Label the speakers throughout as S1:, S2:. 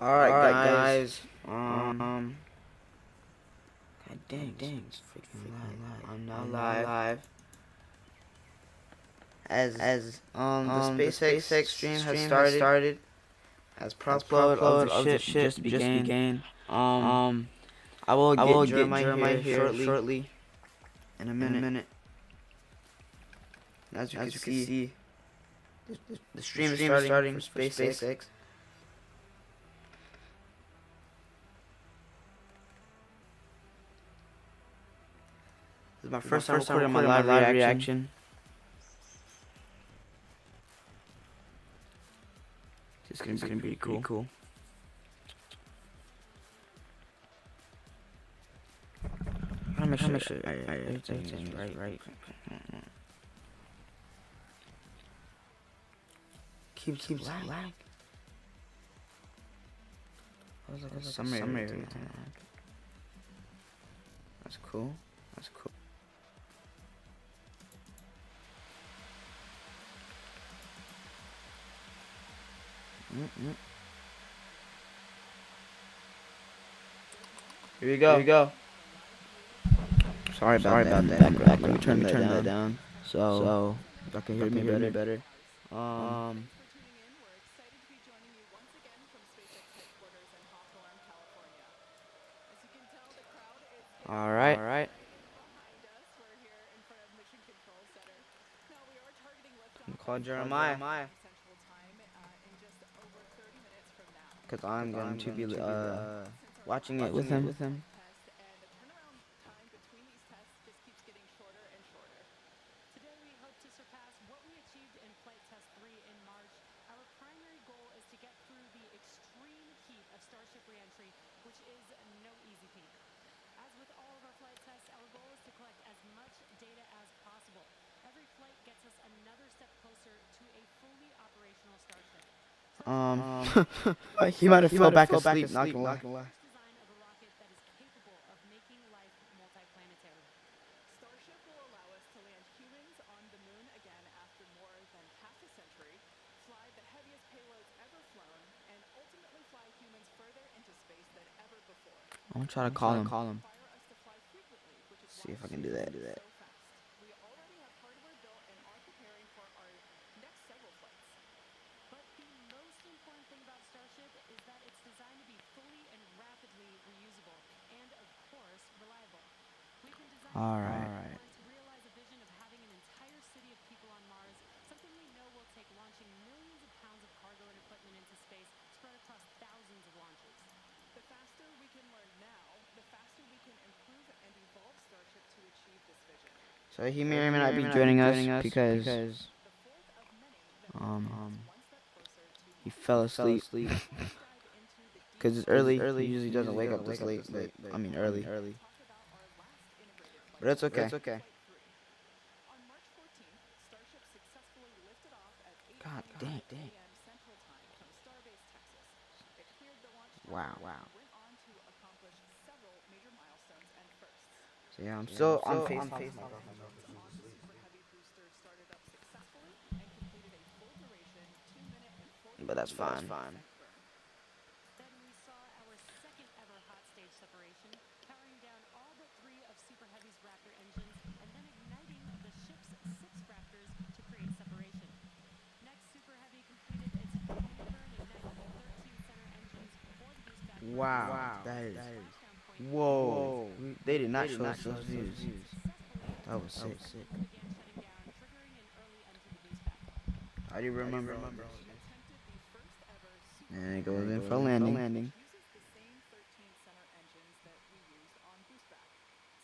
S1: Alright, guys. God dang, it's freaking live. I'm now live. As the SpaceX stream has started, as prop upload of the ship just began. I will get Jeremiah here shortly. In a minute. And as you can see, the stream is starting for SpaceX. This is my first time recording my live reaction. It's gonna be pretty cool. I'm gonna make sure everything is right. Keeps lag. I was like a summary. That's cool. Here we go. Sorry about that. Let me turn that down. So y'all can hear me better. All right. I'm call Jeremiah. Because I'm going to be watching it with him.
S2: Starship reentry, which is no easy feat. As with all of our flight tests, our goal is to collect as much data as possible. Every flight gets us another step closer to a fully operational Starship.
S1: He might have fell back asleep, not gonna lie.
S2: Design of a rocket that is capable of making life multiplanetary. Starship will allow us to land humans on the moon again after more than half a century, fly the heaviest payloads ever flown, and ultimately fly humans further into space than ever before.
S1: I'm gonna try to call him. See if I can do that.
S2: We already have hardware built and are preparing for our next several flights. But the most important thing about Starship is that it's designed to be fully and rapidly reusable and, of course, reliable. We can design to realize a vision of having an entire city of people on Mars, something we know will take launching millions of pounds of cargo and equipment into space spread across thousands of launches. The faster we can learn now, the faster we can improve and evolve Starship to achieve this vision.
S1: So he may or may not be joining us because he fell asleep. Because it's early. He usually doesn't wake up this late. I mean early. But it's okay.
S2: On March 14th, Starship successfully lifted off at 8
S1: God
S2: p.m.
S1: dang.
S2: Central Time from Starbase, Texas. It cleared the launch
S1: Wow.
S2: went on to accomplish several major milestones and firsts.
S1: So yeah, I'm still on
S2: Super
S1: FaceTime.
S2: Heavy booster started up successfully and completed a full duration 2-minute and 40
S1: But that's fine.
S2: burn. Then we saw our second ever hot stage separation, powering down all but 3 of Super Heavy's Raptor engines and then igniting the ship's 6 Raptors to create separation. Next, Super Heavy completed its fuel burn, igniting the 13 center engines for the boost back.
S1: Wow. That is. Whoa. They did not show us those views. That was sick.
S2: Began shutting down, triggering an early end to the boost back.
S1: I do remember.
S2: Attempted the first ever Super
S1: And it goes in for landing.
S2: uses the same 13 center engines that we used on boostback.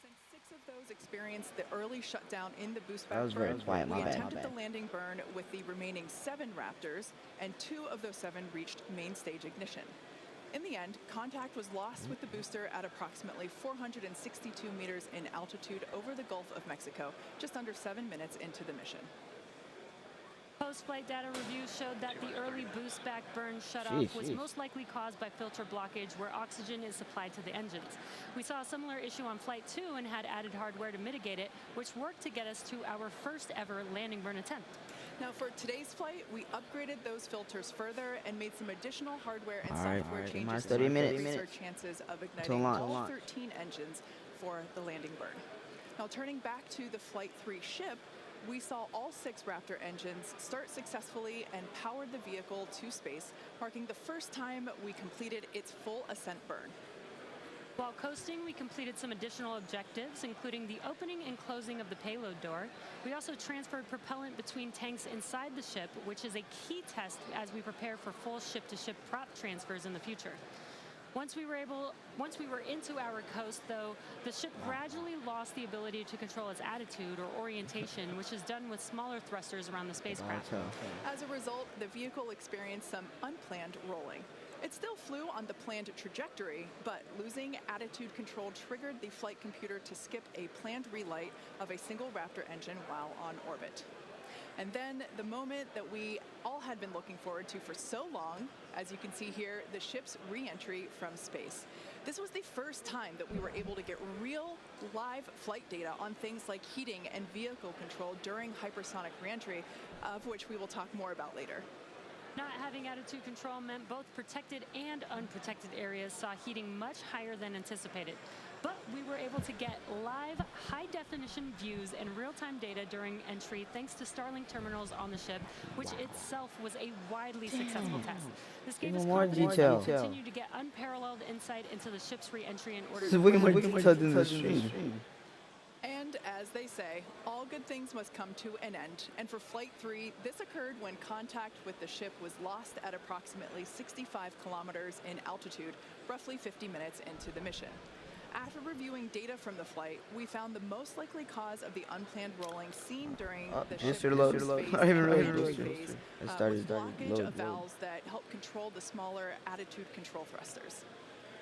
S2: Since 6 of those experienced the early shutdown in the boostback
S1: That was very
S2: burn,
S1: quiet, my
S2: we
S1: bad.
S2: attempted the landing burn with the remaining 7 Raptors, and 2 of those 7 reached main stage ignition. In the end, contact was lost with the booster at approximately 462 meters in altitude over the Gulf of Mexico, just under 7 minutes into the mission. Post-flight data reviews showed that the early boost back burn shutoff was most likely caused by filter blockage where oxygen is supplied to the engines. We saw a similar issue on Flight 2 and had added hardware to mitigate it, which worked to get us to our first ever landing burn attempt. Now for today's flight, we upgraded those filters further and made some additional hardware and software changes to increase our chances of igniting all 13 engines for the landing burn. Now turning back to the Flight 3 ship, we saw all 6 Raptor engines start successfully and powered the vehicle to space, marking the first time we completed its full ascent burn.
S3: While coasting, we completed some additional objectives, including the opening and closing of the payload door. We also transferred propellant between tanks inside the ship, which is a key test as we prepare for full ship-to-ship prop transfers in the future. Once we were into our coast, though, the ship gradually lost the ability to control its attitude or orientation, which is done with smaller thrusters around the spacecraft.
S2: As a result, the vehicle experienced some unplanned rolling. It still flew on the planned trajectory, but losing attitude control triggered the flight computer to skip a planned relight of a single Raptor engine while on orbit. And then the moment that we all had been looking forward to for so long, as you can see here, the ship's re-entry from space. This was the first time that we were able to get real live flight data on things like heating and vehicle control during hypersonic re-entry, of which we will talk more about later.
S3: Not having attitude control meant both protected and unprotected areas saw heating much higher than anticipated. But we were able to get live, high-definition views and real-time data during entry thanks to Starlink terminals on the ship, which itself was a widely successful test. This gave us confidence to continue to get unparalleled insight into the ship's re-entry in order to...
S2: And as they say, all good things must come to an end. And for Flight 3, this occurred when contact with the ship was lost at approximately 65 kilometers in altitude, roughly 50 minutes into the mission. After reviewing data from the flight, we found the most likely cause of the unplanned rolling seen during the ship's phase was blockage of valves that help control the smaller attitude control thrusters.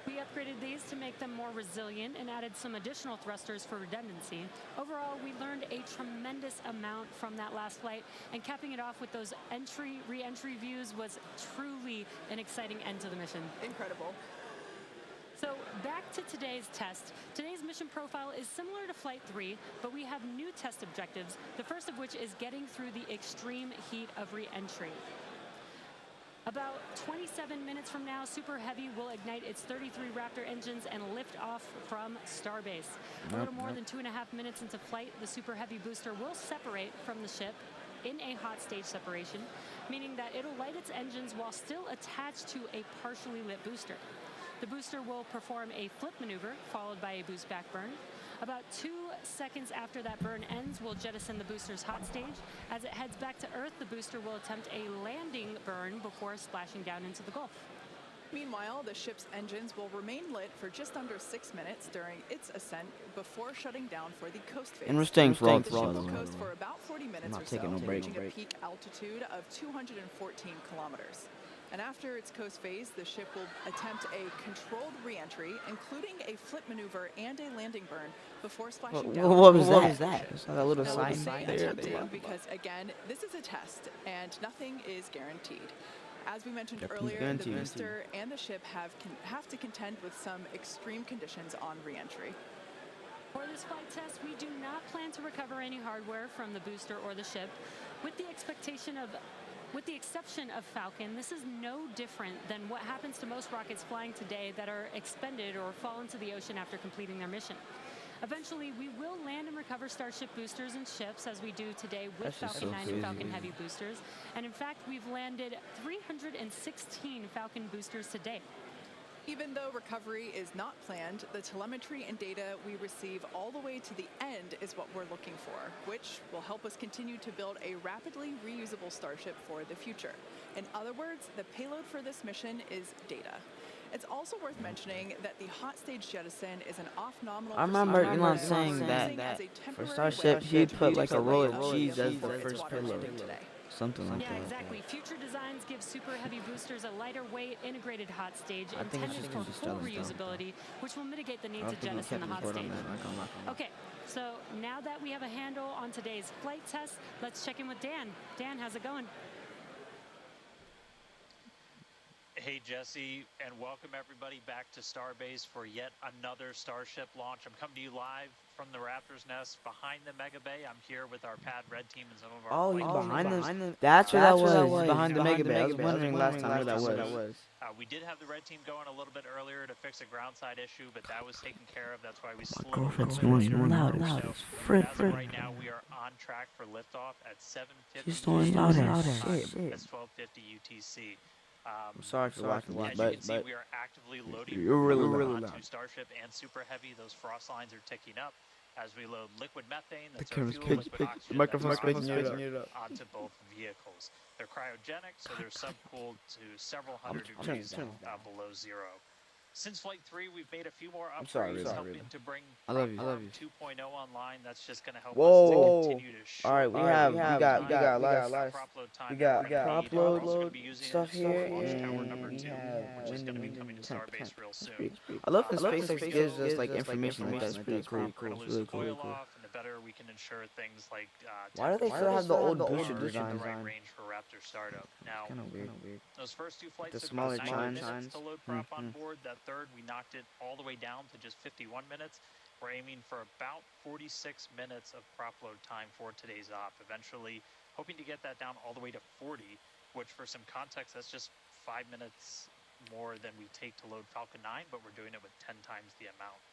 S3: We upgraded these to make them more resilient and added some additional thrusters for redundancy. Overall, we learned a tremendous amount from that last flight, and capping it off with those re-entry views was truly an exciting end to the mission.
S2: Incredible.
S3: So back to today's test. Today's mission profile is similar to Flight 3, but we have new test objectives, the first of which is getting through the extreme heat of re-entry. About 27 minutes from now, Super Heavy will ignite its 33 Raptor engines and lift off from Starbase. A little more than 2.5 minutes into flight, the Super Heavy booster will separate from the ship in a hot stage separation, meaning that it'll light its engines while still attached to a partially lit booster. The booster will perform a flip maneuver, followed by a boost back burn. About 2 seconds after that burn ends, we'll jettison the booster's hot stage. As it heads back to Earth, the booster will attempt a landing burn before splashing down into the Gulf.
S2: Meanwhile, the ship's engines will remain lit for just under 6 minutes during its ascent before shutting down for the coast phase.
S1: Interesting.
S2: The ship will coast for about 40 minutes or so, reaching a peak altitude of 214 kilometers. And after its coast phase, the ship will attempt a controlled re-entry, including a flip maneuver and a landing burn before splashing down.
S1: What was that? I saw that little sign there.
S2: Because again, this is a test, and nothing is guaranteed. As we mentioned earlier, the booster and the ship have to contend with some extreme conditions on re-entry.
S3: For this flight test, we do not plan to recover any hardware from the booster or the ship, with the exception of Falcon. This is no different than what happens to most rockets flying today that are expended or fall into the ocean after completing their mission. Eventually, we will land and recover Starship boosters and ships, as we do today with Falcon 9 and Falcon Heavy boosters. And in fact, we've landed 316 Falcon boosters to date.
S2: Even though recovery is not planned, the telemetry and data we receive all the way to the end is what we're looking for, which will help us continue to build a rapidly reusable Starship for the future. In other words, the payload for this mission is data. It's also worth mentioning that the hot stage jettison is an off-nominal.
S1: I remember Elon saying that for Starship, he'd put like a roll of cheese as the first payload. Something like that.
S3: Yeah, exactly. Future designs give Super Heavy boosters a lighter weight, integrated hot stage intended for full reusability, which will mitigate the need to jettison the hot stage. Okay, so now that we have a handle on today's flight test, let's check in with Dan. Dan, how's it going?
S4: Hey Jesse, and welcome everybody back to Starbase for yet another Starship launch. I'm coming to you live from the Raptor's Nest behind the Mega Bay. I'm here with our Pad Red team and some of our
S1: Oh,
S4: flight
S1: you
S4: crew
S1: behind
S4: members.
S1: them? That's what that was. Behind the Mega Bay. I was wondering last time where that was.
S4: We did have the red team going a little bit earlier to fix a ground side issue, but that was taken care of. That's why we slid a little bit later. So as of right now, we are on track for liftoff at 7:50.
S1: She's snoring louder.
S4: That's 12:50 UTC.
S1: I'm sorry for watching
S4: As
S1: this,
S4: you can see,
S1: but
S4: we are actively loading
S1: you're really
S4: onto
S1: loud.
S4: Starship and Super Heavy. Those frost lines are ticking up as we load liquid methane,
S1: The
S4: that's our
S1: camera's
S4: fuel, liquid oxygen, that's
S1: microphone's
S4: our
S1: picking it
S4: oxidizer,
S1: up.
S4: onto both vehicles. They're cryogenic, so they're subcooled to several hundred
S1: turn
S4: degrees
S1: it down.
S4: below zero. Since Flight 3, we've made a few more
S1: I'm sorry,
S4: upgrades,
S1: really.
S4: helping to bring
S1: I love you.
S4: Platform 2.0 online. That's just going to help us
S1: Whoa.
S4: to continue to
S1: All right, we got a lot of
S4: prop load time.
S1: we got
S4: that we're
S1: prop
S4: gonna need. We're also
S1: load
S4: gonna be using
S1: stuff here,
S4: launch tower
S1: and
S4: number
S1: we
S4: 2,
S1: have
S4: which is going to be
S1: wind
S4: coming to
S1: temp.
S4: Starbase real soon.
S1: I love when SpaceX gives us like information like that. It's pretty cool.
S4: We're going to
S1: It's
S4: lose
S1: really
S4: the
S1: cool.
S4: coil off, and the better we can ensure things like
S1: Why do they
S4: temperature
S1: still have the old
S4: or
S1: booster
S4: in
S1: design?
S4: the right range for Raptor startup. Now,
S1: Kind of weird.
S4: those first two flights
S1: The
S4: took
S1: smaller
S4: about 90
S1: chines.
S4: minutes to load prop on board. That third, we knocked it all the way down to just 51 minutes. We're aiming for about 46 minutes of prop load time for today's op. Eventually, hoping to get that down all the way to 40, which for some context, that's just 5 minutes more than we take to load Falcon 9, but we're doing it with 10 times the amount.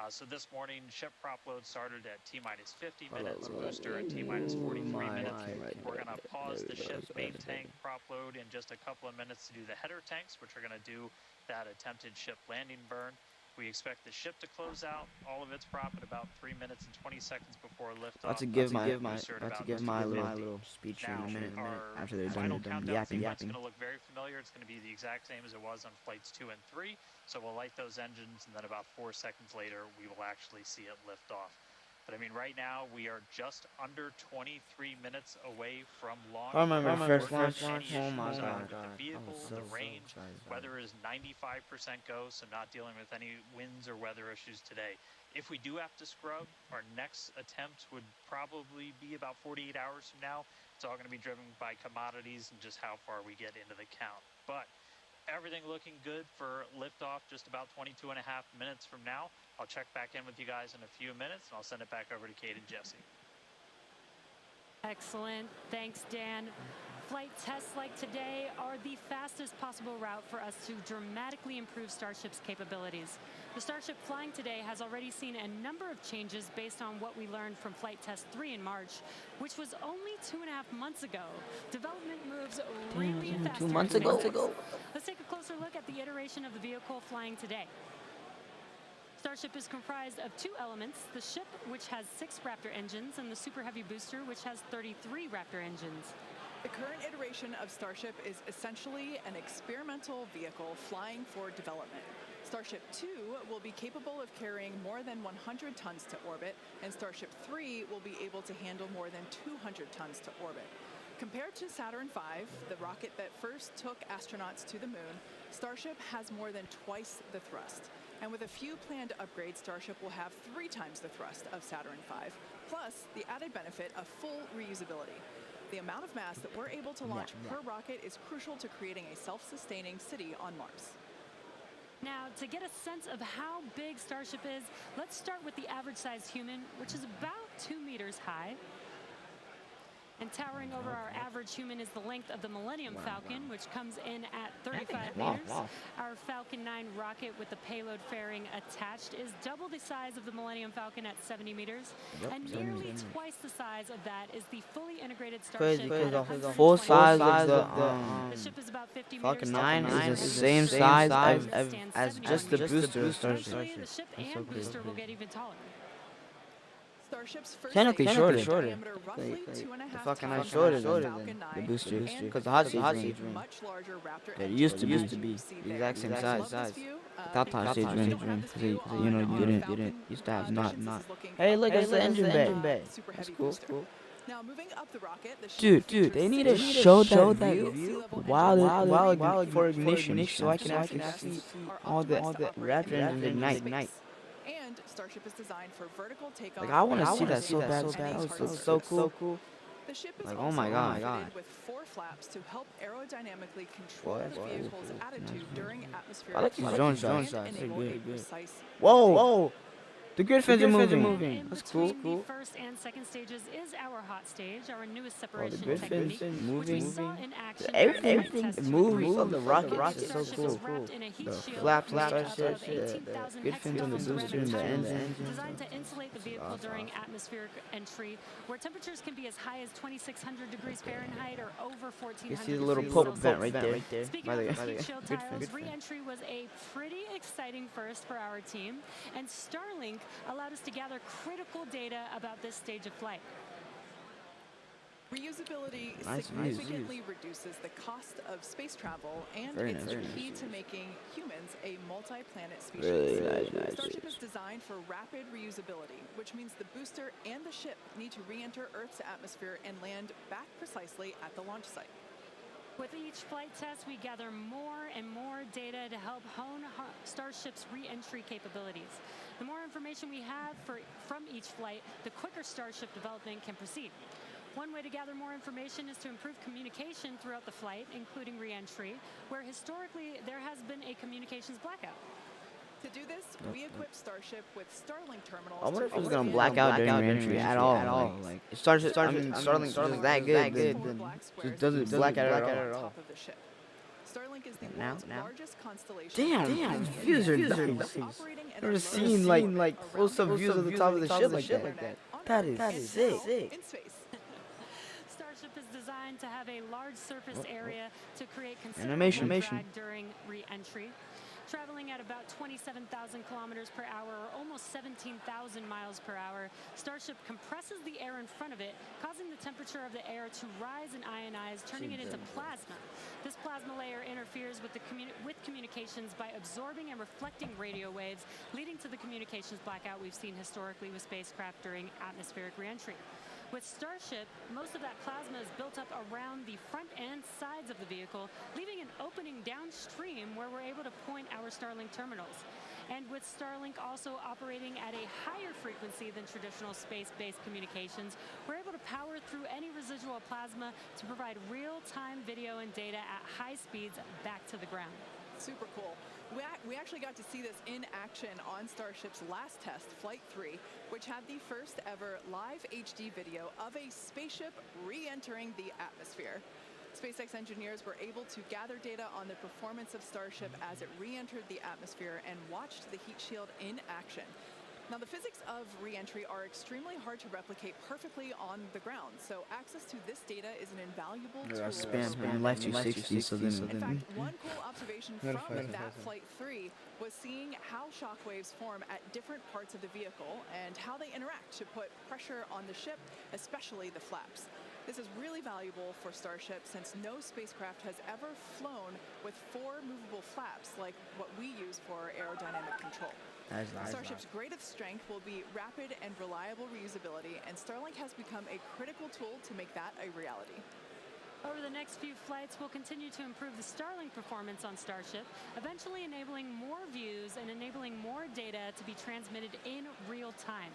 S4: So this morning, ship prop load started at T-minus 50 minutes, booster at T-minus 43 minutes. We're going to pause the ship's main tank prop load in just a couple of minutes to do the header tanks, which are going to do that attempted ship landing burn. We expect the ship to close out all of its prop at about 3 minutes and 20 seconds before liftoff.
S1: About to give my little speech here in a minute after they're done yapping.
S4: It's going to look very familiar. It's going to be the exact same as it was on flights 2 and 3. So we'll light those engines, and then about 4 seconds later, we will actually see it lift off. But I mean, right now, we are just under 23 minutes away from launch.
S1: I remember first launch.
S4: Oh my
S1: God.
S4: The vehicle, the range, weather is 95% go, so not dealing with any winds or weather issues today. If we do have to scrub, our next attempt would probably be about 48 hours from now. It's all going to be driven by commodities and just how far we get into the count. But everything looking good for liftoff just about 22 and a half minutes from now. I'll check back in with you guys in a few minutes, and I'll send it back over to Kate and Jesse.
S3: Excellent. Thanks, Dan. Flight tests like today are the fastest possible route for us to dramatically improve Starship's capabilities. The Starship flying today has already seen a number of changes based on what we learned from Flight Test 3 in March, which was only 2.5 months ago. Development moves really fast.
S1: 2 months ago?
S3: Let's take a closer look at the iteration of the vehicle flying today. Starship is comprised of 2 elements, the ship, which has 6 Raptor engines, and the Super Heavy booster, which has 33 Raptor engines.
S2: The current iteration of Starship is essentially an experimental vehicle flying for development. Starship 2 will be capable of carrying more than 100 tons to orbit, and Starship 3 will be able to handle more than 200 tons to orbit. Compared to Saturn V, the rocket that first took astronauts to the moon, Starship has more than twice the thrust. And with a few planned upgrades, Starship will have 3 times the thrust of Saturn V, plus the added benefit of full reusability. The amount of mass that we're able to launch per rocket is crucial to creating a self-sustaining city on Mars.
S3: Now, to get a sense of how big Starship is, let's start with the average-sized human, which is about 2 meters high. And towering over our average human is the length of the Millennium Falcon, which comes in at 35 meters. Our Falcon 9 rocket with the payload fairing attached is double the size of the Millennium Falcon at 70 meters. And nearly twice the size of that is the fully integrated Starship at 120
S1: full size of
S3: the ship is about 50
S1: Falcon
S3: meters
S1: 9
S3: tall.
S1: is the same size as
S3: Stands
S1: just the
S3: 71
S1: booster of
S3: meters.
S1: Starship.
S3: Eventually, the ship and booster will get even taller.
S2: Starship's first
S1: Technically
S2: stage
S1: shorter.
S2: diameter roughly
S1: Like,
S2: 2.5
S1: the Falcon 9
S2: times
S1: shorter
S2: the
S1: than
S2: Falcon 9,
S1: the booster,
S2: and
S1: because the hot
S2: features
S1: stage ring.
S2: much larger Raptor
S1: It
S2: engines
S1: used to
S2: than
S1: be
S2: you see
S1: the
S2: there.
S1: exact same
S2: I
S1: size.
S2: love this view,
S1: Without the hot
S2: because
S1: stage
S2: we
S1: ring,
S2: don't have this view
S1: because you know
S2: on
S1: you
S2: our
S1: didn't
S2: Falcon
S1: used to have
S2: missions.
S1: not.
S2: This is looking
S1: Hey,
S2: up
S1: look,
S2: at
S1: it's the engine bay.
S2: Super
S1: That's
S2: Heavy
S1: cool.
S2: booster. Now moving up the rocket, the ship
S1: Dude, they
S2: features
S1: need to
S2: 6
S1: show that
S2: view
S1: view
S2: while
S1: for ignition, so I can
S2: actually
S1: actually see
S2: are
S1: all the
S2: optimized to operate
S1: Raptor
S2: in
S1: engines
S2: space.
S1: ignite.
S2: And Starship is designed for vertical takeoff.
S1: Like I want to see
S2: and
S1: that so
S2: landing
S1: bad.
S2: and
S1: That
S2: hard
S1: looks
S2: surface.
S1: so cool.
S2: The ship is
S1: Like,
S2: also
S1: oh my god.
S2: outfitted with 4 flaps to help aerodynamically control
S1: What?
S2: the vehicle's attitude during atmospheric
S1: I like these drone shots.
S2: and
S1: They're
S2: enable a
S1: good.
S2: precise
S1: Whoa! The Griffins are
S3: And
S1: moving.
S3: in
S1: That's
S3: between
S1: cool.
S3: the first and second stages is our hot stage, our newest
S1: Oh, the
S3: separation
S1: Griffins
S3: technique, which we saw in action
S1: Everything
S3: during flight test
S1: moves.
S3: 2 and 3.
S1: The rocket is so
S3: Starship
S1: cool.
S3: is wrapped in a heat
S1: The
S3: shield
S1: flaps and
S3: made up
S1: Starship,
S3: of
S1: the
S3: 18,000
S1: Griffins on the
S3: hexagon
S1: booster and the
S3: ceramic tiles
S1: engine.
S3: designed to insulate the vehicle
S1: That's
S3: during
S1: awesome.
S3: atmospheric entry, where temperatures can be as high as 2,600 degrees Fahrenheit or over 1,400
S1: You see the
S3: degrees
S1: little Pope
S3: Celsius.
S1: vent right there.
S3: Speaking
S1: By
S3: of
S1: the
S3: those heat shield
S1: Griffins.
S3: tiles, re-entry was a pretty exciting first for our team, and Starlink allowed us to gather critical data about this stage of flight.
S2: Reusability
S1: Nice
S2: significantly reduces the cost of space travel, and
S1: Very
S2: it's
S1: nice,
S2: the
S1: very
S2: key
S1: nice.
S2: to making humans a multi-planet species.
S1: Really nice.
S2: Starship is designed for rapid reusability, which means the booster and the ship need to re-enter Earth's atmosphere and land back precisely at the launch site.
S3: With each flight test, we gather more and more data to help hone Starship's re-entry capabilities. The more information we have from each flight, the quicker Starship development can proceed. One way to gather more information is to improve communication throughout the flight, including re-entry, where historically there has been a communications blackout.
S2: To do this, we equip Starship with Starlink terminals.
S1: I wonder if
S2: to
S1: it's
S2: order
S1: gonna
S2: the
S1: black out during
S2: entry
S1: re-entry at all. Like it starts. Starlink is that good. Just doesn't black out at all.
S2: Top of the ship. Starlink is the
S1: Now?
S2: world's largest constellation.
S1: Damn, these views are nice.
S2: Operating in
S1: Never
S2: a
S1: seen
S2: low
S1: like close-up views of the top of the ship like that. That is
S2: and
S1: sick.
S2: now in space.
S3: Starship is designed to have a large surface area to create
S1: Animation.
S3: considerable drag during re-entry. Traveling at about 27,000 kilometers per hour, or almost 17,000 miles per hour, Starship compresses the air in front of it, causing the temperature of the air to rise and ionize, turning it into plasma. This plasma layer interferes with communications by absorbing and reflecting radio waves, leading to the communications blackout we've seen historically with spacecraft during atmospheric reentry. With Starship, most of that plasma is built up around the front and sides of the vehicle, leaving an opening downstream where we're able to point our Starlink terminals. And with Starlink also operating at a higher frequency than traditional space-based communications, we're able to power through any residual plasma to provide real-time video and data at high speeds back to the ground.
S2: Super cool. We actually got to see this in action on Starship's last test, Flight 3, which had the first ever live HD video of a spaceship re-entering the atmosphere. SpaceX engineers were able to gather data on the performance of Starship as it re-entered the atmosphere and watched the heat shield in action. Now, the physics of re-entry are extremely hard to replicate perfectly on the ground, so access to this data is an invaluable tool.
S1: Spam life 260. So
S2: In
S1: then.
S2: fact, one cool observation from that Flight 3 was seeing how shock waves form at different parts of the vehicle and how they interact to put pressure on the ship, especially the flaps. This is really valuable for Starship since no spacecraft has ever flown with 4 movable flaps like what we use for aerodynamic control. Starship's greatest strength will be rapid and reliable reusability, and Starlink has become a critical tool to make that a reality.
S3: Over the next few flights, we'll continue to improve the Starlink performance on Starship, eventually enabling more views and enabling more data to be transmitted in real time.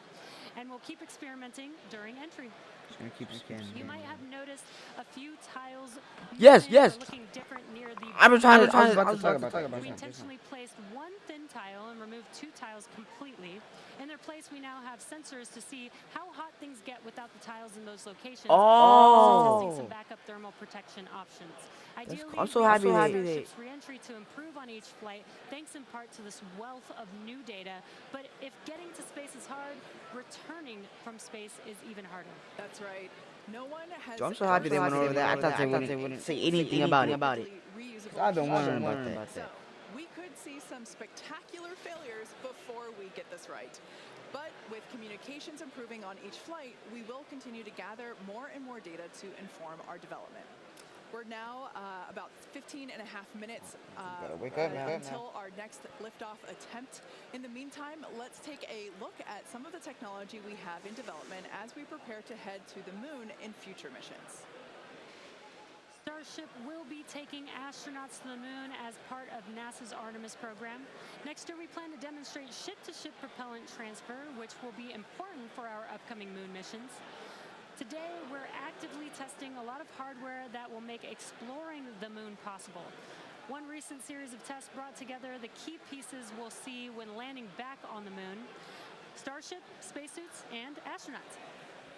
S3: And we'll keep experimenting during entry.
S1: Just gonna keep scanning.
S3: You might have noticed a few tiles
S1: Yes.
S3: looking different near the
S1: I was about to talk about that.
S3: We intentionally placed one thin tile and removed 2 tiles completely. In their place, we now have sensors to see how hot things get without the tiles in those locations. Also testing some backup thermal protection options. Ideally,
S1: I'm so
S3: we
S1: happy
S3: want
S1: that-
S3: Starship's re-entry to improve on each flight, thanks in part to this wealth of new data. But if getting to space is hard, returning from space is even harder.
S2: That's right. No one has.
S1: I'm so happy they went over that. I thought they wouldn't say anything about it.
S2: Reusable
S1: I've been
S2: heat
S1: wondering
S2: shield.
S1: about that.
S2: So, we could see some spectacular failures before we get this right. But with communications improving on each flight, we will continue to gather more and more data to inform our development. We're now about 15 and a half minutes until our next liftoff attempt. In the meantime, let's take a look at some of the technology we have in development as we prepare to head to the moon in future missions.
S3: Starship will be taking astronauts to the moon as part of NASA's Artemis program. Next year, we plan to demonstrate ship-to-ship propellant transfer, which will be important for our upcoming moon missions. Today, we're actively testing a lot of hardware that will make exploring the moon possible. One recent series of tests brought together the key pieces we'll see when landing back on the moon: Starship, spacesuits, and astronauts.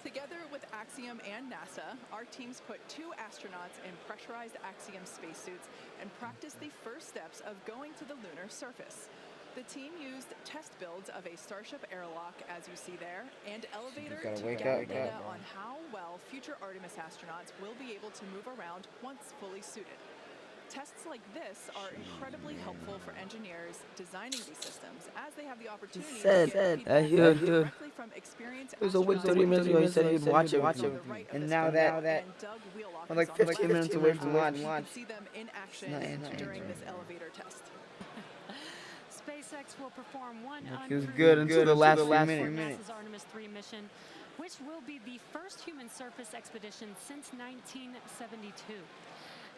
S2: Together with Axiom and NASA, our teams put 2 astronauts in pressurized Axiom spacesuits and practiced the first steps of going to the lunar surface. The team used test builds of a Starship airlock, as you see there, and elevator
S1: gotta
S2: to
S1: wake
S2: gather
S1: up,
S2: data
S1: bro.
S2: on how well future Artemis astronauts will be able to move around once fully suited. Tests like this are incredibly helpful for engineers designing these systems, as they have the opportunity to get feedback directly from experienced
S1: It was a win
S2: astronauts
S1: 30 minutes ago. He said he'd watch it
S2: on
S1: with
S2: the
S1: you.
S2: right of
S1: And
S2: this
S1: now
S2: photo,
S1: that
S2: and Doug Wheelock
S1: we're
S2: is
S1: like
S2: on the
S1: 15
S2: left.
S1: minutes away from launch.
S2: You can see them in action
S1: not answering.
S2: during this elevator test.
S3: SpaceX will perform one
S1: He was
S3: uncrewed
S1: good until the last few
S3: for
S1: minutes.
S3: NASA's Artemis 3 mission, which will be the first human surface expedition since 1972.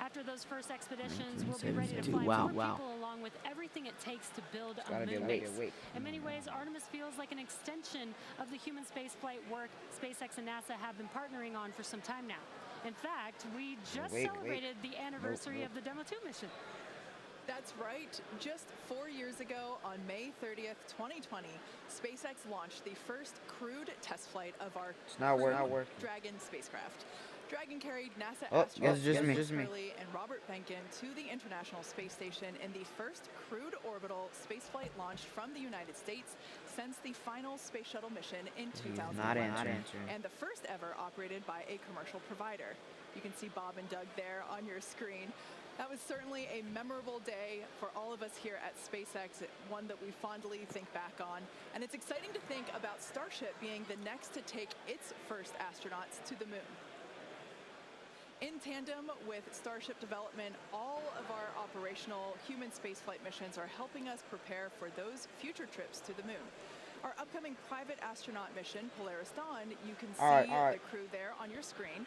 S3: After those first expeditions, we'll be ready to fly
S1: 1972.
S3: more
S1: Wow.
S3: people along with everything it takes to build a
S1: Gotta be
S3: moon
S1: awake.
S3: base. In many ways, Artemis feels like an extension of the human spaceflight work SpaceX and NASA have been partnering on for some time now. In fact, we just
S1: Wait.
S3: celebrated the anniversary of the Demo 2 mission.
S2: That's right. Just 4 years ago, on May 30th, 2020, SpaceX launched the first crewed test flight of our
S1: not
S2: crewed
S1: working.
S2: Dragon spacecraft. Dragon carried NASA
S1: Oh,
S2: astronauts
S1: guess it's just me.
S2: Chris Hurley and Robert Behnken to the International Space Station in the first crewed orbital spaceflight launched from the United States since the final space shuttle mission in 2001,
S1: not answering.
S2: and the first ever operated by a commercial provider. You can see Bob and Doug there on your screen. That was certainly a memorable day for all of us here at SpaceX, one that we fondly think back on. And it's exciting to think about Starship being the next to take its first astronauts to the moon. In tandem with Starship development, all of our operational human spaceflight missions are helping us prepare for those future trips to the moon. Our upcoming private astronaut mission, Polaris Dawn, you can see
S1: All right.
S2: the crew there on your screen.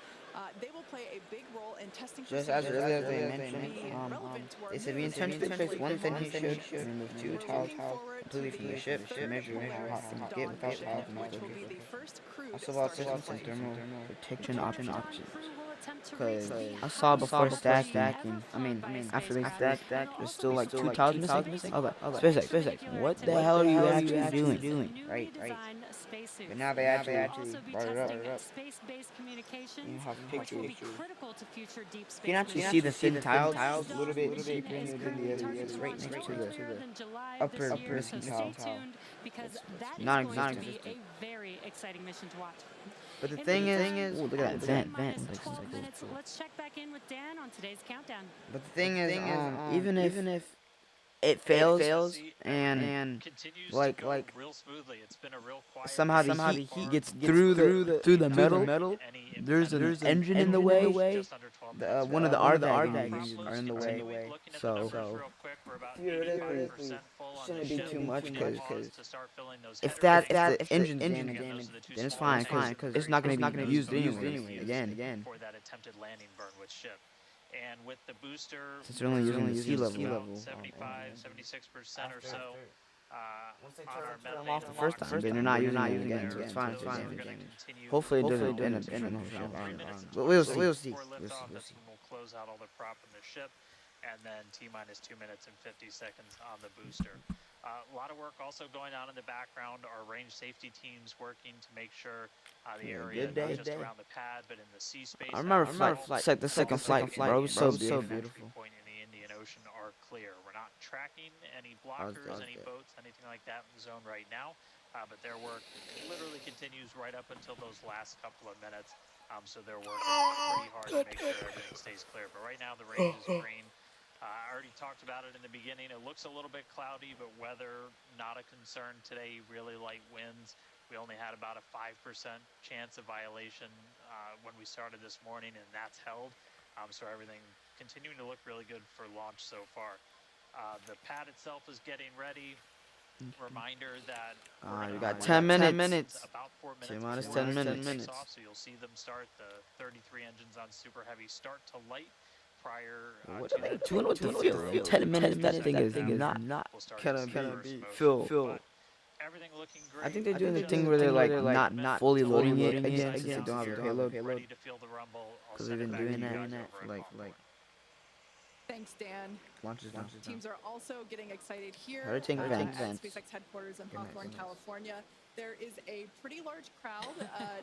S2: They will play a big role in testing
S1: Just as
S2: procedures
S1: earlier
S2: that
S1: they
S2: will
S1: mentioned,
S2: be relevant to our
S1: they said we
S2: moon
S1: intend to
S2: and
S1: replace one thing he
S2: eventually
S1: should remove two
S2: We're
S1: tiles
S2: looking forward
S1: completely
S2: to
S1: from the
S2: the
S1: ship to
S2: third
S1: measure how
S2: Polaris
S1: hot things
S2: Dawn
S1: get without
S2: mission,
S1: tiles
S2: which will be
S1: measured.
S2: the first crewed
S1: Also about
S2: Starship
S1: systems and
S2: flight.
S1: thermal protection options.
S3: Because
S1: I saw before stacking. I mean, after they stacked, there's still like two tiles missing. Okay, SpaceX, what the hell are you actually doing? Right. But now they actually brought it up.
S3: Space-based communications,
S1: You have
S3: which will be
S1: pictures.
S3: critical to future deep space.
S1: You can actually see the thin tiles a little bit deeper into the other. It's right next to the upper missing tile.
S3: Because that is
S1: Not
S3: going to be a
S1: existent.
S3: very exciting mission to watch.
S1: But the
S3: In
S1: thing
S3: meantime,
S1: is, ooh, look
S3: at
S1: at that vent.
S3: 12 minutes, let's check back in with Dan on today's countdown.
S1: But the thing is, even if it fails and
S4: Continues
S1: like
S4: to go real smoothly. It's been a real quiet
S1: somehow
S4: day
S1: the
S4: so
S1: heat
S4: far.
S1: gets through the metal,
S4: Any
S1: there's an
S4: impediments
S1: engine in the way.
S4: just under 12 minutes.
S1: One of the RDAGs
S4: Problems
S1: are in the
S4: continuing.
S1: way.
S4: Looking at the
S1: So
S4: numbers real quick, we're about
S1: theoretically,
S4: 85% full on the
S1: shouldn't be
S4: ship.
S1: too much
S4: We
S1: because
S4: pause to start filling those
S1: if
S4: header
S1: that
S4: tanks.
S1: the engine's
S4: Again,
S1: damaged,
S4: those are the two
S1: then it's
S4: smaller
S1: fine
S4: tanks
S1: because
S4: that
S1: it's not
S4: very
S1: going to be
S4: those
S1: used
S4: are
S1: anyway.
S4: used
S1: Again,
S4: for that attempted landing burn with ship. And with the booster,
S1: since they're only using the sea
S4: about
S1: level.
S4: 75, 76% or so.
S1: Once they
S4: On our
S1: turn them
S4: methane
S1: off the first
S4: lock
S1: time, then they're not using it
S4: there,
S1: again, so it's fine.
S4: those are gonna continue.
S1: Hopefully it doesn't end up being a but we'll see.
S4: Before liftoff, that's when we'll close out all the prop in the ship, and then T-minus 2 minutes and 50 seconds on the booster. A lot of work also going on in the background. Our range safety teams working to make sure the area,
S1: good day.
S4: not just around the pad, but in the sea space.
S1: I remember the second flight, bro. It was so beautiful.
S4: Point in the Indian Ocean are clear. We're not tracking any blockers, any boats, anything like that in the zone right now. But their work literally continues right up until those last couple of minutes. So they're working pretty hard to make sure everything stays clear. But right now the range is green. I already talked about it in the beginning. It looks a little bit cloudy, but weather not a concern today. Really light winds. We only had about a 5% chance of violation when we started this morning, and that's held. So everything continuing to look really good for launch so far. The pad itself is getting ready. Reminder that
S1: you got 10 minutes.
S4: about 4 minutes.
S1: T-minus
S4: before
S1: 10
S4: it takes
S1: minutes.
S4: Off, so you'll see them start the 33 engines on super heavy start to light prior
S1: What
S4: to
S1: are they
S4: that
S1: doing with the
S4: 22
S1: fuel? 10 minutes, that thing is not
S4: We'll start
S1: gonna
S4: to see
S1: be
S4: motion,
S1: full.
S4: but Everything looking great.
S1: I think they're doing the
S4: Just
S1: thing
S4: a
S1: where they're
S4: couple
S1: like
S4: of
S1: not
S4: minutes
S1: fully
S4: till
S1: loading it
S4: the
S1: again
S4: sets
S1: since they
S4: down
S1: don't have
S4: here.
S1: the payload.
S4: Ready to feel the rumble. I'll
S1: Because
S4: send
S1: they've
S4: it
S1: been
S4: back to
S1: doing
S4: you
S1: that
S4: guys over
S1: for
S4: at
S1: like
S4: Concord.
S2: Thanks, Dan.
S1: launches down.
S2: Teams are also getting excited here
S1: They're taking
S2: at
S1: vents.
S2: SpaceX headquarters in
S1: Good night,
S2: Hawthorne,
S1: good night.
S2: California. There is a pretty large crowd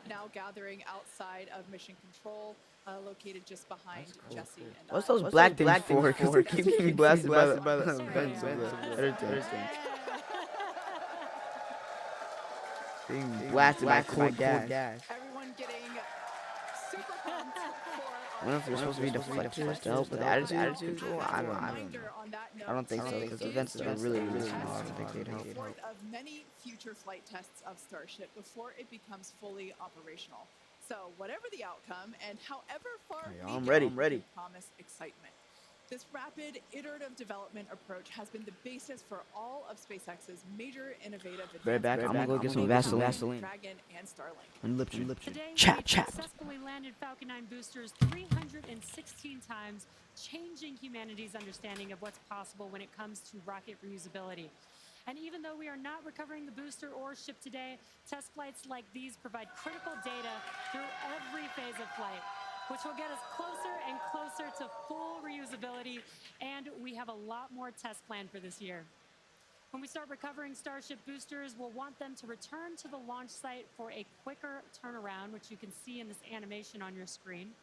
S2: now gathering outside of Mission Control, located just behind Jesse and
S1: What's
S2: I.
S1: those black things for? Because they keep getting blasted by the vents of the other things. Being blasted by cold gas.
S2: Everyone getting super pumped for
S1: I don't know if they're supposed to be deflectors to help with attitude control. I don't know. I don't think so, because the vents are really small. I don't think they'd help.
S2: Fourth of many future flight tests of Starship before it becomes fully operational. So whatever the outcome and however far we
S1: I'm
S2: go,
S1: ready.
S2: we can promise excitement. This rapid, iterative development approach has been the basis for all of SpaceX's major innovative
S1: Right back. I'm gonna go get some Vaseline.
S2: Dragon and Starlink.
S1: And Lipton.
S3: Today,
S1: Chap.
S3: we successfully landed Falcon 9 boosters 316 times, changing humanity's understanding of what's possible when it comes to rocket reusability. And even though we are not recovering the booster or ship today, test flights like these provide critical data through every phase of flight, which will get us closer and closer to full reusability, and we have a lot more tests planned for this year. When we start recovering Starship boosters, we'll want them to return to the launch site for a quicker turnaround, which you can see in this animation on your screen.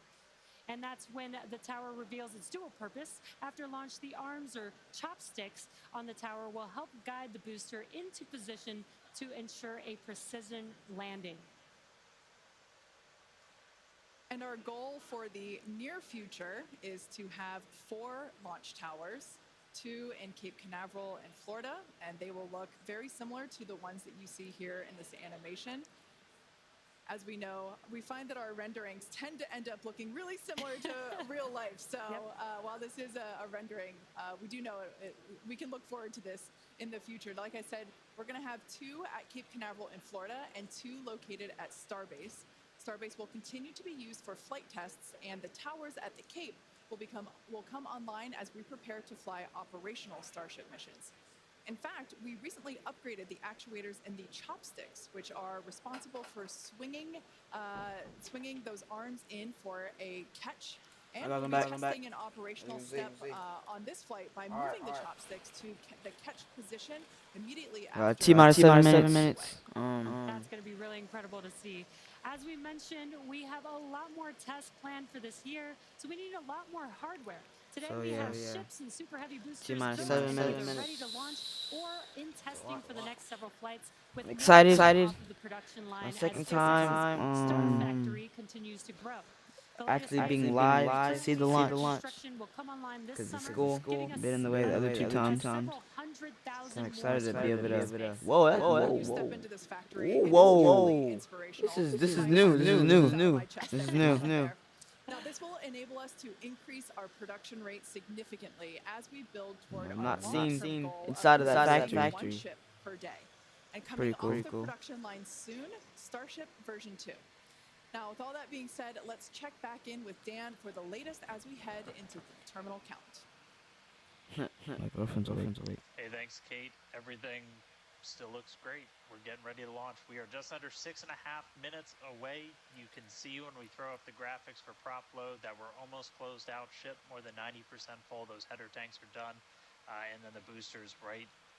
S3: And that's when the tower reveals its dual purpose. After launch, the arms or chopsticks on the tower will help guide the booster into position to ensure a precision landing.
S2: And our goal for the near future is to have 4 launch towers, 2 in Cape Canaveral in Florida, and they will look very similar to the ones that you see here in this animation. As we know, we find that our renderings tend to end up looking really similar to real life. So while this is a rendering, we do know we can look forward to this in the future. Like I said, we're going to have 2 at Cape Canaveral in Florida and 2 located at Starbase. Starbase will continue to be used for flight tests, and the towers at the Cape will come online as we prepare to fly operational Starship missions. In fact, we recently upgraded the actuators in the chopsticks, which are responsible for swinging those arms in for a catch. And we'll be testing an operational step on this flight by moving the chopsticks to the catch position immediately after.
S1: T-minus 7 minutes.
S3: That's going to be really incredible to see. As we mentioned, we have a lot more tests planned for this year, so we need a lot more hardware. Today we have ships and super heavy boosters
S1: T-minus
S3: built
S1: 7
S3: so
S1: minutes.
S3: they're ready to launch or in testing for the next several flights. With no
S1: Excited.
S3: off of the production line
S1: My
S3: as
S1: second
S3: SpaceX's
S1: time.
S3: Star Factory continues to grow. The
S1: Actually
S3: latest
S1: being
S3: phase of
S1: live to see the launch.
S3: construction will come online this
S1: Because the
S3: summer,
S1: school
S3: giving us
S1: been in the way the other 2 times.
S3: several hundred thousand
S1: I'm
S3: more
S1: excited to be able
S3: square feet
S1: to.
S3: of space.
S1: Whoa. This is new.
S2: Now, this will enable us to increase our production rate significantly as we build toward
S1: I'm
S2: our
S1: not
S2: long-term
S1: seeing
S2: goal
S1: inside of
S2: of
S1: that
S2: producing
S1: factory.
S2: 1 ship per day. And
S1: Pretty
S2: coming off
S1: cool.
S2: the production line soon, Starship version 2. Now, with all that being said, let's check back in with Dan for the latest as we head into terminal count.
S1: My girlfriend's awake.
S4: Hey, thanks, Kate. Everything still looks great. We're getting ready to launch. We are just under 6.5 minutes away. You can see when we throw up the graphics for prop load that we're almost closed out. Ship more than 90% full. Those header tanks are done. And then the boosters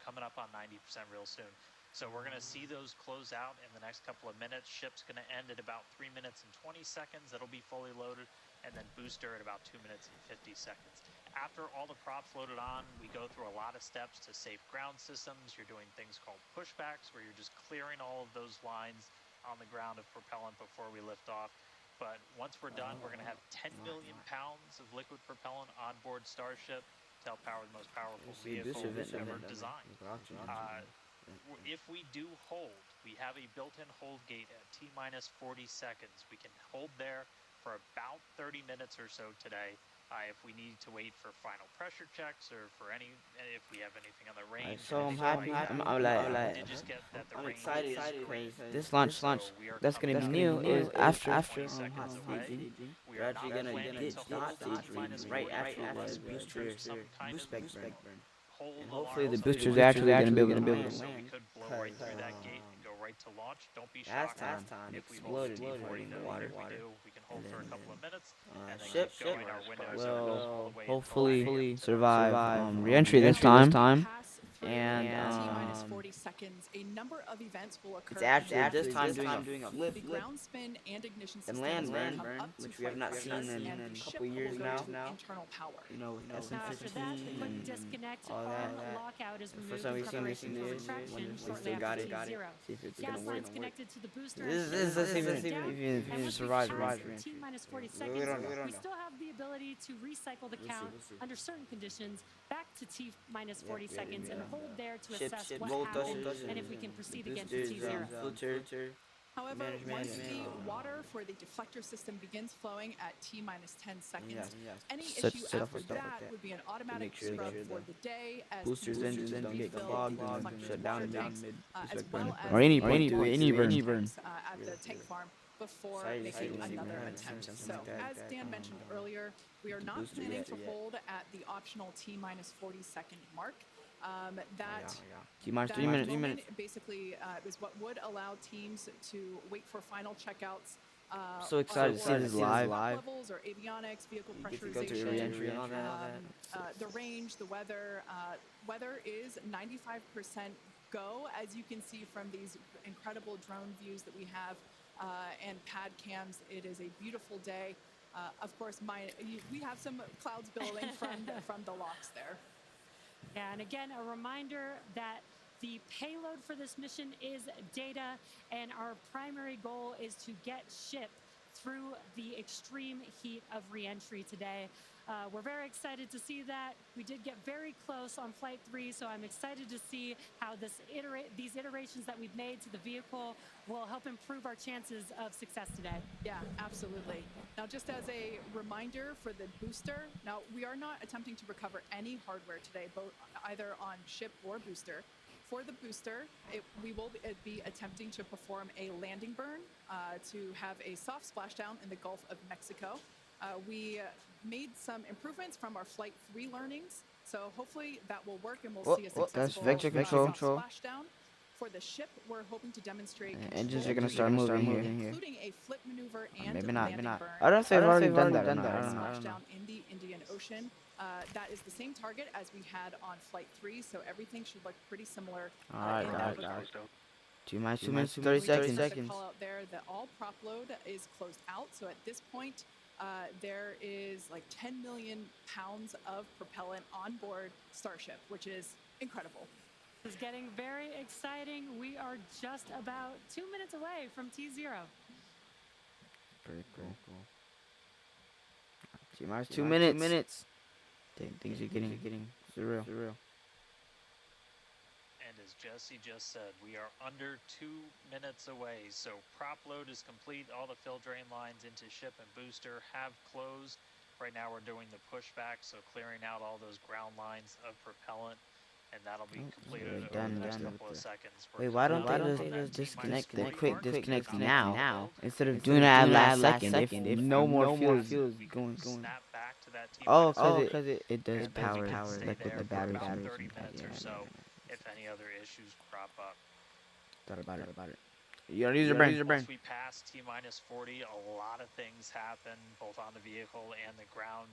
S4: coming up on 90% real soon. So we're going to see those close out in the next couple of minutes. Ship's going to end at about 3 minutes and 20 seconds. It'll be fully loaded. And then booster at about 2 minutes and 50 seconds. After all the props loaded on, we go through a lot of steps to safe ground systems. You're doing things called pushbacks, where you're just clearing all of those lines on the ground of propellant before we lift off. But once we're done, we're going to have 10 million pounds of liquid propellant on board Starship to help power the most powerful vehicle ever designed. If we do hold, we have a built-in hold gate at T-minus 40 seconds. We can hold there for about 30 minutes or so today. If we need to wait for final pressure checks or for if we have anything on the range.
S1: So I'm happy. I'm excited. This launch, that's gonna be new is after hot staging. We're actually gonna ditch the hot staging right after the boost spec burn.
S4: whole
S1: And hopefully the
S4: alarms
S1: boosters
S4: are
S1: actually gonna be able to
S4: way,
S1: land.
S4: so we could blow right through that gate and go right to launch. Don't be
S1: Last
S4: shocked
S1: time
S4: if we hold the
S1: exploded
S4: T40
S1: in the
S4: though.
S1: water.
S4: If we do, we can hold
S1: And
S4: for a
S1: then
S4: couple of minutes and then
S1: ship
S4: keep going. Our windows
S1: will
S4: all the way
S1: hopefully
S4: until
S1: survive re-entry
S2: As
S1: this
S2: we
S1: time.
S2: pass through
S1: And
S2: T-minus 40 seconds, a number of events will occur.
S1: it's actually
S2: at
S1: this
S2: the
S1: time
S2: system.
S1: doing a flip
S2: The ground spin and ignition
S1: and
S2: systems
S1: land
S2: will
S1: burn,
S2: come up to
S1: which we have not
S2: flight
S1: seen
S2: surface,
S1: in
S2: and
S1: a
S2: the ship
S1: couple years
S2: will go
S1: now.
S2: to internal power.
S1: You know, with
S3: Now after that, the quick
S1: SM15
S3: disconnect
S1: all
S3: arm
S1: that.
S3: lockout is removed
S1: First time
S3: in
S1: we've seen this
S3: preparation
S1: in
S3: for
S1: years.
S3: retraction
S1: Wonder if they
S3: shortly
S1: still got
S3: after
S1: it.
S3: T0.
S1: See if it's
S3: Gas
S1: gonna work.
S3: lines connected to the booster
S1: This
S3: and
S1: is
S3: ship
S1: even
S3: is down.
S1: if
S3: And
S1: it
S3: once we
S1: survives
S3: pass
S1: re-entry.
S3: T-minus 40
S1: We
S3: seconds,
S1: don't know.
S3: we still have the ability to recycle the count under certain conditions back to T-minus 40 seconds and hold there to assess what happened and if we can proceed again to T0.
S1: Filter.
S2: However, once the
S1: management.
S2: water for the deflector system begins flowing at T-minus 10 seconds, any
S1: Such
S2: issue
S1: stuff
S2: after
S1: like that.
S2: that would be an automatic
S1: make sure
S2: scrub
S1: that
S2: for the day as
S1: boosters
S2: the
S1: engines don't get
S2: refill
S1: clogged
S2: the
S1: and
S2: deflector's
S1: shut down
S2: water tanks,
S1: mid
S2: as well as
S1: or any
S2: the
S1: point
S2: water
S1: any burn.
S2: tanks, at the tank farm before
S1: Excited to
S2: making
S1: see
S2: another
S1: more
S2: attempt.
S1: something
S2: So,
S1: like that.
S2: as Dan mentioned earlier, we are not
S1: booster
S2: planning
S1: yet,
S2: to hold at the optional T-minus 40-second mark. That
S1: T-minus
S2: that
S1: 3 minutes.
S2: moment basically is what would allow teams to wait for final checkouts.
S1: So excited to see this live.
S2: Levels or avionics, vehicle
S1: You get to go to
S2: pressurization,
S1: re-entry and all that.
S2: the range, the weather. Weather is 95% go, as you can see from these incredible drone views that we have and pad cams. It is a beautiful day. Of course, we have some clouds billowing from the locks there.
S3: Yeah, and again, a reminder that the payload for this mission is data, and our primary goal is to get ship through the extreme heat of re-entry today. We're very excited to see that. We did get very close on Flight 3, so I'm excited to see how these iterations that we've made to the vehicle will help improve our chances of success today.
S2: Yeah, absolutely. Now, just as a reminder for the booster, now we are not attempting to recover any hardware today, both either on ship or booster. For the booster, we will be attempting to perform a landing burn to have a soft splashdown in the Gulf of Mexico. We made some improvements from our Flight 3 learnings, so hopefully that will work and we'll see a successful
S1: that's vector control.
S2: splashdown. For the ship, we're hoping to demonstrate
S1: Engines
S2: control,
S1: are gonna start moving here.
S2: including a flip maneuver and
S1: Maybe not.
S2: landing burn.
S1: I don't know if they've already done that. I don't know.
S2: Splashdown in the Indian Ocean. That is the same target as we had on Flight 3, so everything should look pretty similar.
S1: All right,
S2: in
S1: got
S2: that
S1: it.
S2: regard.
S1: 2 minutes, 30
S2: We just have to
S1: seconds.
S2: call out there that all prop load is closed out. So at this point, there is like 10 million pounds of propellant on board Starship, which is incredible.
S3: This is getting very exciting. We are just about 2 minutes away from T0.
S1: Pretty cool. T-minus 2 minutes. Things are getting surreal.
S4: And as Jesse just said, we are under 2 minutes away. So prop load is complete. All the fill drain lines into ship and booster have closed. Right now we're doing the pushback, so clearing out all those ground lines of propellant, and that'll be completed over the next couple of seconds.
S1: Wait, why don't they just disconnect the quick disconnect
S4: now
S1: now instead of doing it at last second? If no more fuel is going.
S4: Snap back to that
S1: Oh,
S4: T-minus
S1: because it does
S4: and then
S1: power
S4: you can
S1: like
S4: stay
S1: with
S4: there
S1: the
S4: for
S1: battery.
S4: about 30 minutes or so if any other issues crop up.
S1: Thought about it. You don't use your brain.
S4: Once we pass T-minus 40, a lot of things happen, both on the vehicle and the ground.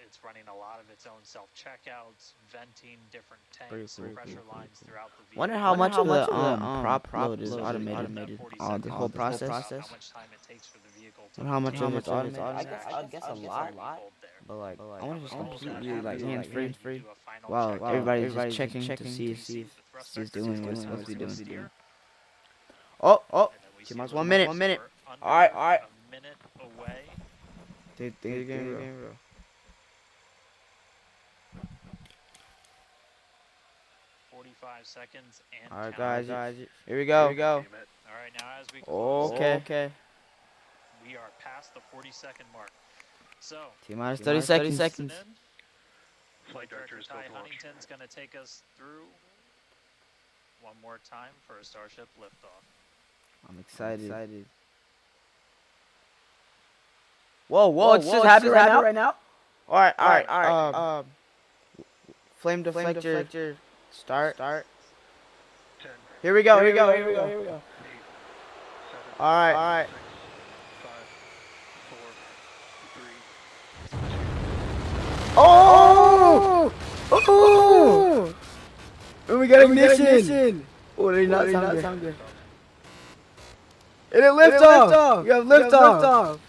S4: It's running a lot of its own self-checkouts, venting different tanks and pressure lines throughout the vehicle.
S1: Wonder how much of the prop load is automated. The whole process.
S4: How much time it takes for the vehicle to
S1: And how much of it's
S4: automated.
S1: automated? I guess a lot. But like, I want to just completely like hands-free. Wow, everybody's just checking to see if he's doing what he's supposed to be doing. Oh, T-minus 1 minute. All right.
S4: A minute away.
S1: Things are getting real.
S4: 45 seconds and
S1: All right,
S4: counting.
S1: guys, here we go.
S4: All right, now as we close,
S1: Okay.
S4: we are past the 40-second mark. So,
S1: T-minus 30 seconds.
S4: Flight Director Ty Huntington's going to take us through one more time for a Starship liftoff.
S1: I'm excited. Whoa, it's just happening right now? All right. Flame deflector. Start.
S5: 10,
S1: Here we go.
S5: 8, 7,
S1: All right.
S5: 6, 5, 4, 3.
S1: Oh! Oh! And we got ignition. Oh, they not sound good. And it lift off. We have lift off.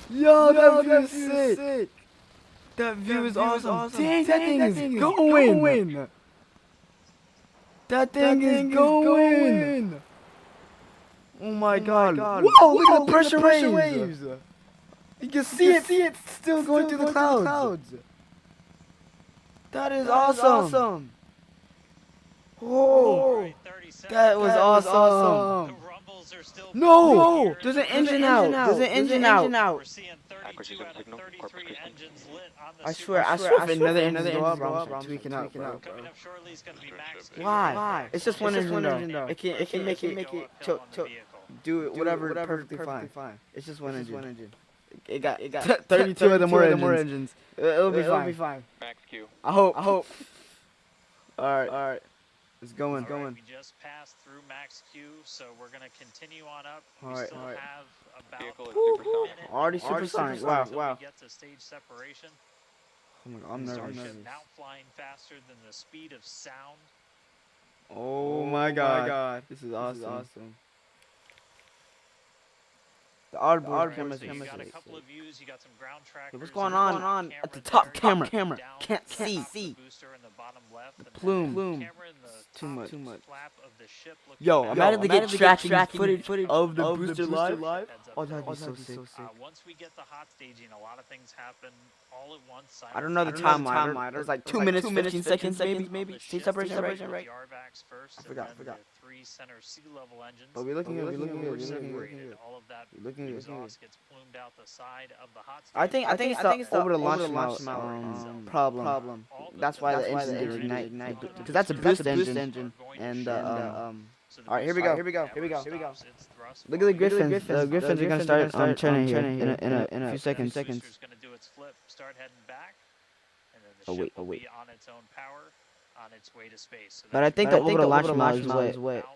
S1: Yo, that view is sick. That view is awesome. Dang, that thing is going. That thing is going. Oh my god. Whoa, look at the pressure waves. You can see it still going through the clouds. That is awesome. Oh, that was awesome.
S4: The rumbles are still
S1: No, there's an engine out.
S4: We're seeing 32 out of 33 engines lit on the
S1: I swear, if another engine go up, I'm tweaking out, bro.
S4: Coming up shortly is going to be Max Q.
S1: Why? It's just one engine though. It can make it
S4: Go uphill on the vehicle.
S1: do it whatever perfectly fine. It's just one engine. It got 32 of the more engines. It'll be fine.
S5: Max Q.
S1: I hope. All right. It's going.
S4: All right, we just passed through Max Q, so we're going to continue on up. We
S1: All right.
S4: still have about
S5: Vehicle is
S4: a
S5: supersonic.
S4: minute
S1: Already supersonic.
S4: until
S1: Wow.
S4: we get to stage separation.
S1: Oh my god, I'm nervous.
S4: Starship now flying faster than the speed of sound.
S1: Oh my god. This is awesome. The oddball camera.
S4: So you got a couple of views. You got some ground trackers.
S1: What's going on at the top camera? Can't see.
S4: The booster in the bottom left. And
S1: plume.
S4: then the camera in the
S1: Too much.
S4: flap of the ship looking
S1: Yo,
S4: back.
S1: imagine they get tracking footage of the booster live.
S4: Heads up
S1: Oh,
S4: there.
S1: that'd be so sick.
S4: Once we get the hot staging, a lot of things happen all at once.
S1: I don't know the timeline. It was like 2 minutes, 15 seconds, maybe. Stage separation, right?
S4: The RVACs first,
S1: I forgot.
S4: and then the 3 center sea level engines.
S1: But we're looking good.
S4: We're separated. All of that
S1: We're looking good.
S4: exhaust gets plumed out the side of the hot stage.
S1: I think it's the over the launch mount problem.
S4: All
S1: That's why the engine didn't ignite. Because that's a boost engine. And all right, here we go. Look at the Griffins. The Griffins are gonna start turning here in a few seconds.
S4: Booster's gonna do its flip, start heading back, and then the ship will be on its own power, on its way to space. So
S1: But I think the over the launch mount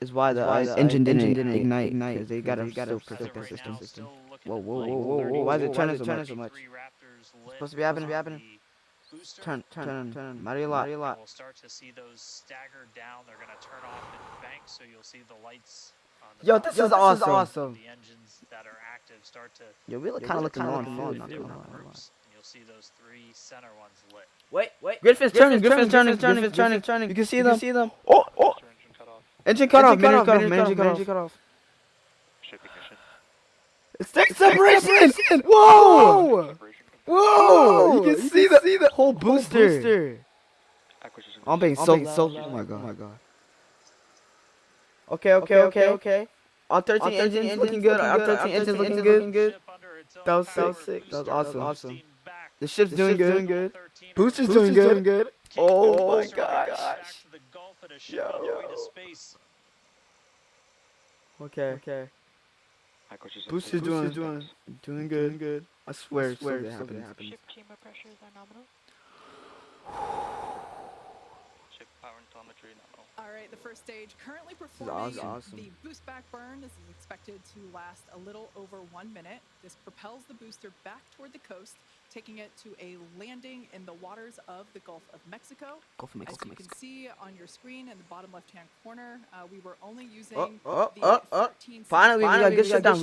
S1: is why the engine didn't ignite. Because they gotta still protect the system. Whoa. Why is it turning so much? Supposed to be happening. Turn. Mighty a lot.
S4: We'll start to see those stagger down. They're going to turn off in bank, so you'll see the lights on the
S1: Yo,
S4: top.
S1: this is awesome.
S4: The engines that are active start to
S1: Yo, we look kind of looking low on fuel.
S4: in different groups, and you'll see those 3 center ones lit.
S1: Wait. Griffins turning. You can see them. Oh. Engine cut off.
S5: Ship ignition.
S1: It's stage separation. Whoa. You can see the whole booster.
S5: Acquisition.
S1: I'm being so. Oh my god. Okay. All 13 engines looking good.
S4: Ship under its own
S1: That was
S4: power,
S1: sick. That was
S4: booster
S1: awesome.
S4: steam back.
S1: The ship's doing good.
S4: 13
S1: Boosters
S4: are
S1: doing good.
S4: kicking
S1: Oh
S4: the
S1: my
S4: booster back
S1: gosh.
S4: to the Gulf at a ship on the way to space.
S1: Okay.
S5: Acquisition.
S1: Boosters doing good. I swear something happens.
S6: Ship chamber pressures are nominal.
S5: Ship power and telemetry nominal.
S2: All right, the first stage currently performing
S1: awesome.
S2: the boost back burn. This is expected to last a little over 1 minute. This propels the booster back toward the coast, taking it to a landing in the waters of the Gulf of Mexico. As you can see on your screen in the bottom left-hand corner, we were only using the 13
S1: Finally, we got good shut down.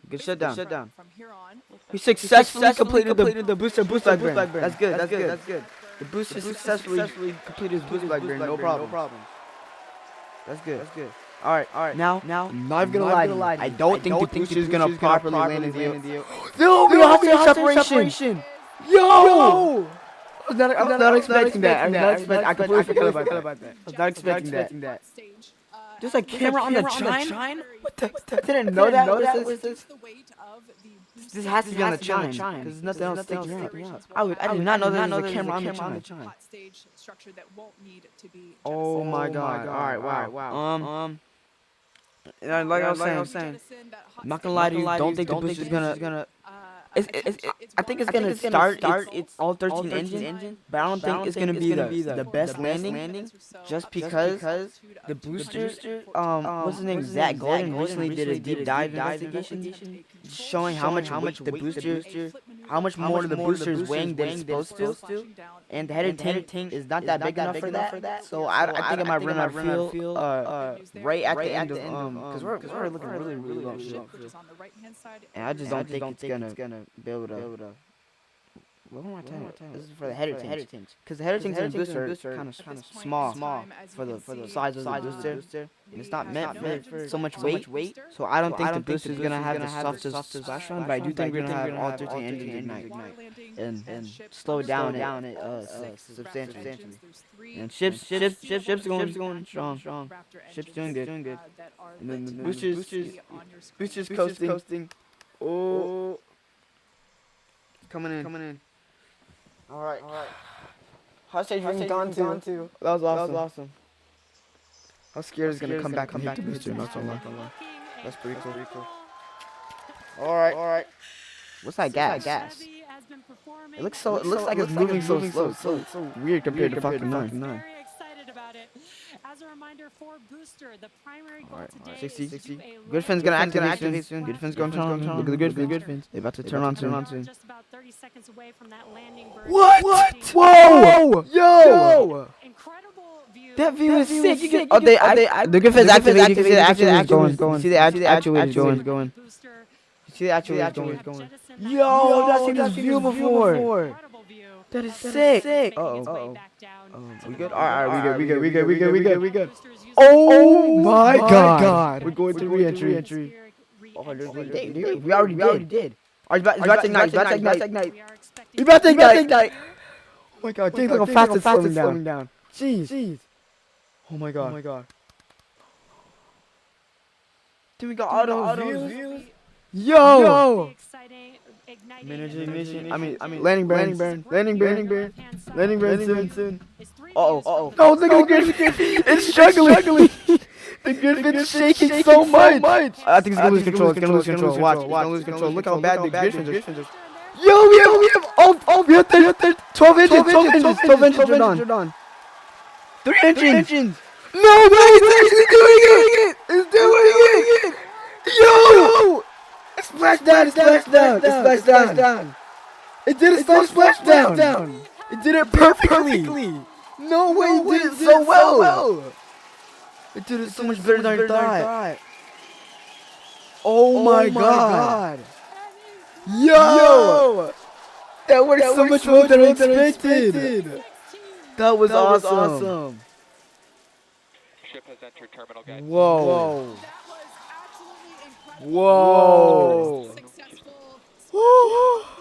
S1: Good shut down.
S2: From here on.
S1: We successfully completed the booster back burn. That's good. The booster successfully completed his boost back burn. No problem. That's good. All right. Now, I'm not even gonna lie to you. I don't think the booster's gonna properly land in the No, we have to separation. Yo! I'm not expecting that. I completely forgot about that. I was not expecting that.
S2: Stage,
S1: There's a camera on the chine? What the? I didn't know that. What is this?
S2: the weight of the
S1: This has to be on the chine. Because nothing else sticks around. I did not know there was a camera on the chine.
S2: hot stage structure that won't need to be
S1: Oh my god. Alright, wow. Like I was saying, I'm not gonna lie to you, don't think the booster's gonna I think it's gonna start its all 13 engines, but I don't think it's gonna be the best landing, just because the booster, what's his name, Zach Gordon recently did a deep dive investigation, showing how much the booster, how much more the booster is weighing than it's supposed to, and the header tank is not that big enough for that. So I think I might run out of fuel right at the end of because we're looking really low fuel. And I just don't think it's gonna be able to. What am I telling you? This is for the header tanks. Because the header tanks and booster are kind of small for the size of the booster. And it's not meant for so much weight. So I don't think the booster is gonna have the softest splash run, but I do think we're gonna have all 13 engines ignite and slow down it substantially. And ships going strong. Ships doing good. And then the boosters coasting. Oh, coming in. All right. Hot stage ring gone too. That was awesome. I was scared it's gonna come back and hit the booster. Not so long. That's pretty cool. All right. What's that gas? It looks like it's moving so slow. So weird compared to fucking 9.
S3: Very excited about it. As a reminder for booster, the primary goal today is to
S1: 60.
S3: do a
S1: Good fin's gonna activate soon. Good fin's gonna turn on. Look at the good fins. They about to turn on soon.
S3: just about 30 seconds away from that landing bird.
S1: What? Whoa! Yo!
S3: Incredible view.
S1: That view is sick. Oh, the good fin's activated. You can see the actual is going. You see the actual is going.
S3: Booster.
S1: You see the actual is going.
S3: Yo,
S1: Yo, I've not seen this view before.
S3: Incredible view.
S1: That is sick.
S3: Making its way back down to
S1: We
S3: the
S1: good?
S3: lower
S1: Alright, we good.
S3: boosters using
S1: Oh my god. We're going
S3: the
S1: to re-entry.
S3: atmospheric re-entry.
S1: We already did. Alright, about to ignite.
S3: We are expecting
S1: We about to ignite. Oh my god, think like how fast it's slowing down. Jeez. Oh my god. Dude, we got all those views. Yo!
S3: exciting
S1: Miniature
S3: igniting.
S1: ignition. I mean, landing burn soon.
S3: Oh.
S1: No, look at the Griffin. It's struggling. The Griffin's shaking so much. I think it's gonna lose control. Watch, it's gonna lose control. Look how bad the Griffins are. Yo, we have 12 engines are on. 3 engines. No, it's doing it. Yo! It splashed down. It did a slow splash down. It did it perfectly. No way, it did it so well. It did it so much better than I thought. Oh my god. Yo! That worked so much more than I expected. That was awesome.
S5: Ship has entered terminal, guys.
S1: Whoa.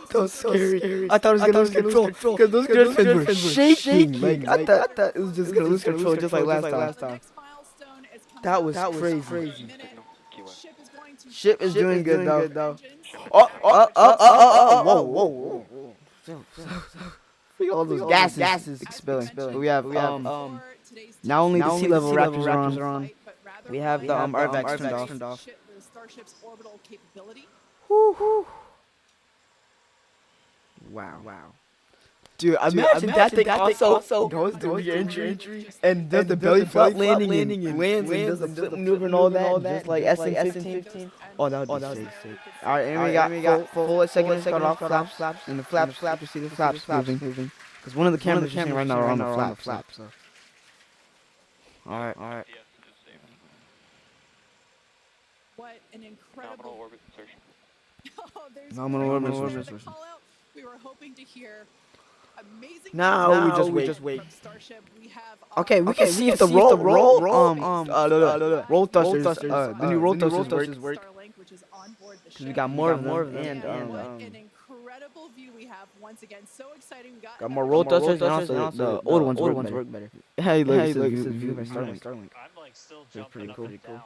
S1: That was scary. I thought it was gonna lose control because those Griffins were shaking. Like I thought it was just gonna lose control just like last time. That was crazy. Ship is doing good though. Whoa. Look at all those gases expelling. We have not only the sea level Raptors are on. We have the RVAX turned off.
S2: The Starship's orbital capability.
S1: Wow. Dude, imagine that thing also goes through your entry and does the belly flop landing and lands and does the flip maneuver and all that, just like SN15. Oh, that would be sick. Alright, and we got full second cut off flaps, and the flaps, you see the flaps moving. Because one of the cameras right now are on the flaps. So. Alright.
S2: What an incredible
S5: Nominal orbit insertion.
S1: Nominal orbit insertion.
S2: We were hoping to hear amazing.
S1: Now we just wait.
S2: From Starship. We have
S1: Okay, we can see if the roll thrusters, the new roll thrusters work.
S2: Starlink, which is on board the ship.
S1: We got more of them, and
S2: what an incredible view we have once again. So exciting. We
S1: got more roll thrusters, and also the old ones work better. Hey, look, it's a view by Starlink.
S4: I'm like still jumping
S1: pretty
S4: up
S1: cool.
S4: and down.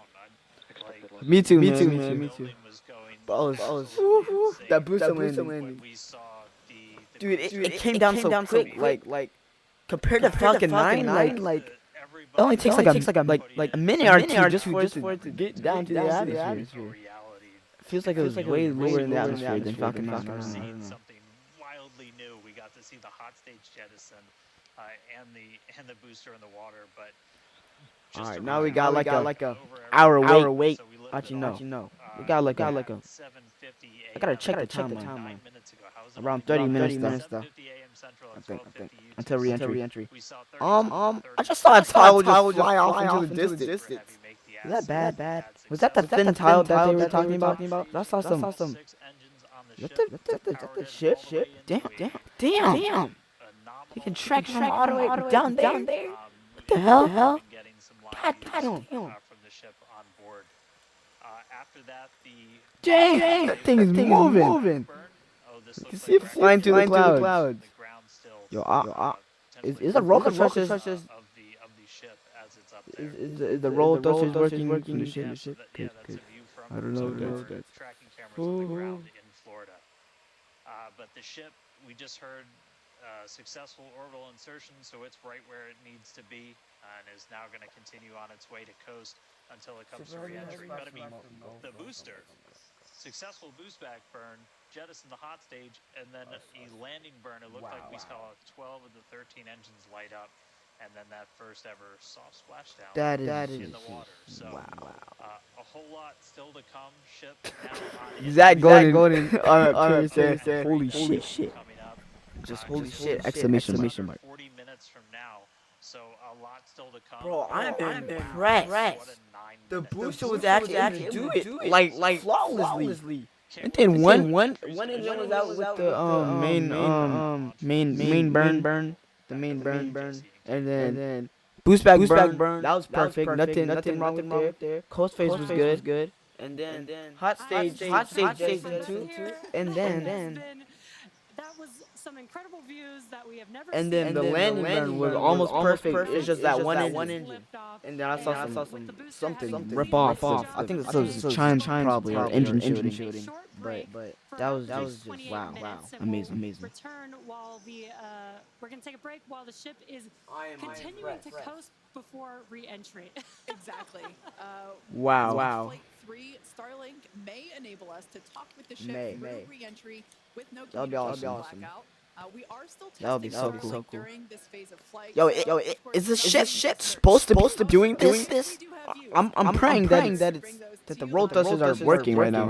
S4: I'm,
S1: Me too, man.
S4: rolling was going insane.
S1: That booster
S4: when
S1: landing.
S4: we saw the
S1: Dude, it came down so quick. Like compared to Falcon 9, like it only takes like a minute or two just for it to get down to the atmosphere. Feels like it was way lower in the atmosphere than Falcon 9. I
S4: We're
S1: don't
S4: seeing
S1: know.
S4: something wildly new. We got to see the hot stage jettison and the booster in the water, but
S1: All
S4: just
S1: right,
S4: to
S1: now we
S4: recap,
S1: got like a
S4: over
S1: hour
S4: everything.
S1: wait.
S4: So we
S1: How'd you
S4: lifted
S1: know?
S4: off,
S1: We got like a.
S4: at 7:50
S1: I gotta
S4: a.m.
S1: check the
S4: About
S1: timeline.
S4: 9 minutes ago. How was it
S1: Around
S4: only
S1: 30 minutes though.
S4: 7:50 a.m. Central
S1: I
S4: and
S1: think
S4: 12:50 UTC.
S1: until re-entry.
S4: We saw
S1: I just saw a tile just fly off into the distance.
S4: super heavy make the
S1: Is that bad?
S4: had
S1: Was that the
S4: success.
S1: thin tile that they were talking about?
S4: Entry,
S1: I saw some.
S4: 6 engines on the
S1: Is
S4: ship.
S1: that the
S4: Powered it
S1: ship?
S4: all the way
S1: Damn,
S4: into
S1: damn,
S4: a
S1: damn!
S4: phenomenal
S1: You can track from all the way down there.
S4: What
S1: the hell?
S4: Getting some live
S1: God
S4: views,
S1: damn.
S4: from the ship on board. After that, the
S1: Dang, that thing is moving.
S4: burn. Oh, this
S1: You can
S4: looks
S1: see it
S4: like
S1: flying through the clouds.
S4: the ground still.
S1: Yo, is
S4: potentially
S1: the roller coaster
S4: of the ship as it's up there.
S1: is the roller coaster working in the
S4: Yeah,
S1: ship?
S4: so that's a view from
S1: I don't know
S4: some of
S1: what
S4: our
S1: that's.
S4: tracking cameras on the ground in Florida. But the ship, we just heard successful orbital insertion, so it's right where it needs to be, and is now going to continue on its way to coast until it comes to re-entry. But I mean, the booster, successful boost back burn, jettison the hot stage, and then a landing burn. It looked like we saw 12 of the 13 engines light up, and then that first ever soft splashdown
S1: That is
S4: in the water. So a whole lot still to come. Ship now on
S1: Zach Golden
S4: said,
S1: holy shit.
S4: coming up.
S1: Just holy shit! Exclamation mark.
S4: 40 minutes from now. So a lot still to come.
S1: Bro, I'm
S4: impressed.
S1: impressed.
S4: What a 9
S1: The
S4: minute
S1: booster was actually able to do it like flawlessly.
S4: Can't
S1: And then
S4: believe
S1: one
S4: it.
S1: engine was out with the main burn, the main burn, and then boost back burn. That was perfect. Nothing wrong with there. Coast phase was good. And then hot stage too. And then
S3: That was some incredible views that we have never
S1: and
S3: seen.
S1: then the landing burn was almost perfect. It's just that one engine.
S3: Liftoff.
S1: And then I saw
S3: With the booster
S1: something
S3: having
S1: rip
S3: completed
S1: off.
S3: its
S1: I think
S3: job,
S1: it was chimes probably or engine shooting.
S3: Short
S1: But
S3: break for
S1: that
S3: about
S1: was just
S3: 28
S1: wow,
S3: minutes, and we'll
S1: amazing.
S3: Return while we're gonna take a break while the ship is continuing to coast before re-entry.
S6: Exactly.
S1: Wow.
S6: Flight 3, Starlink may enable us to talk with the ship
S1: May.
S6: through re-entry with no
S1: That'll be
S6: communication
S1: awesome.
S6: blackout. We are still testing
S1: That would be so
S6: Starlink
S1: cool.
S6: during this phase of flight.
S1: Yo,
S6: so of course,
S1: is this
S6: we'll
S1: shit
S6: be
S1: supposed to be doing
S6: We
S1: this?
S6: do have views.
S1: I'm praying that
S6: Bring
S1: that
S6: those
S1: the
S6: to you
S1: roll
S6: live.
S1: thrusters are working right now,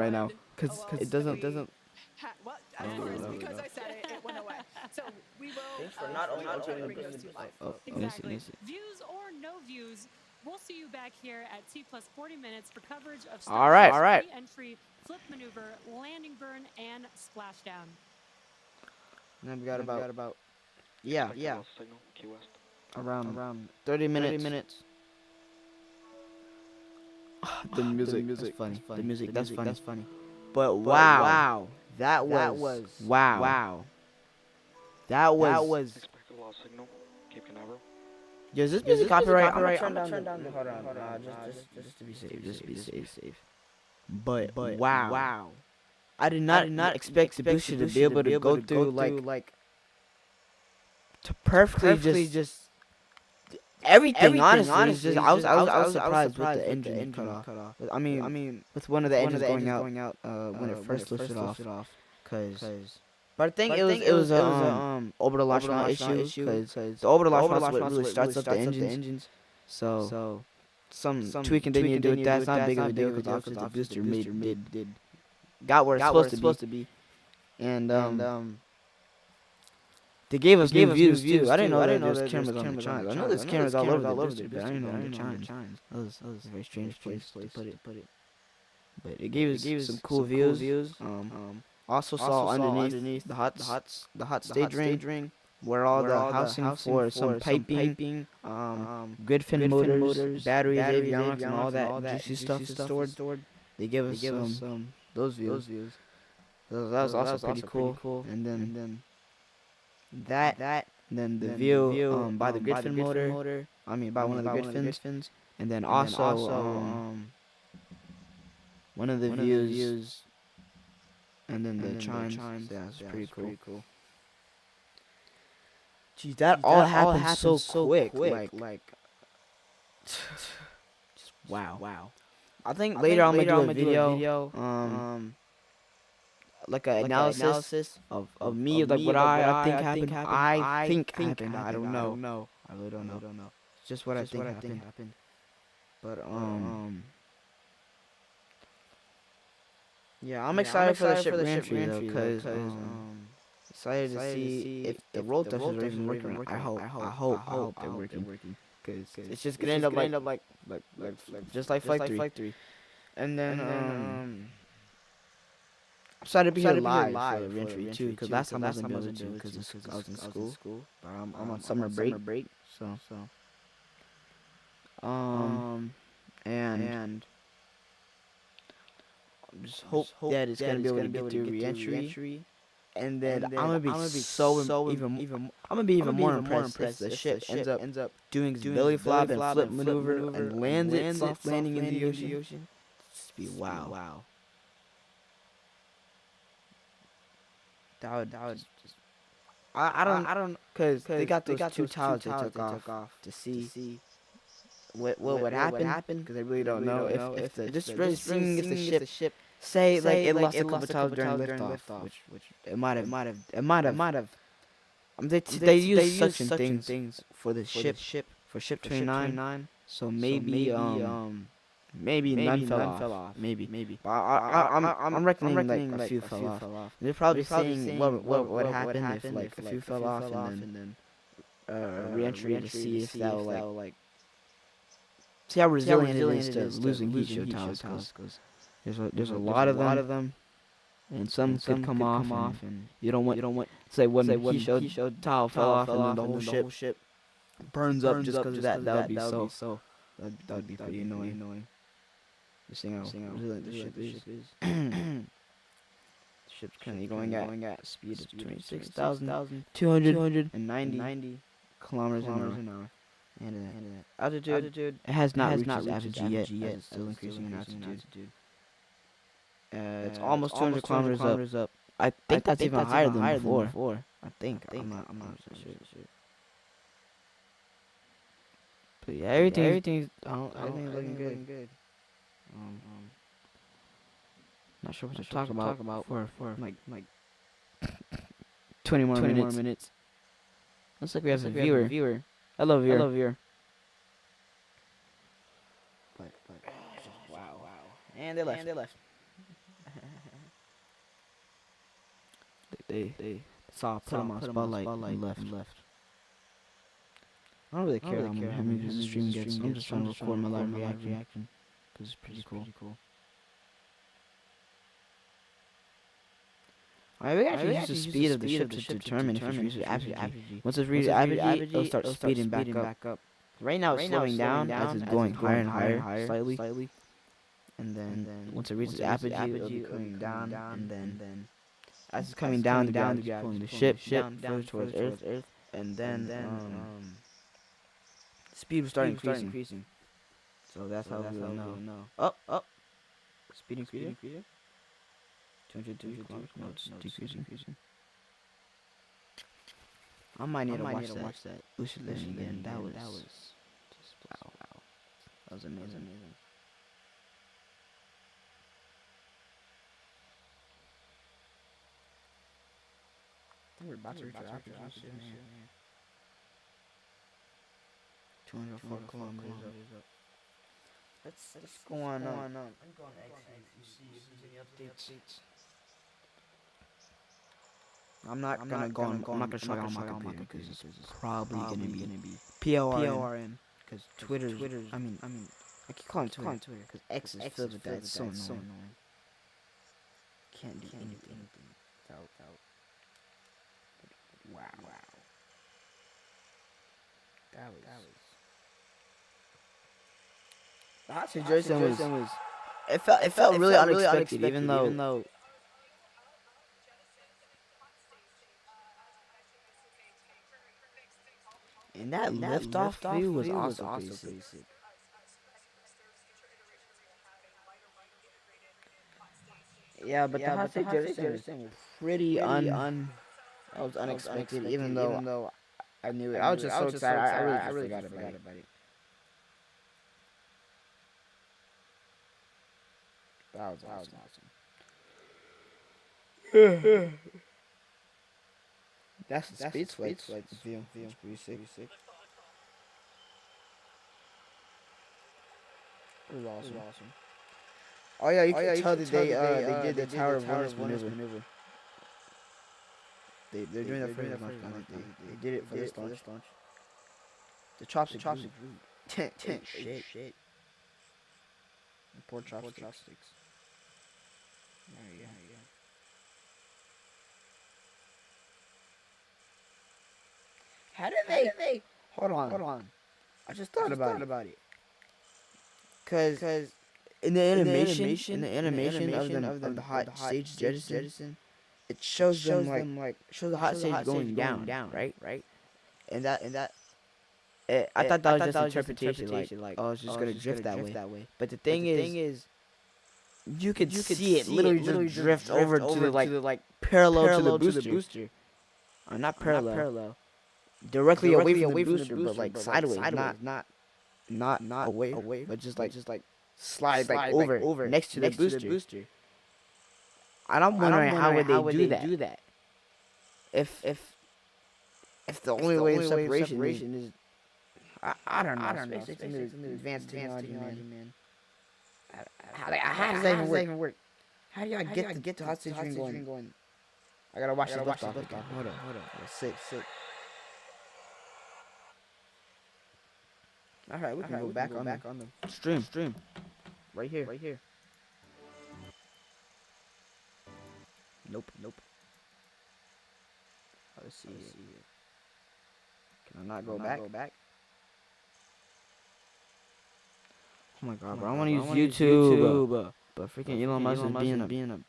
S1: cause
S6: Hello,
S1: it doesn't.
S6: Well, of course, because I said it, it went away. So we will
S1: Thanks for not only altering
S6: bring
S1: the
S6: those to you live.
S1: Oh,
S3: Exactly. Views or no views, we'll see you back here at T plus 40 minutes for coverage of
S1: All right.
S3: Starship's re-entry, flip maneuver, landing burn, and splashdown.
S1: Then we got about yeah
S5: Signal, Key West.
S1: around 30 minutes. The music, that's funny. The music, that's funny. But wow, that was wow. That was.
S5: Expected lost signal. Cape Canaveral.
S1: Yo, is this music copyright? I'm gonna turn down. Hold on. Just to be safe. But wow. I did not expect the booster to be able to go through like to perfectly just everything. Honestly, just I was surprised with the engine cut off. I mean, with one of the engines going out when it first lifted off. But I think it was a orbital launch mount issue because the orbital launch mount is what really starts up the engines. So some tweaking they need to do with that. It's not big of a deal because obviously the booster got where it's supposed to be. And they gave us new views too. I didn't know there's cameras on the chimes. I know there's cameras all over the booster, but I didn't know on the chimes. That was a very strange place to put it. But it gave us some cool views. Also saw underneath the hot stage ring where all the housing for some piping, grid fin motors, batteries, avionics, and all that juicy stuff is stored. They gave us those views. So that was also pretty cool. And then then the view by the grid fin motor. I mean by one of the grid fins. And then also one of the views. And then the chimes. Yeah, it's pretty cool. Geez, that all happened so quick. Like, just wow. I think later I'm gonna do a video, like an analysis of me, like what I think happened. I think happened. I don't know. I really don't know. It's just what I think happened. But yeah, I'm excited for the ship reentry though, cause excited to see if the roll testers are even working. I hope they're working, cause it's just gonna end up like just like Flight 3. And then I'm excited to be here live for the reentry too, cause last time I wasn't able to, cause I was in school. But I'm on summer break, so and just hope that it's gonna be able to get through reentry. And then I'm gonna be I'm gonna be even more impressed if the ship ends up doing its belly flop and flip maneuver and lands it soft landing in the ocean. Just be wow. That would just I don't cause they got those two towers they took off to see what would happen, because they really don't know if the just really seeing if the ship say like it lost a couple times during liftoff, which it might have. They use suction things for the ship for ship 29, so maybe none fell off. Maybe. But I'm reckoning like a few fell off. They're probably saying what happened if like a few fell off and then reentry to see if that will like see how resilient it is to losing heat shield towers. Cause there's a lot of them, and some could come off, and you don't want say one heat shield tile fell off and then the whole ship burns up just because of that. That would be that would be pretty annoying. Just seeing how resilient the ship is. The ship's currently going at a speed of 26,290 kilometers an hour. And altitude, it has not reached its altitude yet. It's still increasing in altitude. It's almost 200 kilometers up. I think that's even higher than before. I think. I'm not so sure. But yeah, everything's looking good. Not sure what to talk about for like 20 more minutes. Looks like we have a viewer. Hello, viewer. But wow. And they left. They saw put them on spotlight and left. I don't really care how many views the stream gets. I'm just trying to record my live reaction because it's pretty cool. I would actually use the speed of the ship to determine if it's reached apogee. Once it's reached apogee, it'll start speeding back up. Right now it's slowing down as it's going higher and higher slightly. And then once it reaches apogee, it'll be coming down. And then as it's coming down, the ground is pulling the ship further towards Earth. And then speed will start increasing. So that's how we'll know. Up. Speed increasing. 202 kilometers. No, it's decreasing. I might need to watch that lucid landing again. That was just wow. That was amazing. I think we're about to reach our apogee soon. 204 kilometers up. Let's go on. I'm going X and see if there's any updates. I'm not gonna show on my computer because it's probably gonna be PLRN. Because Twitter's. I mean, I keep calling Twitter because X is filled with that. It's so annoying. Can't do anything without. Wow. That was. The situation was. It felt really unexpected, even though. And that liftoff view was also pretty sick. Yeah, but the hot stage generation was pretty that was unexpected, even though I knew it. I was just so excited. I really forgot about it. That was awesome. That's the space flights view. It's pretty sick. It was awesome. Oh yeah, you can tell that they did the Tower of Wonders maneuver. They're doing that for this launch. They did it for this launch. The chopsticks grew. Shit. Poor chopsticks. There you go. How did they? Hold on. I just thought about it. Cause in the animation of the hot stage jettison, it shows them like shows the hot stage going down, right? And that I thought that was just interpretation, like oh, it's just gonna drift that way. But the thing is, you could see it literally just drift over to the like parallel to the booster. Not parallel. Directly away from the booster, but like sideways, not away, but just like slide over next to the booster. And I'm wondering how would they do that? If the only way of separation is I don't know. SpaceX is advanced technology, man. How does that even work? How do y'all get the hot stage ring going? I gotta watch the lift off again. Hold on. Sick. Alright, we can go back on the stream. Right here. Nope. Let's see here. Can I not go back? Oh my god, bro. I want to use YouTube. But freaking Elon Musk is being a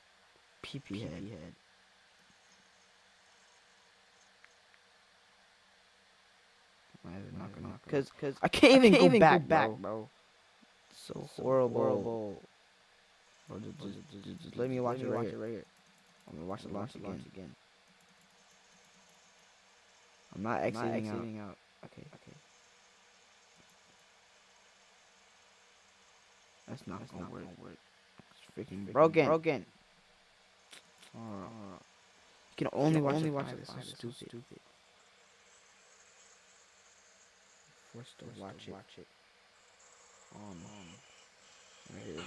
S1: pee-pee head. Cause I can't even go back, bro. So horrible. Bro, just let me watch it right here. I'm gonna watch the launch again. I'm not exiting out. Okay. That's not gonna work. It's freaking broken. You can only watch it. This is stupid. Forced to watch it. Right here.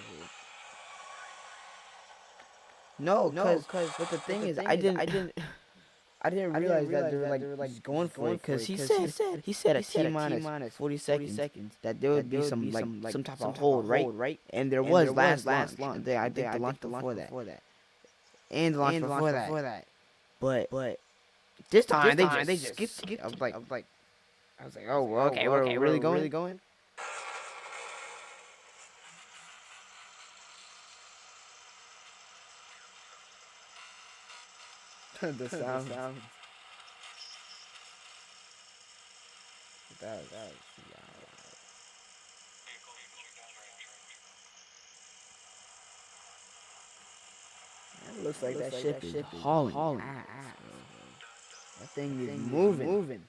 S1: No, cause what the thing is, I didn't realize that they were like going for it. Cause he said at T minus 40 seconds that there would be some type of hold, right? And there was last launch. I think the launch before that. And the launch before that. But this time they just skipped. I was like, oh, okay, we're really going. the sound. That looks like that ship is hauling ass. That thing is moving.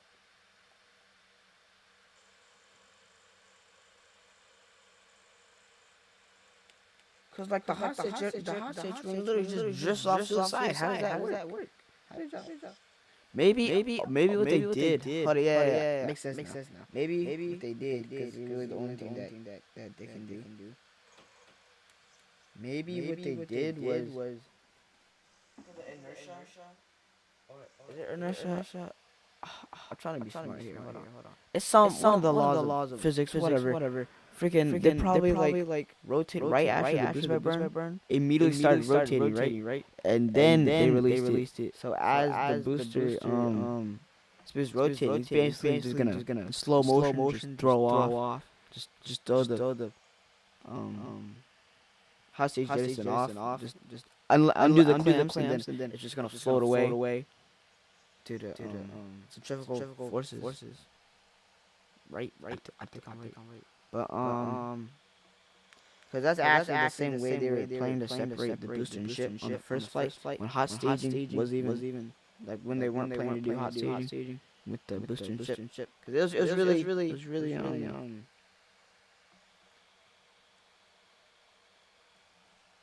S1: Cause like the hot stage room literally just drifts off to the side. How does that work? How did y'all? Maybe what they did. Yeah. Makes sense now. Maybe what they did, because it's really the only thing that they can do. Maybe what they did was the inertia. Is it inertia? I'm trying to be smart here. Hold on. It's one of the laws of physics, whatever. Freaking, they probably like rotate right after the booster burn. Immediately started rotating, right? And then they released it. So as the booster is rotating, it's basically just gonna in slow motion just throw off. Just throw the hot stage jettison off. Just undo the clamps, and then it's just gonna float away to the centrifugal forces. Right. I think I'm right. But because that's actually the same way they were planning to separate the booster and ship on the first flight when hot staging was even like when they weren't planning to do hot staging with the booster and ship. Because it was really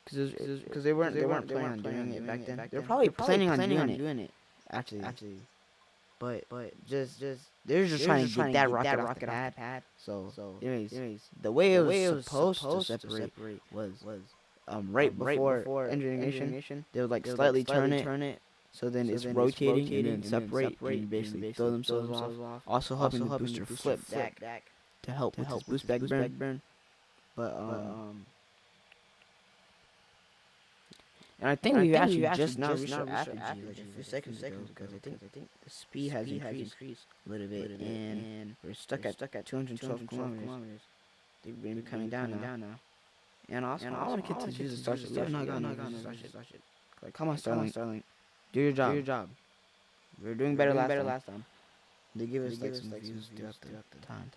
S1: because they weren't planning on doing it back then. They're probably planning on doing it actually. But just they're just trying to get that rocket off the pad. So anyways, the way it was supposed to separate was right before entering ignition. They would like slightly turn it, so then it's rotating and then separate and basically throw themselves off. Also helping the booster flip back to help with his boost back burn. But and I think we've actually just now reached our apogee like a few seconds ago, because I think the speed has increased a little bit, and we're stuck at 212 kilometers. They're going to be coming down now. And also, I want to get to use the Starship. Yeah, no, Starship. Like, come on, Starlink. Do your job. We were doing better last time. They give us like some views throughout the time.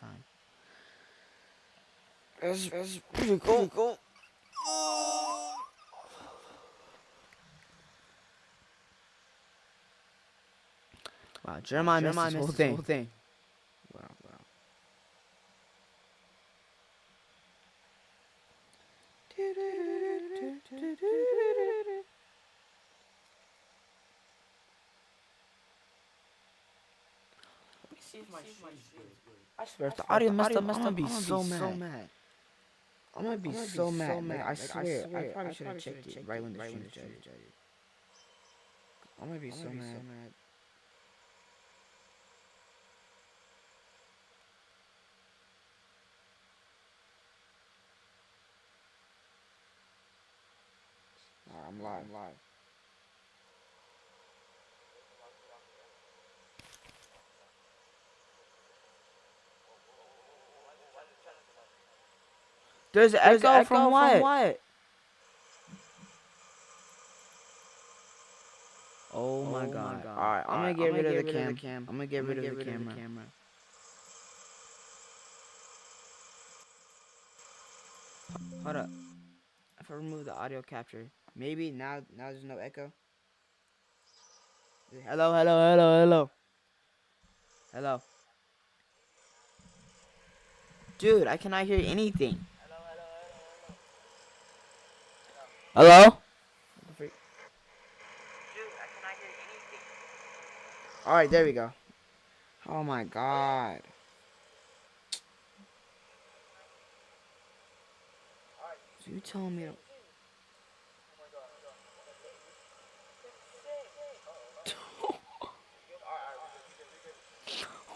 S1: That's pretty cool. Wow, Jeremiah missed this whole thing. Wow. I swear, if the audio messed up, I'm gonna be so mad. I'm gonna be so mad. Like, I swear, I probably should have checked it right when the stream started. I'm gonna be so mad. I'm live. There's an echo from what? Oh my god. Alright, I'm gonna get rid of the cam. I'm gonna get rid of the camera. Hold up. If I remove the audio capture, maybe now there's no echo. Hello. Dude, I cannot hear anything. Hello? What the freak? Dude, I cannot hear anything. Alright, there we go. Oh my god. So you telling me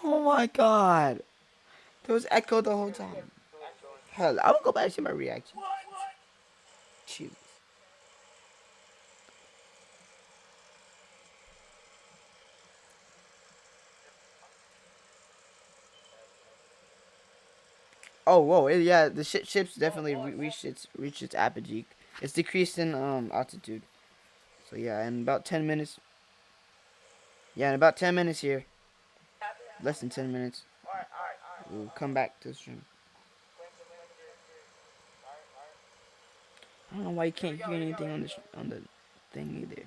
S1: Oh my god. There was echo the whole time. Hell, I will go back to my reaction. Jesus. Oh, whoa, yeah, the ship's definitely reached its apogee. It's decreased in altitude. So yeah, in about 10 minutes. Yeah, in about 10 minutes here. Less than 10 minutes. We'll come back to the stream. I don't know why you can't hear anything on the thing either.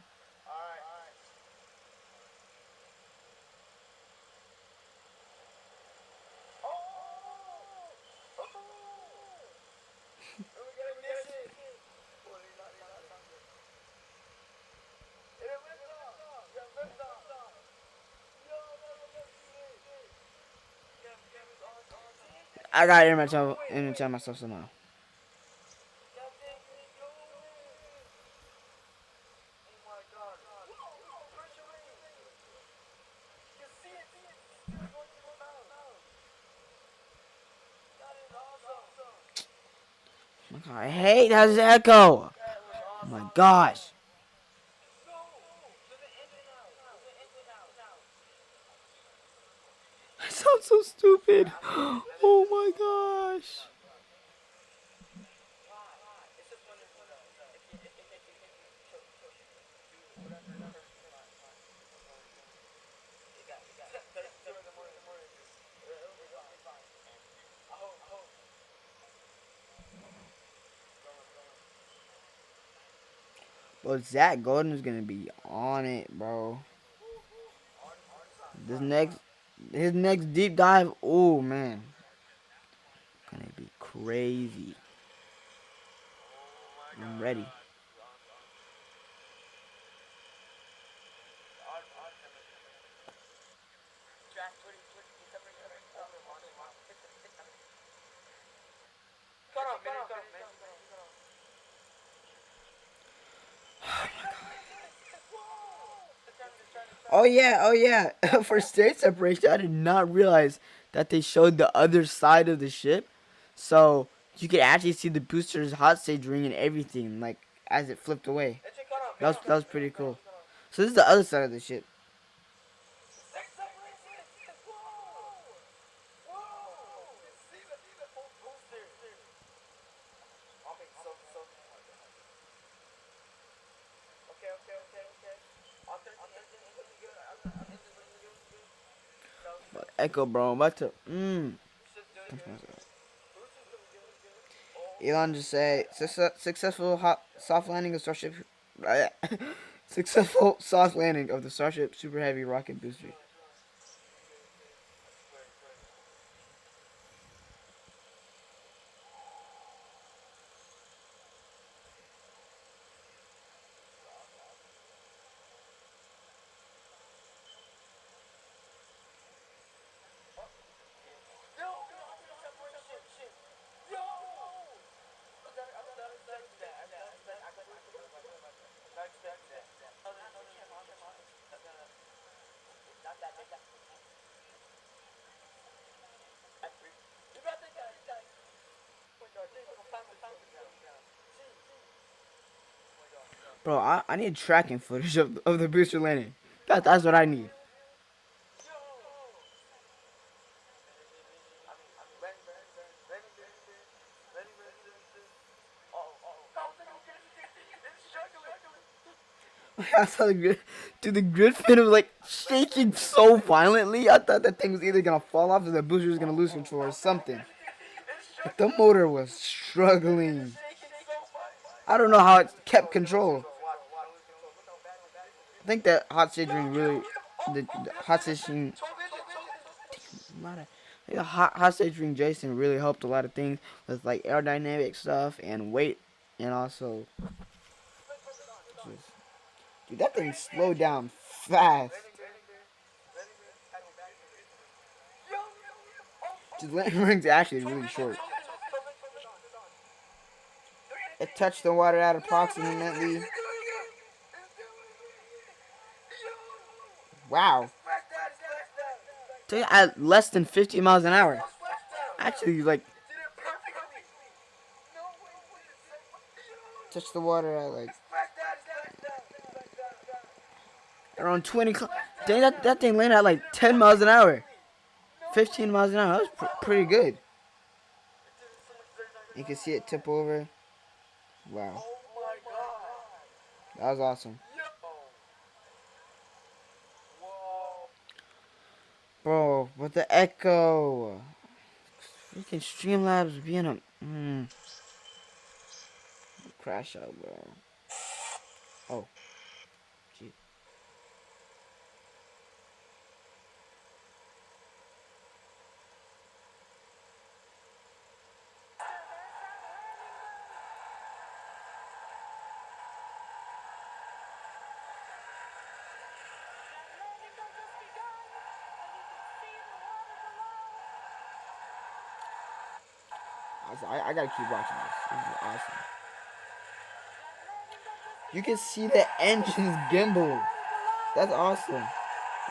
S1: I gotta entertain myself somehow. Oh my god, I hate how this echo. Oh my gosh. I sound so stupid. Oh my gosh. Well, Zach Golden is gonna be on it, bro. His next deep dive. Oh man, gonna be crazy. I'm ready. Oh yeah, oh yeah. For state separation, I did not realize that they showed the other side of the ship, so you could actually see the booster's hot stage ring and everything, like as it flipped away. That was pretty cool. So this is the other side of the ship. But Echo, bro, I'm about to. Elon just say successful soft landing of Starship. Successful soft landing of the Starship Super Heavy rocket booster. Bro, I need tracking footage of the booster landing. That's what I need. I saw the grid. Dude, the grid fin was like shaking so violently. I thought that thing was either gonna fall off or the booster was gonna lose control or something. But the motor was struggling. I don't know how it kept control. I think that hot stage ring really, the hot stage ring, the hot stage ring Jason really helped a lot of things with like aerodynamic stuff and weight, and also, just, dude, that thing slowed down fast. The landing ring's actually really short. It touched the water at approximately. Wow. At less than 50 miles an hour. Actually, like, touched the water at like around 20. Dang, that thing landed at like 10 miles an hour. 15 miles an hour. That was pretty good. You can see it tip over. Wow. That was awesome. Bro, but the echo. Freaking Streamlabs being a. Crash out, bro. Oh. Gee. I gotta keep watching this. This is awesome. You can see the engines gimbal. That's awesome.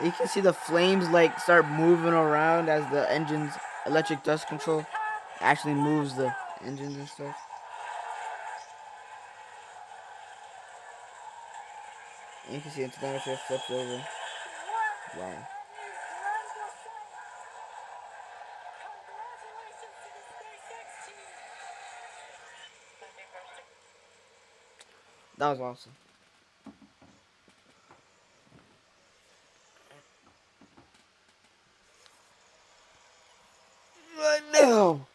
S1: You can see the flames like start moving around as the engine's electric dust control actually moves the engines and stuff. And you can see the telemetry flips over. Wow. That was awesome. Right now.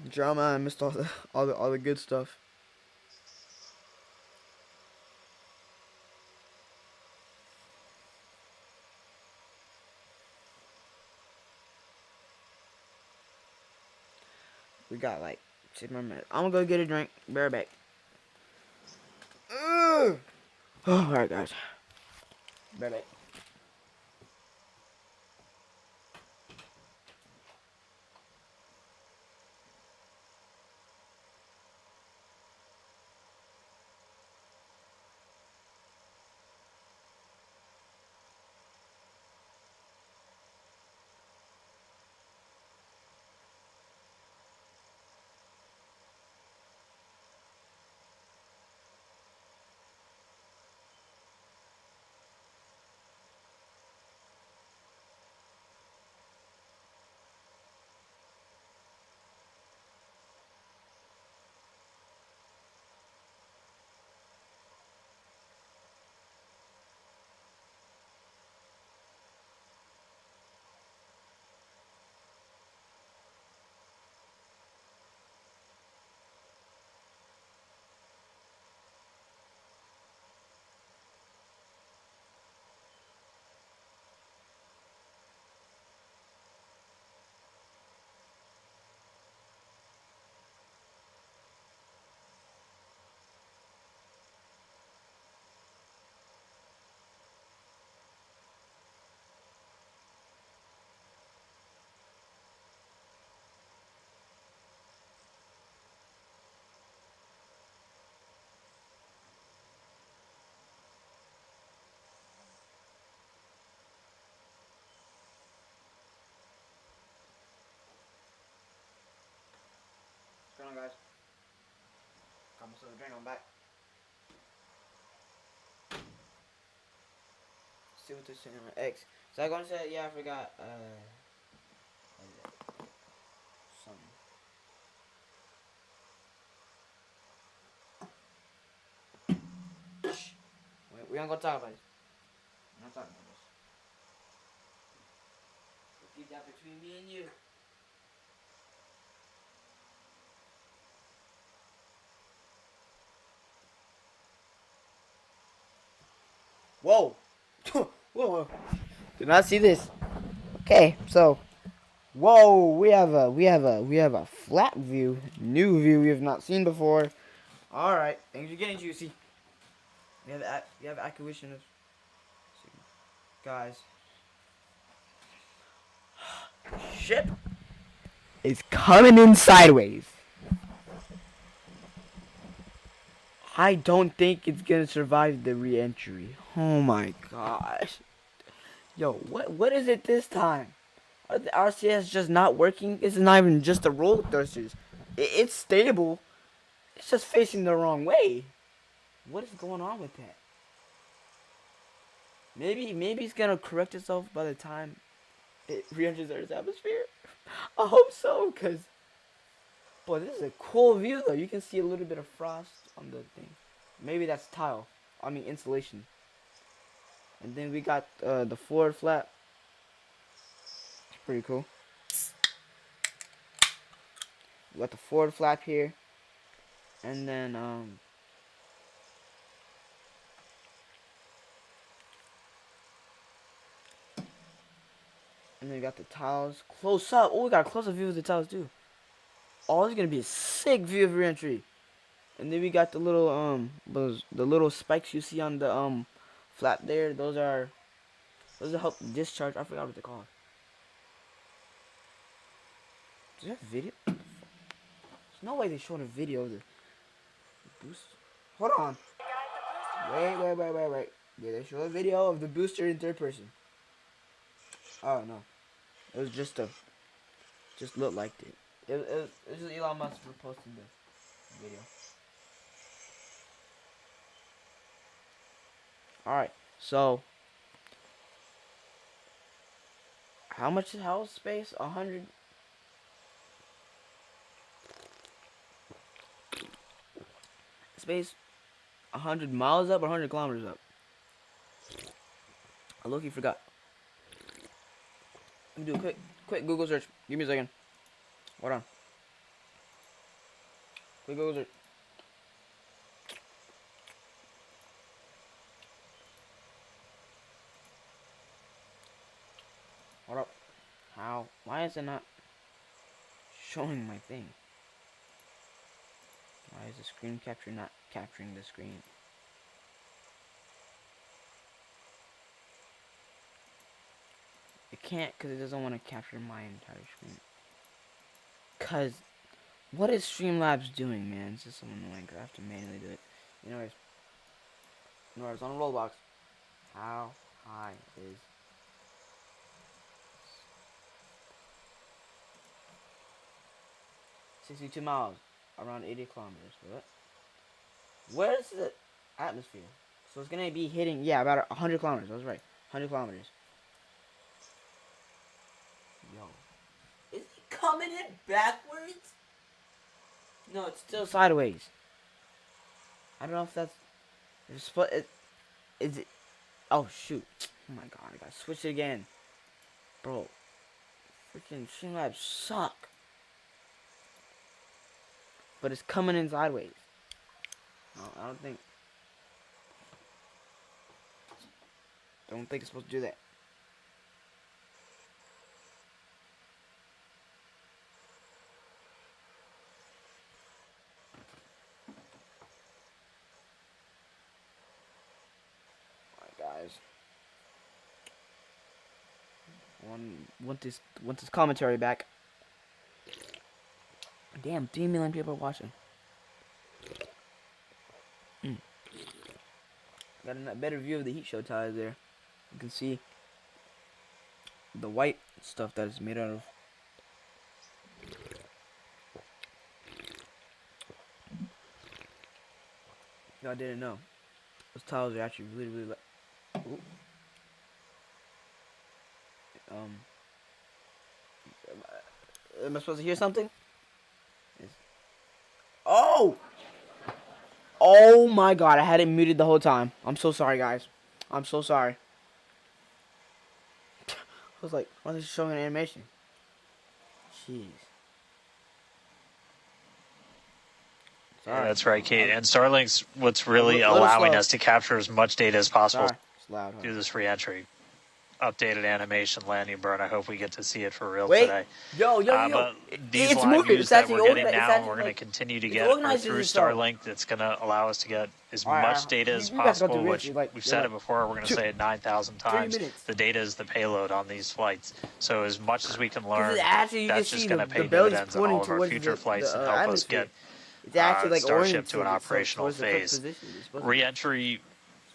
S1: Drama. I missed all the good stuff. We got like 6 more minutes. I'm gonna go get a drink. Be right back. Oh, alright, guys. Be right back. Hold on, guys. Got myself a drink. I'm back. See what they're saying on X. So I'm gonna say, yeah, I forgot. Something. We ain't gonna talk about it. We're not talking about this. We'll keep that between me and you. Whoa! Whoa! Whoa! Did not see this. Okay, so whoa, we have a flat view, new view we have not seen before. All right, things are getting juicy. We have acquisition of guys. Ship is coming in sideways. I don't think it's gonna survive the re-entry. Oh my gosh. Yo, what is it this time? Are the RCS just not working? It's not even just the roller thrusters. It's stable. It's just facing the wrong way. What is going on with that? Maybe it's gonna correct itself by the time it re-enters Earth's atmosphere. I hope so, cause boy, this is a cool view though. You can see a little bit of frost on the thing. Maybe that's tile. I mean insulation. And then we got the forward flap. It's pretty cool. We got the forward flap here, and then we got the tiles close up. Oh, we got a close up view of the tiles too. Oh, this is gonna be a sick view of re-entry. And then we got the little the little spikes you see on the flap there. Those help discharge. I forgot what they're called. Is that video? There's no way they showed a video of the boost. Hold on. Wait. Did they show a video of the booster in third person? Oh no. It was just looked like it. It was just Elon Musk reposting the video. Alright, so how is space? 100. Space 100 miles up or 100 kilometers up? I low-key forgot. Let me do a quick Google search. Give me a second. Hold on. Quick Google search. Hold up. How? Why is it not showing my thing? Why is the screen capture not capturing the screen? It can't because it doesn't want to capture my entire screen. Cause what is Streamlabs doing, man? It's just so annoying because I have to manually do it. Anyways, on Roblox. How high is 62 miles, around 80 kilometers. What? Where's the atmosphere? So it's gonna be hitting, yeah, about 100 kilometers. I was right, 100 kilometers. Yo, is it coming in backwards? No, it's still sideways. I don't know if that's. Is it? Oh shoot! Oh my god! I gotta switch it again, bro. Freaking Streamlabs suck. But it's coming in sideways. No, I don't think it's supposed to do that. Alright, guys. Want this commentary back. Damn, 3 million people are watching. Got a better view of the heat show tires there. You can see the white stuff that it's made out of. Y'all didn't know. Those tiles are actually really, really like. Am I supposed to hear something? Yes. Oh! Oh my god, I had it muted the whole time. I'm so sorry, guys. I'm so sorry. I was like, why is it showing an animation? Jeez.
S4: Yeah,
S1: Sorry.
S4: that's right, Kate. And Starlink's what's really
S1: little
S4: allowing
S1: slow.
S4: us to capture as much data as possible
S1: Sorry. It's loud.
S4: through this reentry. Updated animation landing burn. I hope we get to see it for real
S1: Wait.
S4: today.
S1: Yo.
S4: But these
S1: It's
S4: live
S1: moving.
S4: views
S1: It's
S4: that
S1: actually
S4: we're getting
S1: organized. It's
S4: now,
S1: actually,
S4: we're going to
S1: like,
S4: continue to
S1: it's
S4: get
S1: organized
S4: through
S1: as itself.
S4: Starlink. That's going to allow us to get as
S1: All right,
S4: much data as
S1: you guys got
S4: possible,
S1: the
S4: which
S1: reentry, like,
S4: we've
S1: you're
S4: said
S1: like
S4: it before. We're going to say it 9,000 times.
S1: minutes.
S4: The data is the payload on these flights. So as much as we can learn,
S1: Actually, you
S4: that's
S1: can
S4: just
S1: see
S4: going to
S1: the
S4: pay
S1: belly's
S4: dividends on
S1: pointing
S4: all of our
S1: towards
S4: future flights and help us
S1: atmosphere.
S4: get
S1: It's actually like
S4: Starship to an
S1: oriented itself
S4: operational
S1: towards the correct
S4: phase.
S1: position. It's supposed to be.
S4: Re-entry,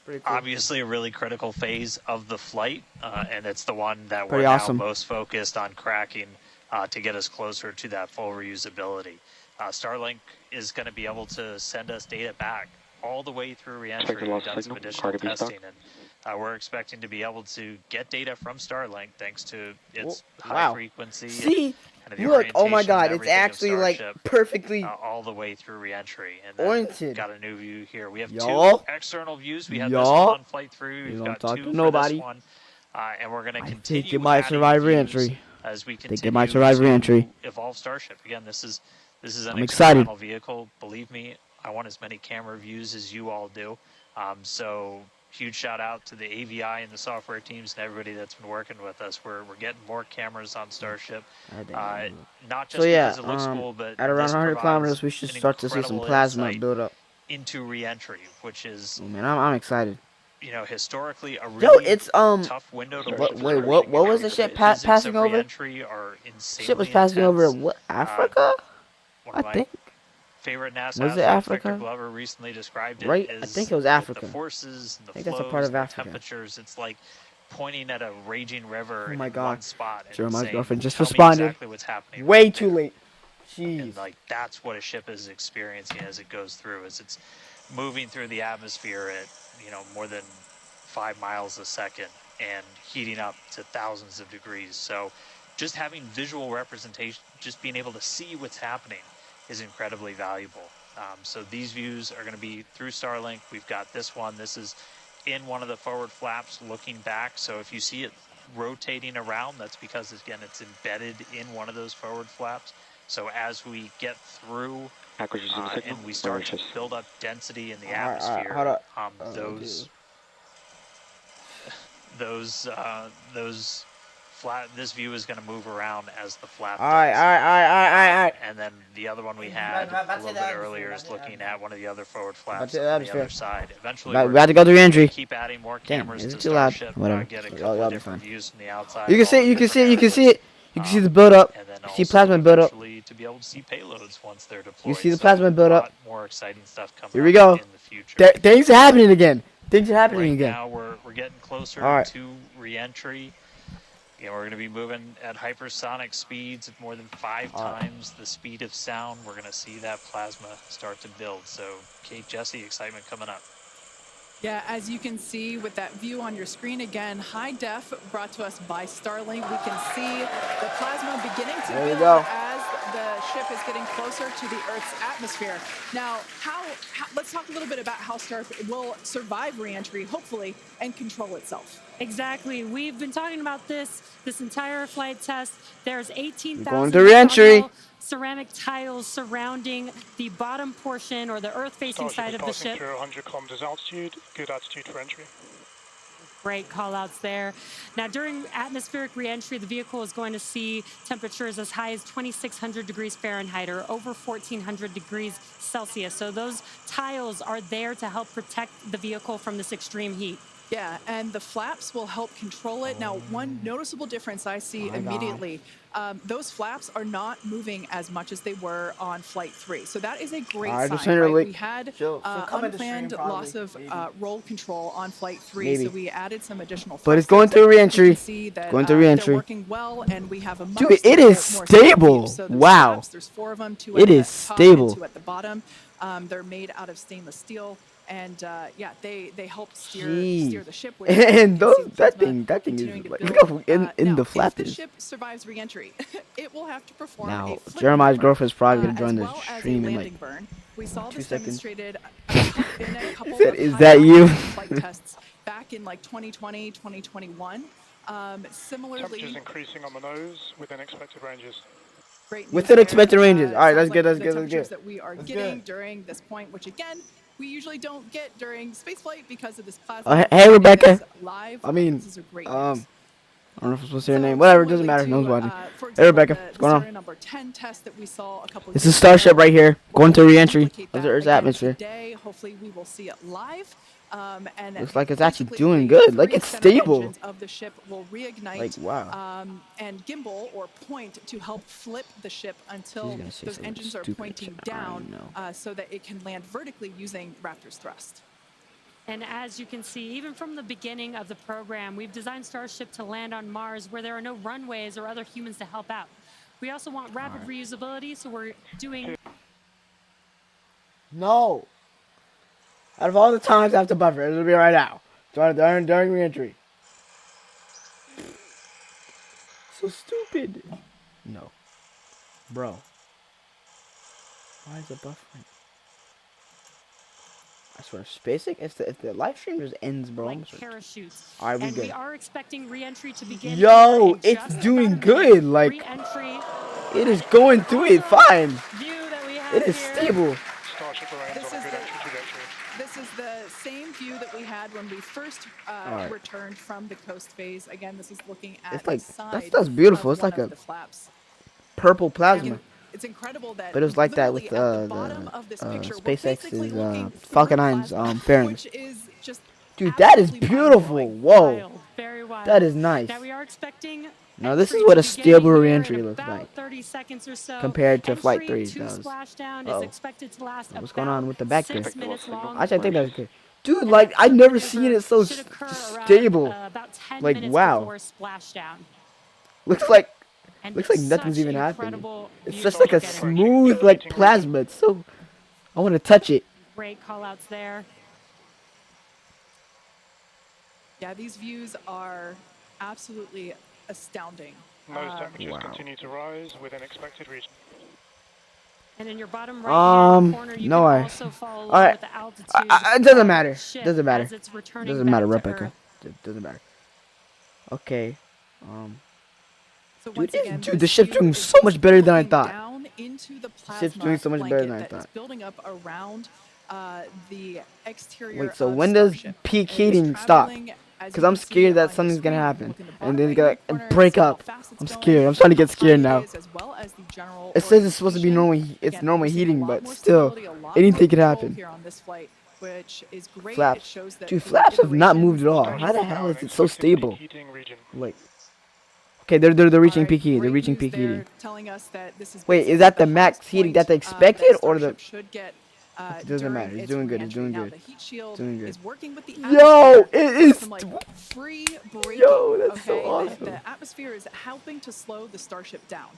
S1: Pretty cool.
S4: obviously a really critical phase of the flight, and it's the one that
S1: Pretty
S4: we're
S1: awesome.
S4: now most focused on cracking to get us closer to that full reusability. Starlink is going to be able to send us data back all the way through re-entry. We've done some additional testing, and we're expecting to be able to get data from Starlink thanks to its high frequency.
S1: See,
S4: and the
S1: look, oh my
S4: orientation
S1: god,
S4: and
S1: it's
S4: everything of
S1: actually like
S4: Starship,
S1: perfectly
S4: all the way through re-entry. And then
S1: oriented.
S4: got a new view here. We have
S1: Y'all?
S4: two external views. We have this
S1: Y'all?
S4: one on flight 3. We've got
S1: talk
S4: two
S1: to
S4: for
S1: nobody.
S4: this one. And we're going to
S1: I
S4: continue
S1: think it might
S4: adding
S1: survive
S4: views
S1: re-entry.
S4: as we
S1: Think it
S4: continue
S1: might survive
S4: to
S1: re-entry.
S4: evolve Starship. Again, this is an
S1: I'm excited.
S4: experimental vehicle. Believe me, I want as many camera views as you all do. So huge shout out to the AVI and the software teams and everybody that's been working with us. We're getting more cameras on Starship. Not just because it looks cool, but
S1: at around
S4: this
S1: 100
S4: provides
S1: kilometers, we should
S4: an
S1: start to see some
S4: incredible
S1: plasma
S4: insight
S1: build up.
S4: into re-entry, which is,
S1: Oh man, I'm excited.
S4: you know, historically a
S1: Yo,
S4: really
S1: it's
S4: tough window to
S1: What,
S4: look
S1: wait,
S4: through.
S1: what was the ship passing over?
S4: Re-entry are insanely
S1: Ship was passing over
S4: intense.
S1: what, Africa?
S4: One
S1: I
S4: of my
S1: think.
S4: favorite NASA
S1: Was it
S4: astronauts,
S1: Africa?
S4: Victor Glover, recently described it
S1: Right?
S4: as
S1: I think it was
S4: with
S1: Africa.
S4: the forces, the
S1: I think
S4: flows,
S1: that's a part of
S4: the
S1: Africa.
S4: temperatures. It's like pointing at a raging river
S1: Oh my
S4: in
S1: God.
S4: one spot and
S1: Jeremiah's
S4: saying,
S1: girlfriend just
S4: "Tell me
S1: responded.
S4: exactly what's happening."
S1: Way
S4: right
S1: too
S4: there."
S1: late. Jeez.
S4: And like that's what a ship is experiencing as it goes through, as it's moving through the atmosphere at, you know, more than 5 miles a second and heating up to thousands of degrees. So just having visual representation, just being able to see what's happening is incredibly valuable. So these views are going to be through Starlink. We've got this one. This is in one of the forward flaps looking back. So if you see it rotating around, that's because, again, it's embedded in one of those forward flaps. So as we get through and we start to build up density in the atmosphere, this view is going to move around as the flap
S1: All right.
S4: And then the other one we had a little bit earlier is looking at one of the other forward flaps on the other side. Eventually, we're
S1: about to go through re-entry.
S4: keep adding more
S1: Damn,
S4: cameras
S1: is
S4: to
S1: it too loud?
S4: Starship.
S1: Whatever.
S4: Get a
S1: Y'all
S4: couple
S1: be
S4: of different
S1: fine.
S4: views from the outside.
S1: You can see it. You can see the build up.
S4: And then
S1: You see
S4: also
S1: plasma build up.
S4: eventually to be able to see payloads once they're deployed.
S1: You see the
S4: So
S1: plasma build
S4: a
S1: up.
S4: lot more exciting stuff coming
S1: Here we go.
S4: up in the future.
S1: Things are happening again. Things are happening again.
S4: Now we're getting closer to re-entry. You know, we're going to be moving at hypersonic speeds of more than 5 times the speed of sound. We're going to see that plasma start to build. So, Kate, Jesse, excitement coming up.
S6: Yeah, as you can see with that view on your screen again, high def brought to us by Starlink. We can see the plasma beginning to build as the ship is getting closer to the Earth's atmosphere. Now, let's talk a little bit about how Starship will survive re-entry, hopefully, and control itself.
S3: Exactly. We've been talking about this entire flight test. There's 18,000
S1: going to re-entry.
S3: Ceramic tiles surrounding the bottom portion or the Earth-facing side of the ship.
S7: Through 100 kilometers altitude, good altitude for entry.
S3: Great call-outs there. Now, during atmospheric re-entry, the vehicle is going to see temperatures as high as 2,600 degrees Fahrenheit or over 1,400 degrees Celsius. So those tiles are there to help protect the vehicle from this extreme heat.
S6: Yeah, and the flaps will help control it. Now, one noticeable difference I see immediately, those flaps are not moving as much as they were on Flight 3. So that is a great sign, right? We had unplanned loss of roll control on Flight 3, so we added some additional.
S1: But it's going through re-entry.
S6: See that,
S1: going through re-entry.
S6: They're working well, and we have a much
S1: it is stable.
S6: So
S1: Wow.
S6: Flaps, there's 4 of them, 2
S1: it
S6: at
S1: is
S6: the top
S1: stable.
S6: and 2 at the bottom. They're made out of stainless steel. And yeah, they helped
S1: Jeez.
S6: steer the ship. Which
S1: And
S6: you can see
S1: those
S6: the
S1: that
S6: plasma
S1: thing is
S6: continuing to
S1: like,
S6: build.
S1: look how in
S6: Now,
S1: the
S6: if
S1: flap
S6: the
S1: is.
S6: ship survives re-entry, it will have to perform
S1: Now
S6: a flip
S1: Jeremiah's
S6: maneuver,
S1: girlfriend's probably gonna join
S6: as
S1: the
S6: well as a
S1: stream in like
S6: landing burn. We saw
S1: 2
S6: this
S1: seconds.
S6: demonstrated in a couple
S1: said,
S6: of
S1: "Is
S6: high
S1: that you?"
S6: altitude flight tests back in like 2020, 2021. Similarly,
S7: Temperatures increasing on the nose within expected ranges.
S6: great news
S1: Within
S6: there.
S1: expected ranges. All right,
S6: Sounds
S1: that's
S6: like
S1: good. That's
S6: the
S1: good. That's
S6: temperatures
S1: good.
S6: that we are
S1: That's
S6: getting
S1: good.
S6: during this point, which again, we usually don't get during spaceflight because of this plasma.
S1: Hey,
S6: Finding
S1: Rebecca.
S6: this live,
S1: I mean,
S6: this is a great news.
S1: I don't know if I'm supposed to say her name. Whatever, it doesn't matter. No one's watching.
S6: For
S1: Hey,
S6: example,
S1: Rebecca,
S6: the
S1: what's going on?
S6: Serena number 10 test that we saw a couple
S1: This
S6: years
S1: is Starship
S6: ago,
S1: right here,
S6: we're
S1: going to
S6: hoping
S1: re-entry
S6: replicate
S1: of the
S6: that
S1: Earth's
S6: again
S1: atmosphere.
S6: Today, hopefully we will see it live. And
S1: Looks like it's actually
S6: basically
S1: doing
S6: the
S1: good. Like,
S6: three
S1: it's
S6: center
S1: stable.
S6: engines of the ship will reignite,
S1: Like, wow.
S6: and gimbal or point to help flip the ship until
S1: gonna say
S6: those
S1: something
S6: engines are
S1: stupid,
S6: pointing
S1: which I already
S6: down,
S1: know.
S6: so that it can land vertically using Raptor's thrust.
S3: And as you can see, even from the beginning of the program, we've designed Starship to land on Mars where there are no runways or other humans to help out. We also want rapid reusability, so we're doing...
S1: No. Out of all the times I have to buffer, it'll be right now. During re-entry. So stupid. No. Bro. Why is it buffering? I swear, SpaceX, if the live stream just ends, bro, I'm
S3: like
S1: sorry.
S3: parachutes.
S1: Alright, we
S3: And
S1: good.
S3: we are expecting re-entry to begin.
S1: Yo,
S3: in
S1: it's
S3: just
S1: doing
S3: about a minute.
S1: good. Like,
S3: Re-entry.
S1: it is going through it fine.
S3: View that we have
S1: It is
S3: here.
S1: stable.
S7: Starship remains on a good entry trajectory.
S6: This is the same view that we had when we first returned from the coast phase. Again, this is looking at
S1: It's like,
S6: the side
S1: that's beautiful.
S6: of
S1: It's
S6: one
S1: like
S6: of
S1: a
S6: the flaps.
S1: purple plasma.
S6: It's incredible that
S1: But it was like that with
S6: literally at the bottom of this picture, we're basically looking
S1: SpaceX's Falcon
S6: through
S1: 9's
S6: plasma,
S1: fairings.
S6: which is just
S1: Dude, that is
S6: absolutely
S1: beautiful.
S6: mind-blowing.
S1: Whoa.
S3: Wild, very wild.
S1: That is nice.
S3: Now we are expecting
S1: Now this is
S3: entry
S1: what
S3: to
S1: a
S3: begin
S1: stable
S3: here
S1: re-entry
S3: in
S1: looks
S3: about
S1: like
S3: 30 seconds or so.
S1: compared to Flight
S3: Entry
S1: 3's
S3: to
S1: does.
S3: splashdown
S1: Uh-oh.
S3: is expected to last
S1: What's
S3: about
S1: going on with the back there?
S3: 6 minutes long.
S1: Actually, I think that's good. Dude,
S3: And
S1: like,
S3: that
S1: I've
S3: flip
S1: never
S3: maneuver
S1: seen it so
S3: should occur around,
S1: stable.
S3: about 10
S1: Like,
S3: minutes
S1: wow.
S3: before splashdown.
S1: Looks like
S3: And
S1: nothing's
S3: such
S1: even happening.
S3: incredible
S1: It's
S3: views
S1: just like
S3: we're
S1: a
S3: getting.
S1: smooth, like, plasma. It's so... I want to touch it.
S3: Great call outs there.
S6: Yeah, these views are absolutely astounding.
S7: Nose temperatures
S1: Wow.
S7: continue to rise within expected region.
S3: And in your bottom right-hand corner, you
S1: no,
S3: can also follow along
S1: Alright.
S3: with the altitude.
S1: It doesn't
S3: of
S1: matter.
S3: the ship
S1: Doesn't matter.
S3: as it's returning
S1: Doesn't matter,
S3: back to
S1: Rebecca.
S3: Earth.
S1: It doesn't matter. Okay.
S6: So
S1: Dude,
S6: once again,
S1: dude, the
S6: this
S1: ship's
S6: view
S1: doing
S6: is
S1: so much better than I
S6: looking
S1: thought.
S6: Down into the
S1: Ship's doing so much better than I
S6: blanket that is
S1: thought.
S6: building up around the exterior.
S1: Wait, so
S6: of
S1: when does
S6: Starship.
S1: peak
S6: It is
S1: heating stop?
S6: traveling, as
S1: Because
S6: you
S1: I'm
S6: can see
S1: scared that
S6: on your
S1: something's gonna
S6: screen.
S1: happen,
S6: Look in the
S1: and
S6: bottom
S1: then it's
S6: right-hand
S1: gonna
S6: corner,
S1: break
S6: see how
S1: up.
S6: fast it's
S1: I'm
S6: going,
S1: scared. I'm starting to get
S6: how
S1: scared
S6: high it
S1: now.
S6: is, as well as the general
S1: It says it's supposed to be
S6: orientation.
S1: normal. It's
S6: Again,
S1: normal
S6: we're seeing a
S1: heating,
S6: lot
S1: but
S6: more
S1: still,
S6: stability, a lot
S1: anything
S6: more
S1: could
S6: control
S1: happen.
S6: here on this flight, which is great.
S1: Flaps.
S6: It shows that
S1: Dude,
S6: the
S1: flaps have not moved at all.
S6: iterations
S1: How the
S6: are
S1: hell is
S7: Now in
S1: it so
S7: expected peak
S1: stable?
S7: heating region.
S1: Like, okay, they're reaching
S6: Alright,
S1: peak heating. They're
S6: great
S1: reaching
S6: news
S1: peak
S6: there,
S1: heating.
S6: telling us that this is
S1: Wait,
S6: basically
S1: is that the
S6: highest
S1: max heating that they
S6: point,
S1: expected,
S6: that
S1: or the?
S6: Starship should get
S1: It doesn't
S6: during
S1: matter. It's
S6: its
S1: doing good. It's
S6: re-entry.
S1: doing
S6: Now,
S1: good.
S6: the heat shield
S1: Doing good.
S6: is working with the
S1: Yo,
S6: atmosphere
S1: it
S6: to give
S1: is.
S6: some, like, free braking.
S1: Yo, that's so
S6: Okay,
S1: awesome.
S6: the atmosphere is helping to slow the Starship down.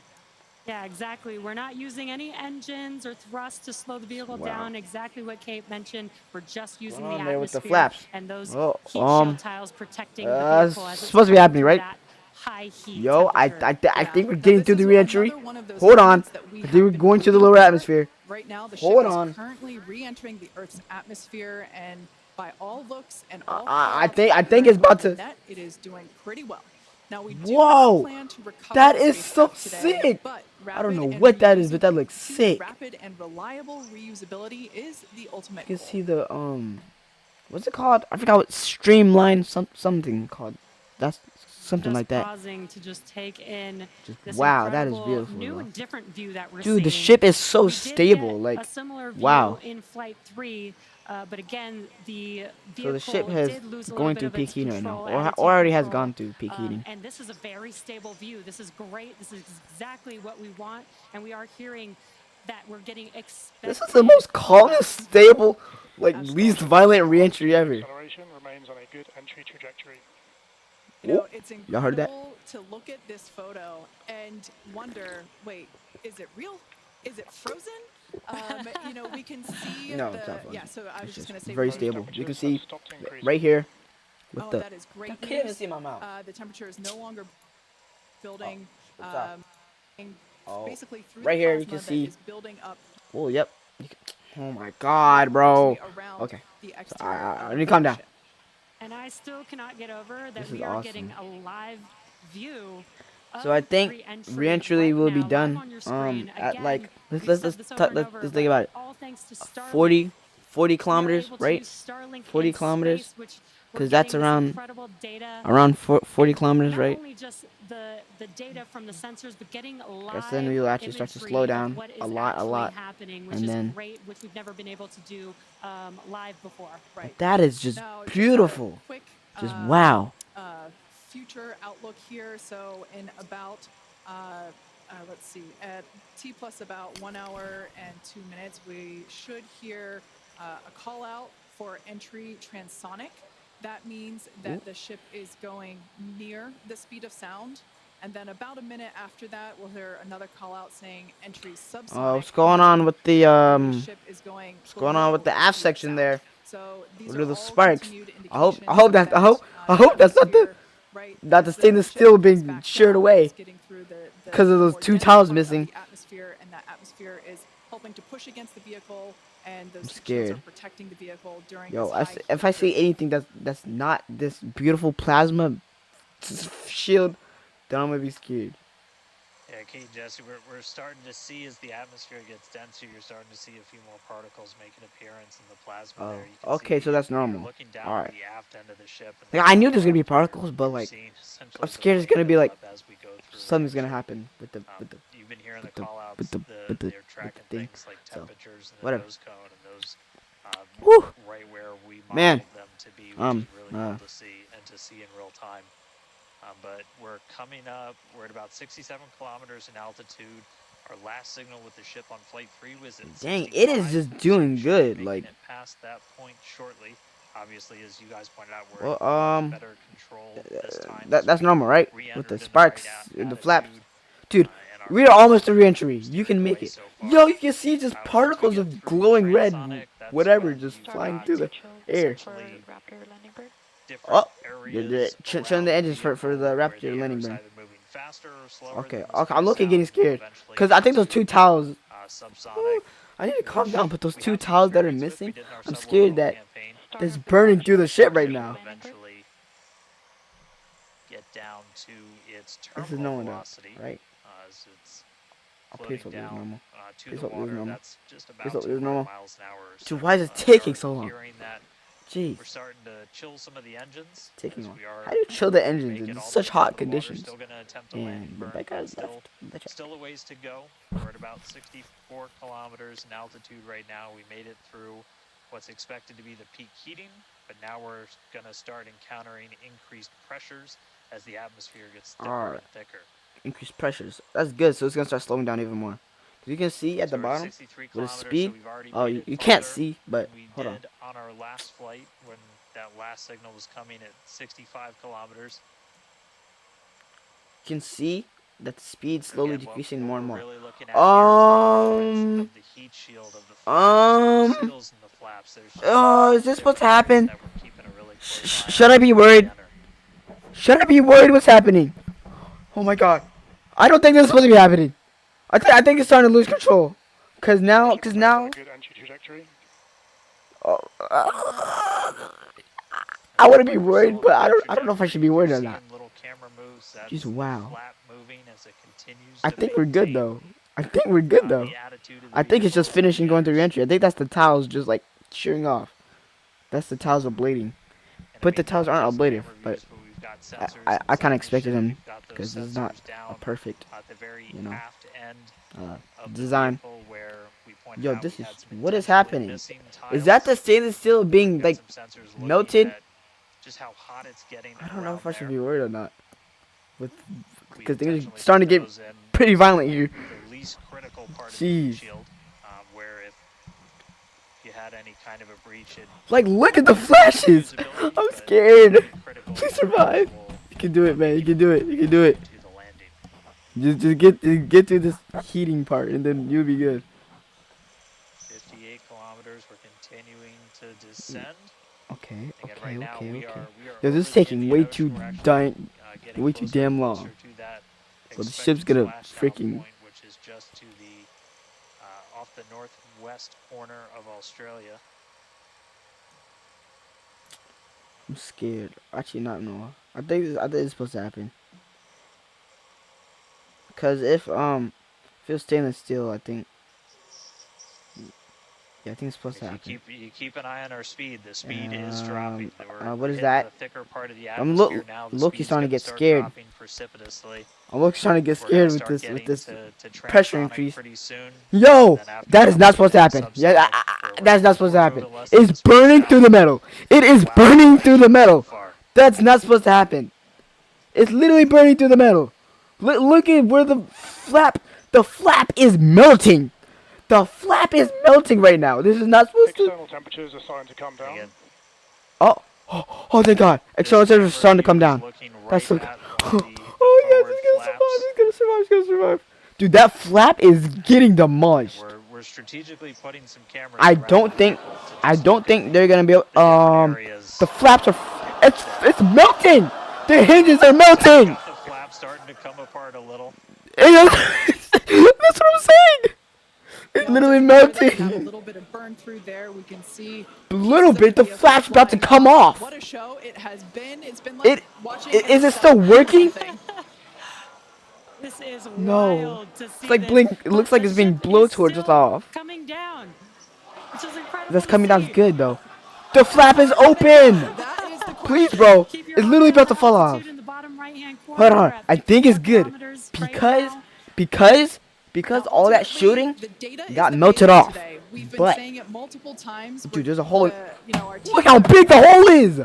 S3: Yeah, exactly. We're not using any engines or thrust to slow the vehicle
S1: Wow.
S3: down. Exactly what Kate mentioned. We're just using the
S1: on there with the
S3: atmosphere
S1: flaps?
S3: and those
S1: Oh,
S3: heat shield tiles protecting the vehicle as it's
S1: supposed to be
S3: coming
S1: happening,
S3: through
S1: right?
S3: that high heat
S1: Yo, I
S3: temperature.
S1: think we're
S6: Now,
S1: getting
S6: this
S1: through the
S6: is
S1: re-entry.
S6: another one of those
S1: Hold on.
S6: moments that we
S1: I
S6: have
S1: think we're
S6: been
S1: going to the
S6: waiting
S1: lower
S6: for.
S1: atmosphere.
S6: Right now, the
S1: Hold
S6: ship
S1: on.
S6: is currently re-entering the Earth's atmosphere, and by all looks and all
S1: I
S6: callouts
S1: think it's about
S6: on the
S1: to.
S6: net, it is doing pretty well. Now we do
S1: Whoa,
S6: not plan to recover
S1: that
S6: the
S1: is so
S6: spacecraft today,
S1: sick.
S6: but
S1: I don't know
S6: rapid and
S1: what that is, but that looks
S6: reusability-
S1: sick.
S6: Rapid and reliable reusability is the ultimate
S1: You can
S6: goal.
S1: see the what's it called? I forgot what streamline something called. That's something
S3: Just
S1: like that.
S3: pausing to just take in this
S1: Wow, that is
S3: incredible
S1: beautiful,
S3: new
S1: though.
S3: and different view that we're
S1: Dude, the
S3: seeing.
S1: ship is so
S3: We did
S1: stable.
S3: get
S1: Like,
S3: a similar view
S1: wow.
S3: in Flight 3, but again, the
S1: So
S3: vehicle
S1: the ship has
S3: did lose a
S1: going
S3: little bit
S1: through
S3: of
S1: peak
S3: its
S1: heating right now,
S3: control,
S1: or
S3: attitude
S1: already has
S3: control.
S1: gone through peak heating.
S3: And this is a very stable view. This is great. This is exactly what we want, and we are hearing that we're getting expected.
S1: This is the most calmest, stable, like least violent re-entry ever.
S7: Acceleration remains on a good entry trajectory.
S6: You know,
S1: Oh,
S6: it's
S1: y'all heard that?
S6: incredible to look at this photo and wonder, wait, is it real? is it frozen? You know, we can see
S1: No, it's not
S6: the, yeah,
S1: frozen.
S6: so I was
S1: It's
S6: just
S1: just
S6: going to say.
S1: very
S6: we can-
S1: stable. You can
S7: Temperatures have
S1: see
S7: stopped increasing.
S1: right here with
S6: Oh,
S1: the.
S6: that is
S1: I
S6: great
S1: can't even
S6: news.
S1: see my mouth.
S6: The temperature is no longer building,
S1: What's up? Oh,
S6: basically through
S1: right
S6: the
S1: here you
S6: plasma
S1: can
S6: that
S1: see.
S6: is building up
S1: Oh, yep. Oh my God, bro.
S6: around
S1: Okay.
S6: the
S1: So,
S6: exterior
S1: I
S6: of
S1: need to calm
S6: the
S1: down.
S6: ship.
S3: And I still cannot get over that
S1: This is
S3: we are getting
S1: awesome.
S3: a live view
S1: So I
S3: of
S1: think
S3: re-entry
S1: re-entry
S3: right
S1: will be
S3: now, live
S1: done
S3: on your screen.
S1: at
S3: Again,
S1: like let's
S3: we've
S1: let's
S3: said
S1: let's,
S3: this
S1: t-
S3: over and
S1: let's
S3: over,
S1: let's
S3: but
S1: think about it.
S3: all thanks to Starlink,
S1: 40
S3: we are
S1: kilometers,
S3: able to
S1: right?
S3: use Starlink
S1: 40
S3: in
S1: kilometers,
S3: space, which we're
S1: because that's
S3: getting this
S1: around
S3: incredible data.
S1: 40
S3: And
S1: kilometers,
S3: not
S1: right?
S3: only just the data from the sensors, but getting
S1: Because
S3: live
S1: then we will actually start to slow
S3: imagery of
S1: down
S3: what
S1: a
S3: is
S1: lot,
S3: actually happening, which
S1: and
S3: is
S1: then
S3: great, which we've never been able to do live before.
S6: Right.
S1: that is just
S6: Now,
S1: beautiful.
S6: Just a quick
S1: Just wow.
S6: future outlook here. So in about, let's see, at T plus about 1 hour and 2 minutes, we should hear a call out for entry transonic. That means that the ship is going near the speed of sound. And then about a minute after that, we'll hear another call out saying entry subsonic.
S1: What's going on with the
S6: ship is going
S1: what's going on with the aft
S6: speed of
S1: section
S6: sound.
S1: there?
S6: So these
S1: What
S6: are
S1: are the
S6: all
S1: sparks?
S6: continued
S1: I hope
S6: indications
S1: that I hope
S6: the
S1: that's not the
S6: atmosphere, right,
S1: not the
S6: as
S1: stainless
S6: ship
S1: steel
S6: comes
S1: being
S6: back
S1: sheared
S6: down,
S1: away
S6: is getting through the
S1: because of those
S6: more
S1: two
S6: dense
S1: tiles
S6: part of
S1: missing.
S6: the atmosphere, and that atmosphere is helping to push against the vehicle, and those
S1: I'm
S6: heat shields are
S1: scared.
S6: protecting the vehicle during
S1: Yo,
S6: this high heat
S1: if I see
S6: period.
S1: anything that's not this beautiful plasma shield, then I'm gonna be scared.
S4: Yeah, Kate and Jesse, we're starting to see as the atmosphere gets denser, you're starting to see a few more particles make an appearance in the plasma
S1: Oh,
S4: there. You can
S1: okay,
S4: see
S1: so that's
S4: you're
S1: normal.
S4: looking down
S1: All
S4: at
S1: right.
S4: the aft end of the ship. And
S1: Like I knew there's gonna be particles, but
S4: you're
S1: like
S4: seeing
S1: I'm
S4: essentially the
S1: scared it's
S4: flame
S1: gonna be like
S4: buildup as we go through
S1: something's gonna
S4: re-entry.
S1: happen with the
S4: You've been hearing the
S1: with the
S4: call outs,
S1: with the with the
S4: they're
S1: with
S4: tracking
S1: the thing.
S4: things like
S1: So
S4: temperatures and the
S1: whatever.
S4: nose cone and those
S1: Woo!
S4: right where we
S1: Man.
S4: modeled them to be, which is really cool to see and to see in real time. But we're coming up, we're at about 67 kilometers in altitude. Our last signal with the ship on flight 3 was at
S1: Dang,
S4: 65.
S1: it is just doing
S4: so
S1: good.
S4: making
S1: Like
S4: it past that point shortly. Obviously, as you guys pointed out, we're
S1: well,
S4: in much better control this time.
S1: that's normal, right? With the sparks
S4: in
S1: and the flaps.
S4: attitude.
S1: Dude,
S4: And our
S1: we are almost to re-entry.
S4: is
S1: You
S4: steering
S1: can
S4: the
S1: make
S4: way
S1: it.
S4: so far.
S1: Yo, you can see just
S4: Once we
S1: particles
S4: get
S1: of
S4: through
S1: glowing red,
S4: transonic, that's
S1: whatever,
S4: when
S1: just
S4: you've
S1: flying
S4: got
S1: through the air.
S4: essentially
S5: Raptor landing bird.
S4: different
S1: Oh,
S4: areas
S1: turn the
S4: around
S1: engines for
S4: vehicle
S1: the
S4: where
S1: Raptor landing
S4: air is
S1: burn.
S4: either moving faster or slower
S1: Okay,
S4: than the speed
S1: I'm
S4: of
S1: looking getting
S4: sound. We'll
S1: scared
S4: eventually
S1: because I
S4: get
S1: think those
S4: to,
S1: two tiles.
S4: subsonic,
S1: I need to calm
S4: which
S1: down, but those
S4: we
S1: two
S4: have some
S1: tiles that are
S4: experience with. We
S1: missing,
S4: did in our
S1: I'm
S4: suborbital
S1: scared that
S4: campaign.
S1: it's burning through the ship right
S4: Starship
S1: now.
S4: will eventually get down to its
S1: This is
S4: terminal
S1: normal,
S4: velocity
S1: right?
S4: as it's
S1: Please
S4: floating
S1: hope this is
S4: down
S1: normal.
S4: to
S1: Please
S4: the
S1: hope this is
S4: water.
S1: normal.
S4: That's just
S1: Please
S4: about
S1: hope this is
S4: 200
S1: normal.
S4: miles an hour.
S1: Dude,
S4: So,
S1: why is it
S4: we
S1: taking
S4: are
S1: so long?
S4: hearing that
S1: Jeez,
S4: we're starting to chill some of the engines.
S1: taking
S4: as
S1: long.
S4: we are
S1: How do you chill the
S4: make
S1: engines
S4: it
S1: in
S4: all the
S1: such
S4: way down
S1: hot
S4: to the water.
S1: conditions?
S4: Still going to attempt a landing
S1: And
S4: burn,
S1: that
S4: but
S1: guy's
S4: still,
S1: left. The check.
S4: still a ways to go. We're at about 64 kilometers in altitude right now. We made it through what's expected to be the peak heating, but now we're going to start encountering increased pressures as the atmosphere gets thicker and thicker.
S1: Increased pressures. That's good. So it's gonna start slowing down even more. You can see at the
S4: So we're at
S1: bottom
S4: 63
S1: with the
S4: kilometers,
S1: speed.
S4: so we've already
S1: Oh,
S4: made
S1: you
S4: it
S1: can't
S4: farther
S1: see, but
S4: than we
S1: hold on.
S4: did on our last flight when that last signal was coming at 65 kilometers.
S1: You can see that the speed slowly
S4: Again,
S1: decreasing
S4: what
S1: more and
S4: we're
S1: more.
S4: really looking at here is the difference of the heat shield of the flaps, seals in the flaps. There's just
S1: Is this supposed to
S4: different areas
S1: happen?
S4: that we're keeping a really close eye
S1: Should
S4: on
S1: I be
S4: as we
S1: worried?
S4: enter.
S1: Should I be worried? What's happening? Oh my god! I don't think this is supposed to be happening. I think it's starting to lose control. Cause now,
S7: Starship remains on a good entry trajectory.
S1: I want to be
S4: We're
S1: worried,
S4: still
S1: but
S4: on a
S1: I don't know if I should
S4: trajectory.
S1: be worried
S4: You're
S1: or not.
S4: seeing little camera moves. That's
S1: Just
S4: the
S1: wow.
S4: flap moving as it continues
S1: I
S4: to
S1: think we're good
S4: maintain,
S1: though. I think we're good though.
S4: the attitude of the
S1: I think it's just
S4: vehicle as it
S1: finishing going through
S4: enters.
S1: entry. I think that's the tiles just like shearing off. That's the tiles ablating.
S4: And
S1: But
S4: I
S1: the
S4: mean,
S1: tiles
S4: not
S1: aren't
S4: just the
S1: ablative,
S4: camera
S1: but
S4: views, we've got sensors
S1: I kind
S4: inside
S1: of expected
S4: the ship.
S1: them
S4: We've got those
S1: because this is not
S4: sensors down
S1: a perfect
S4: at the very
S1: you know,
S4: aft end of the
S1: design.
S4: vehicle where we pointed
S1: Yo,
S4: out
S1: this
S4: we
S1: is
S4: had some
S1: what is
S4: intentionally
S1: happening?
S4: missing
S1: Is that the
S4: tiles.
S1: stainless steel being
S4: We've got
S1: like
S4: some sensors looking
S1: melted?
S4: at just how hot it's getting
S1: I don't know
S4: around
S1: if I should
S4: there.
S1: be worried or not. With
S4: We
S1: because things are
S4: intentionally
S1: starting to
S4: put
S1: get
S4: those in
S1: pretty violent here.
S4: the least critical part of the heat
S1: Jeez.
S4: shield, where if you had any kind of a breach, it
S1: Like look at the flashes.
S4: usability,
S1: I'm
S4: but
S1: scared.
S4: pretty critical
S1: Please survive.
S4: will
S1: You can do it, man. You can do it. You can do it.
S4: to the landing.
S1: Just get through this heating part, and then you'll be good.
S4: 58 kilometers. We're continuing to descend.
S1: Okay,
S4: Again,
S1: okay,
S4: right now
S1: okay,
S4: we
S1: okay.
S4: are
S1: Yo,
S4: over
S1: this is
S4: the
S1: taking
S4: Indian
S1: way
S4: Ocean.
S1: too
S4: We're actually getting
S1: way too
S4: closer and
S1: damn
S4: closer
S1: long.
S4: to that
S1: Well, the ship's
S4: expected
S1: gonna
S4: splashdown
S1: freaking.
S4: point, which is just to the off the northwest corner of Australia.
S1: I'm scared. Actually, not no. I think it's supposed to happen. Cause if it's stainless steel, I think. Yeah, I think it's supposed to
S4: If
S1: happen.
S4: you keep an eye on our speed, the speed is dropping. We're
S1: What is
S4: hitting
S1: that?
S4: the thicker part of the
S1: I'm
S4: atmosphere now. The
S1: Loki's
S4: speed's
S1: starting to
S4: going to
S1: get
S4: start
S1: scared.
S4: dropping precipitously.
S1: I'm Loki's trying to get
S4: We're going to
S1: scared
S4: start
S1: with
S4: getting
S1: this
S4: to
S1: pressure
S4: transonic
S1: increase.
S4: pretty soon.
S1: Yo,
S4: And then after
S1: that is not supposed to
S4: that,
S1: happen. Yeah,
S4: subsonic,
S1: that's not supposed to
S4: we're
S1: happen.
S4: moving less than
S1: It's
S4: the speed of
S1: burning through the
S4: sound.
S1: metal. It is
S4: Wow,
S1: burning through the
S4: so
S1: metal.
S4: far.
S1: That's not supposed to happen. It's literally burning through the metal. Look at where the flap is melting. The flap is melting right now. This is not supposed to.
S7: External temperatures are starting to come down.
S4: Again,
S1: Oh, thank God. External temperatures are starting to come down. That's so good. Oh, yes, it's gonna survive. Dude, that flap is getting demolished.
S4: We're strategically putting some cameras.
S1: I don't think they're gonna be able. The flaps are. It's melting. The hinges are melting.
S4: The flaps starting to come apart a little.
S1: That's what I'm saying. It's literally
S6: Have a
S1: melting.
S6: little bit of burn through there. We can see
S1: A little bit. The
S6: pieces of
S1: flap's about to come off.
S6: What a show it has been. It's been like watching.
S1: Is it still working?
S3: This is
S1: No.
S3: wild to see.
S1: It's like
S3: this,
S1: blink. It
S3: but
S1: looks like
S3: the
S1: it's being
S3: ship is
S1: blowtorched
S3: still
S1: off.
S3: coming down, which is incredible.
S1: That's
S3: to
S1: coming down
S3: see.
S1: good though. The flap is open.
S6: That is the
S1: Please,
S6: question.
S1: bro.
S3: Keep your
S1: It's literally
S3: eye
S1: about to
S3: on
S1: fall off.
S3: altitude in the bottom right-hand corner.
S1: Hold
S3: We're
S1: on.
S3: at
S1: I think it's
S3: 54
S1: good
S3: kilometers right
S1: because
S6: Now,
S1: all that
S6: ultimately,
S1: shooting
S6: the data is
S1: got
S6: the
S1: melted
S6: beta
S1: off.
S6: today. We've been
S1: But
S6: saying it multiple times.
S1: dude, there's a hole.
S6: Our
S1: Look how big the hole is.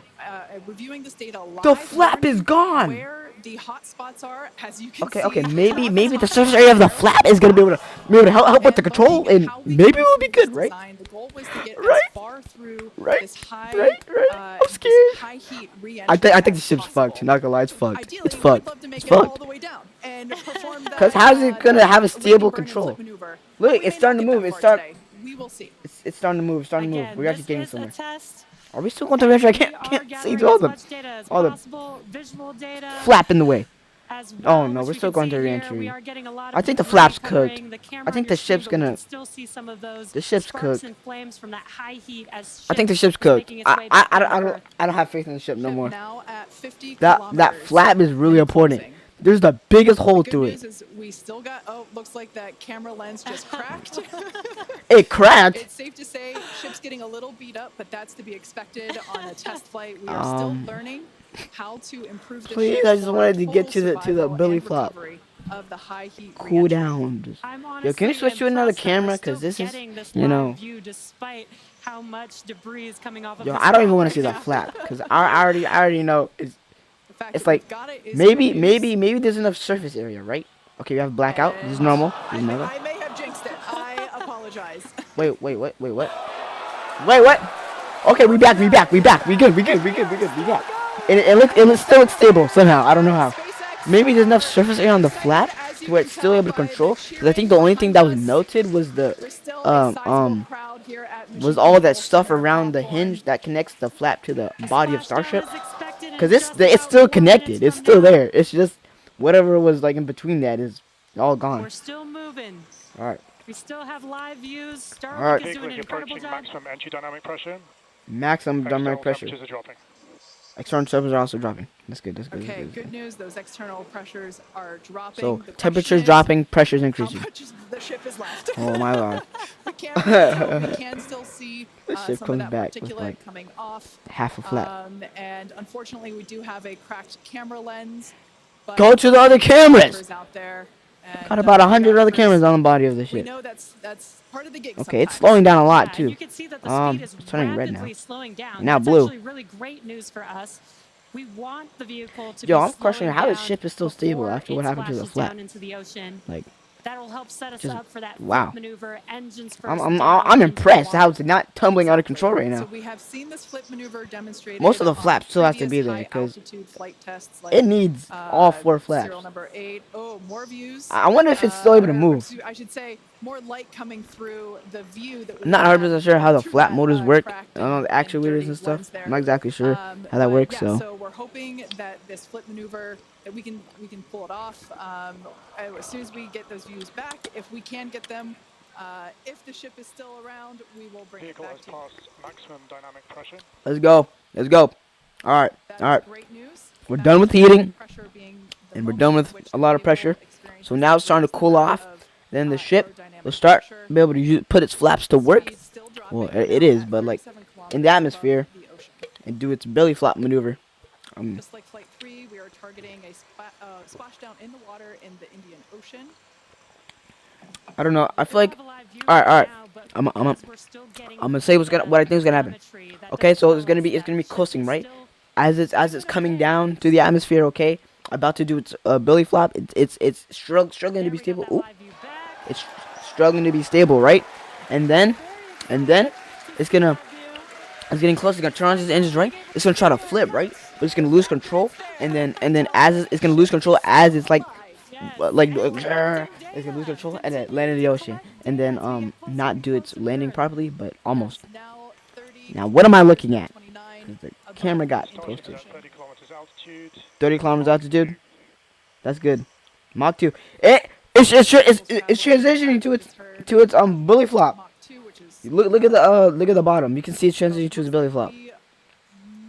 S6: Reviewing this data live,
S1: The flap is gone.
S6: Where the hot spots are, as you can
S1: Okay,
S6: see.
S1: maybe the surface area of the flap is gonna be able to help with the control, and maybe it will be good, right?
S6: The goal was to get
S1: Right?
S6: as far through
S1: Right?
S6: this high,
S1: Right? I'm
S6: this
S1: scared.
S6: high heat
S1: I think the
S6: as
S1: ship's
S6: possible.
S1: fucked. Not gonna lie, it's fucked.
S6: Ideally,
S1: It's
S6: we'd
S1: fucked.
S6: love to make
S1: It's
S6: it all
S1: fucked.
S6: the way down and perform that.
S1: 'Cause how's it gonna have a stable
S6: landing, burn, and
S1: control?
S6: flip maneuver.
S1: Look,
S6: But we
S1: it's
S6: may
S1: starting
S6: not
S1: to
S6: get
S1: move.
S6: that far today. We will see.
S1: It's starting to move. It's starting to move.
S3: Again,
S1: We're actually
S3: this
S1: getting
S3: is
S1: somewhere.
S3: a test.
S1: Are we still going to reentry? I
S3: We
S1: can't
S3: are
S1: see
S3: gathering
S1: all
S3: as
S1: the
S3: much data as
S1: all the
S3: possible, visual data
S1: flap in the way.
S3: as
S1: Oh,
S3: well,
S1: no,
S3: which
S1: we're
S3: we
S1: still
S3: can
S1: going
S3: see
S1: to
S3: here.
S1: reentry.
S3: We are getting a lot
S1: I
S3: of
S1: think the
S3: debris
S1: flap's
S3: covering
S1: cooked.
S3: the camera
S1: I think
S3: on
S1: the
S3: your screen,
S1: ship's
S3: but we
S1: gonna-
S3: can still see some of those
S1: The ship's
S3: sparks
S1: cooked.
S3: and flames from that high heat as
S1: I think the
S3: ship
S1: ship's
S3: is
S1: cooked.
S3: making its way back down to Earth.
S1: I don't have faith in the ship no more.
S6: Now at 50
S1: That
S6: kilometers,
S1: flap is really
S6: in
S1: important.
S6: closing.
S1: There's the biggest hole
S6: Good
S1: through
S6: news
S1: it.
S6: is we still got. Oh, looks like that camera lens just cracked.
S1: It cracked.
S6: It's safe to say ship's getting a little beat up, but that's to be expected on a test flight. We are still learning how to improve the
S1: Please,
S6: ship
S1: I just
S6: for
S1: wanted to get
S6: total
S1: to the
S6: survival
S1: belly
S6: and
S1: flop.
S6: recovery of the high heat
S1: Cool
S6: reentry.
S1: down.
S3: I'm
S1: Yo,
S3: honestly
S1: can we switch to another
S3: impressed that we're
S1: camera?
S3: still
S1: 'Cause this is,
S3: getting this
S1: you
S3: live
S1: know.
S3: view despite how much debris is coming off of
S1: Yo,
S3: this
S1: I don't even
S3: flap
S1: want to see
S3: right
S1: that
S3: now.
S1: flap because I already know
S6: The fact
S1: it's
S6: that we've
S1: like
S6: got it is
S1: maybe
S6: good news.
S1: maybe there's enough surface area, right? Okay, we have blackout. This is normal. This
S6: I
S1: is
S6: may,
S1: normal.
S6: I may have jinxed it. I apologize.
S1: Wait, what? Okay, we back. We good. We back. And it still looks stable somehow. I don't know how. Maybe there's enough surface area on the flap to where it's still able to control. Because I think the only thing that was melted was the was all that stuff around the hinge that connects the flap to the body of Starship. Because it's still connected. It's still there. It's just whatever was like in between that is all gone.
S3: We're still moving.
S1: All right.
S3: We still have live views. Starlink
S1: Alright.
S3: is
S7: Vehicle
S3: doing
S7: is
S3: an incredible
S7: approaching
S3: job.
S7: maximum entry-dynamic pressure.
S1: Maximum dynamic
S7: External
S1: pressure.
S7: temperatures are dropping.
S1: External temperatures are also dropping. That's good.
S6: Okay, good news. Those external pressures are dropping.
S1: So
S6: The
S1: temperatures
S6: question is,
S1: dropping, pressures
S6: how
S1: increasing.
S6: much is the ship is left?
S1: Oh my lord.
S6: we can still see
S1: The ship
S6: some
S1: comes
S6: of that
S1: back with
S6: particulate
S1: like
S6: coming off.
S1: half a flap.
S6: And unfortunately, we do have a cracked camera lens. But
S1: Go to the other cameras.
S6: Out there, and,
S1: Got about 100 other
S6: first,
S1: cameras on the body of the
S6: We
S1: ship.
S6: know that's part of the gig.
S1: Okay, it's
S6: sometimes.
S1: slowing down a lot
S3: Yeah,
S1: too.
S3: you can see that the speed is
S1: It's turning red now.
S3: rapidly slowing down.
S1: Now
S3: That's
S1: blue.
S3: actually really great news for us. We want the vehicle to
S1: Yo,
S3: be
S1: I'm questioning
S3: slowing
S1: how the
S3: down
S1: ship is still stable
S3: before
S1: after
S3: it
S1: what happened to the
S3: splashes
S1: flap.
S3: down into the ocean.
S1: Like,
S3: That'll help set us
S1: Just
S3: up for that
S1: wow.
S3: flip maneuver, engines
S1: I'm
S3: first
S1: I'm
S3: down
S1: I'm
S3: into the
S1: impressed how
S3: water.
S1: it's not tumbling out of control right
S6: So
S1: now.
S6: we have seen this flip maneuver demonstrated
S1: Most of the
S6: on
S1: flaps still have to
S6: previous
S1: be there
S6: high
S1: because
S6: altitude flight tests
S1: it
S6: like
S1: needs all 4
S6: serial
S1: flaps.
S6: number 8. Oh, more views.
S1: I wonder if it's still able to move.
S6: I should say more light coming through the view that we
S1: I'm not
S6: have
S1: 100% sure how the
S6: through
S1: flap
S6: that
S1: motors work,
S6: cracked
S1: the
S6: and
S1: actuators
S6: dirty
S1: and stuff.
S6: lens there.
S1: I'm not exactly sure how that
S6: But
S1: works.
S6: yeah,
S1: So
S6: so we're hoping that this flip maneuver that we can pull it off as soon as we get those views back. If we can get them, if the ship is still around, we will bring
S7: Vehicle
S6: it
S7: has
S6: back to you.
S7: passed maximum dynamic pressure.
S1: let's go. Let's go. All right.
S6: That
S1: All right.
S6: is great news.
S1: We're
S6: That
S1: done with heating,
S6: pressure being the
S1: and we're
S6: most
S1: done
S6: at
S1: with
S6: which
S1: a lot of
S6: the vehicle
S1: pressure.
S6: experiences
S1: So now it's starting to
S6: the
S1: cool
S6: least
S1: off.
S6: amount of,
S1: Then the ship
S6: aerodynamic
S1: will start
S6: pressure.
S1: be able to put its flaps to work.
S6: Speed still
S1: Well,
S6: dropping
S1: it
S6: now
S1: is,
S6: at
S1: but like
S6: 37
S1: in the
S6: kilometers
S1: atmosphere,
S6: above the ocean.
S1: and do its belly flop maneuver.
S6: Just like Flight 3, we are targeting a splashdown in the water in the Indian Ocean.
S1: I don't know. I
S3: We
S1: feel like
S3: don't have a live view
S1: all right, all right.
S3: now, but
S1: I'm
S3: because we're still getting
S1: gonna say what I think is gonna happen.
S3: telemetry, that
S1: Okay,
S3: does
S1: so
S3: tell
S1: it's gonna
S3: us
S1: be
S3: that
S1: coasting,
S3: ship is
S1: right?
S3: still
S1: As it's coming down through the atmosphere. Okay, about to do its belly flop. It's struggling to
S3: there.
S1: be
S3: We got
S1: stable.
S3: that
S1: Ooh,
S3: live view back.
S1: it's struggling to be stable, right? And then it's gonna it's getting close. It's gonna turn on its engines, right? It's gonna try to flip, right? But it's gonna lose control, and then as it's gonna lose control as it's like it's gonna lose control and then land in the ocean, and then not do its landing properly, but almost. Now what am I looking at? 'Cause the camera got
S7: Starship
S1: posted.
S7: is at 30 kilometers altitude.
S1: 30 kilometers altitude. That's good. Mach 2. It's transitioning to its belly flop.
S6: Mach 2, which is
S1: Look at the bottom. You can see it's transitioning to its belly flop.
S6: we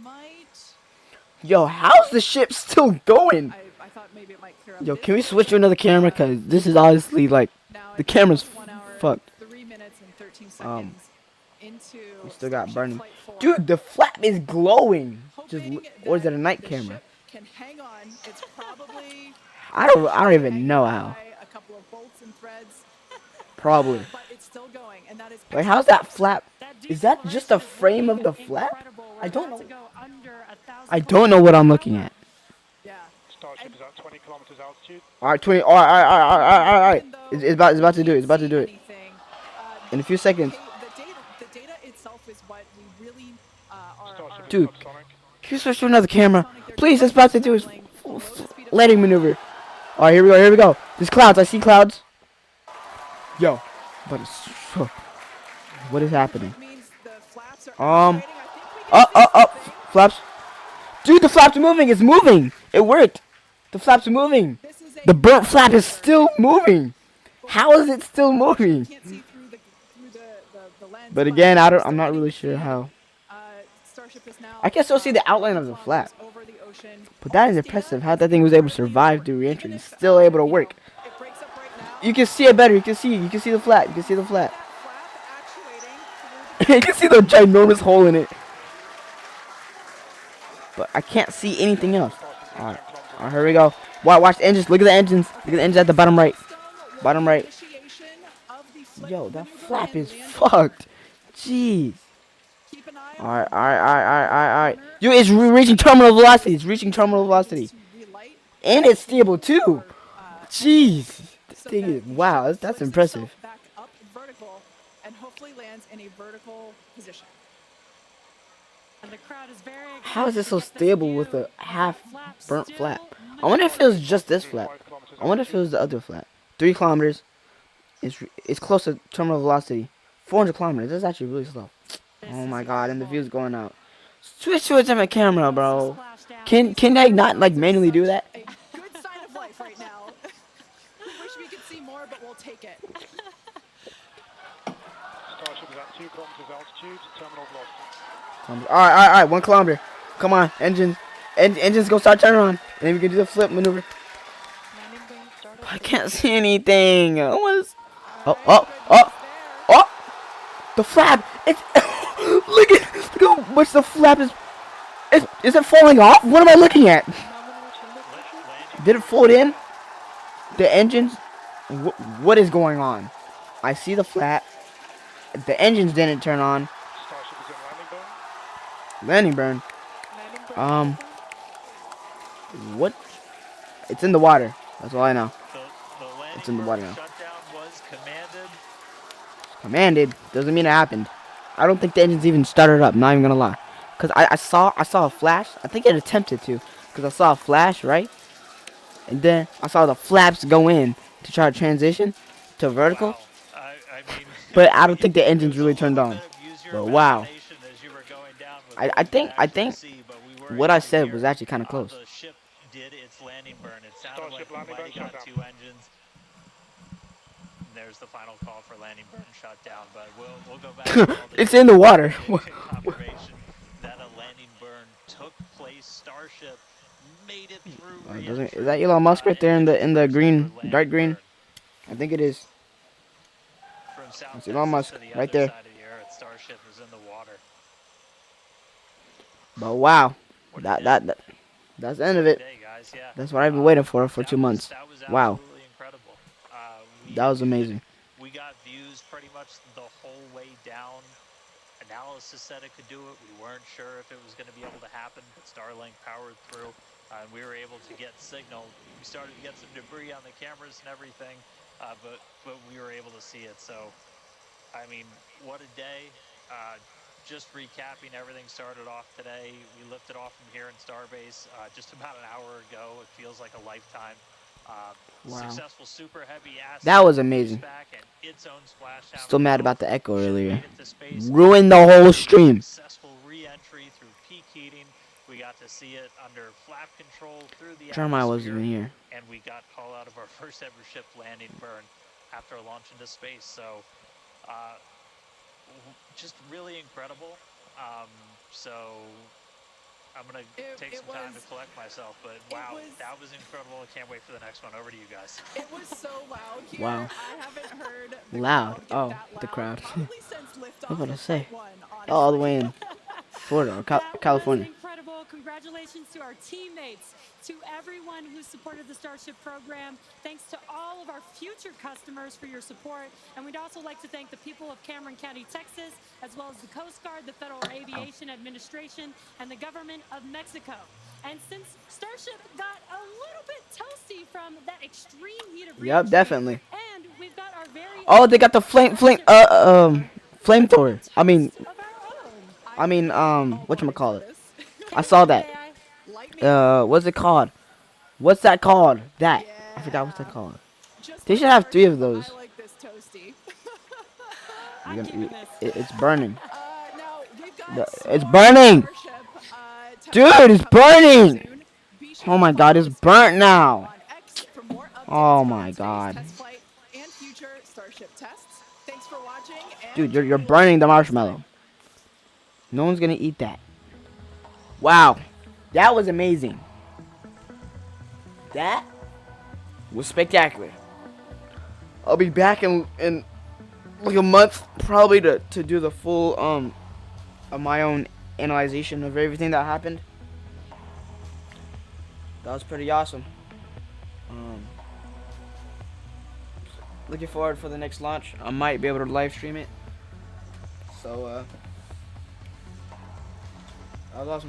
S6: might.
S1: Yo, how's the ship still going?
S6: I thought maybe it might clear up.
S1: Yo,
S6: this
S1: can we
S6: bit.
S1: switch to another camera? Cause this is honestly like
S6: Now
S1: the
S6: it's
S1: camera's
S6: 1 hour,
S1: fucked.
S6: 3 minutes and 13 seconds into.
S1: We still got
S6: Starship
S1: burning.
S6: Flight 4.
S1: Dude, the flap is glowing.
S6: Hoping
S1: Or is it a
S6: that
S1: night
S6: the
S1: camera?
S6: ship can hang on. It's probably
S1: I don't even
S6: hanging
S1: know how.
S6: by a couple of bolts and threads,
S1: Probably.
S6: but it's still going, and that is.
S1: Wait, how's that flap?
S3: That
S1: Is that just the
S3: deceleration is
S1: frame of
S3: looking
S1: the flap?
S3: incredible. We're
S1: I don't
S3: about
S1: know.
S3: to go under 1,000
S1: I don't know what I'm looking at.
S6: Yeah.
S7: Starship is at 20 kilometers altitude.
S1: All right, 20. All right.
S6: Even though
S1: It's about to do it.
S6: we
S1: It's about to
S6: can't
S1: do
S6: see
S1: it.
S6: anything,
S1: In a few seconds.
S6: The data itself is what we really
S7: Starship is
S1: Dude.
S7: subsonic.
S1: Can you switch to another camera? Please, it's about to do its landing maneuver. All right, here we go. There's clouds. I see clouds. Yo, but what is happening?
S6: means the flaps are activating. I think we can see
S1: Up,
S6: something.
S1: flaps. Dude, the flap's moving. It's moving. It worked. The flap's moving.
S6: This is a
S1: The burnt flap is still moving. How is it still moving?
S6: can't see through the lens.
S1: But again,
S6: we're
S1: I'm not
S6: still
S1: really
S6: getting
S1: sure
S6: feed.
S1: how.
S6: Starship is now.
S1: I can still see the outline of the flap.
S6: Over the ocean.
S1: But that is impressive. How that thing was able to survive through re-entry. It's still able to work.
S6: It breaks up right now.
S1: You can see it better. You can see the flap. You can see the flap.
S6: That flap actuating through
S1: You can see the ginormous hole in it. But I can't see anything else. Alright, here we go. Watch the engines. Look at the engines. Look at the engines at the bottom right. Bottom right.
S6: initiation of the flip
S1: Yo, that
S6: maneuver
S1: flap
S6: and
S1: is
S6: landing.
S1: fucked. Jeez.
S6: Keep an eye on
S1: Alright. Yo, it's reaching terminal velocity. It's reaching terminal velocity.
S6: to relight
S1: And it's stable too. Jeez. This
S6: so
S1: thing
S6: that
S1: is,
S6: the
S1: wow,
S6: ship
S1: that's
S6: flips
S1: impressive.
S6: itself back up vertical and hopefully lands in a vertical position.
S3: And the crowd is very
S1: How is
S3: excited
S1: it
S3: to
S1: so
S3: get this
S1: stable
S3: view
S1: with a
S3: of
S1: half
S3: that flap
S1: burnt
S3: still
S1: flap? I wonder if it was just this
S7: 5
S1: flap.
S7: kilometers
S1: I wonder if it was the other flap. 3 kilometers. It's close to terminal velocity. 400 kilometers. That's actually really slow. Oh my god, and the view's going out. Switch to a different camera, bro. Can they not like manually do that?
S6: A good sign of life right now. We wish we could see more, but we'll take it.
S7: Starship is at 2 kilometers altitude. Terminal velocity.
S1: Alright, 1 kilometer. Come on, engines. Engines go start turning on. And then we can do the flip maneuver. I can't see anything. Oh! The flap! It's look at how much the flap is. Is it falling off? What am I looking at? Did it fold in? The engines? What is going on? I see the flap. The engines didn't turn on.
S7: Starship is in landing burn.
S1: Landing burn. What? It's in the water. That's all I know.
S4: The landing
S1: It's in the
S4: burn
S1: water now.
S4: shutdown It's commanded.
S1: Commanded doesn't mean it happened. I don't think the engines even started up. Not even gonna lie, cause I saw a flash. I think it attempted to, cause I saw a flash, right, and then I saw the flaps go in to try to transition to vertical.
S4: Wow. I mean,
S1: But I don't think the
S4: it
S1: engines
S4: was a
S1: really
S4: little
S1: turned on.
S4: bit of use your
S1: But wow,
S4: imagination as you were going down with
S1: I,
S4: what
S1: I
S4: you could
S1: think I
S4: actually
S1: think
S4: see, but we were
S1: what I
S4: able to
S1: said
S4: hear
S1: was actually kind of close.
S4: the ship did its landing burn. It sounded like
S7: Starship
S4: we
S7: landing
S4: might
S7: burn
S4: have got
S7: shutdown.
S4: 2 engines. And there's the final call for landing burn shutdown, but we'll go back to all the
S1: It's in the
S4: details
S1: water.
S4: to get confirmation that a landing burn took place. Starship made it through
S1: Doesn't is
S4: re-entry,
S1: that Elon Musk right
S4: and
S1: there
S4: did its
S1: in the
S4: first ever
S1: green, dark
S4: landing
S1: green?
S4: burn.
S1: I think it is.
S4: From South
S1: It's Elon
S4: Texas
S1: Musk
S4: to the
S1: right
S4: other
S1: there.
S4: side of the earth, Starship is in the water.
S1: But wow,
S4: What a
S1: that
S4: day.
S1: that, that that's the end of
S4: What a
S1: it.
S4: day, guys. Yeah.
S1: That's what I've been waiting for 2 months.
S4: That was
S1: Wow,
S4: absolutely incredible. We
S1: that was amazing.
S4: we got views pretty much the whole way down. Analysis said it could do it. We weren't sure if it was going to be able to happen, but Starlink powered through, and we were able to get signal. We started to get some debris on the cameras and everything, but we were able to see it. So, I mean, what a day. Just recapping, everything started off today. We lifted off from here in Starbase just about an hour ago. It feels like a lifetime.
S1: Wow,
S4: Successful super heavy asset
S1: that was amazing.
S4: back and its own splashdown
S1: Still
S4: as
S1: mad
S4: well.
S1: about the echo
S4: Ship
S1: earlier.
S4: made it to space.
S1: Ruined the whole stream.
S4: Successful re-entry through peak heating. We got to see it under flap control through the
S1: Jeremiah wasn't
S4: atmosphere,
S1: even here.
S4: and we got call out of our first ever ship landing burn after a launch into space. So, just really incredible. So I'm gonna take some time to collect myself, but wow, that was incredible. I can't wait for the next one. Over to you guys.
S6: It was so loud here.
S1: Wow.
S6: I haven't heard the
S1: Loud.
S6: crowd get
S1: Oh,
S6: that loud.
S1: the crowd.
S6: Probably since liftoff
S1: I was about to
S6: of
S1: say.
S6: Flight 1,
S1: All the
S6: honestly.
S1: way in Florida or
S3: That
S1: California.
S3: was incredible. Congratulations to our teammates, to everyone who supported the Starship program. Thanks to all of our future customers for your support. And we'd also like to thank the people of Cameron County, Texas, as well as the Coast Guard, the Federal Aviation Administration, and the government of Mexico. And since Starship got a little bit toasty from that extreme heat of
S1: Yep, definitely.
S3: and we've got our very
S1: Oh, they got the flamethrower. I mean, whatchamacallit? I saw that. What's it called? What's that called? That. I forgot what's that called. They should have 3 of those.
S6: I like this toasty.
S1: It's burning.
S6: Now, we've got
S1: It's burning!
S6: Starship,
S1: Dude, it's burning!
S6: soon. Be sure
S1: Oh
S6: to
S1: my
S6: follow
S1: god, it's
S6: us
S1: burnt now!
S6: on X for more updates
S1: Oh
S6: from
S1: my
S6: today's
S1: god.
S6: test flight and future Starship tests. Thanks for watching. And
S1: Dude, you're
S6: join us
S1: burning the
S6: next time.
S1: marshmallow. No one's gonna eat that. Wow. That was amazing. That was spectacular. I'll be back in like a month probably to do the full of my own analyzation of everything that happened. That was pretty awesome. Looking forward for the next launch. I might be able to live stream it. So that was awesome.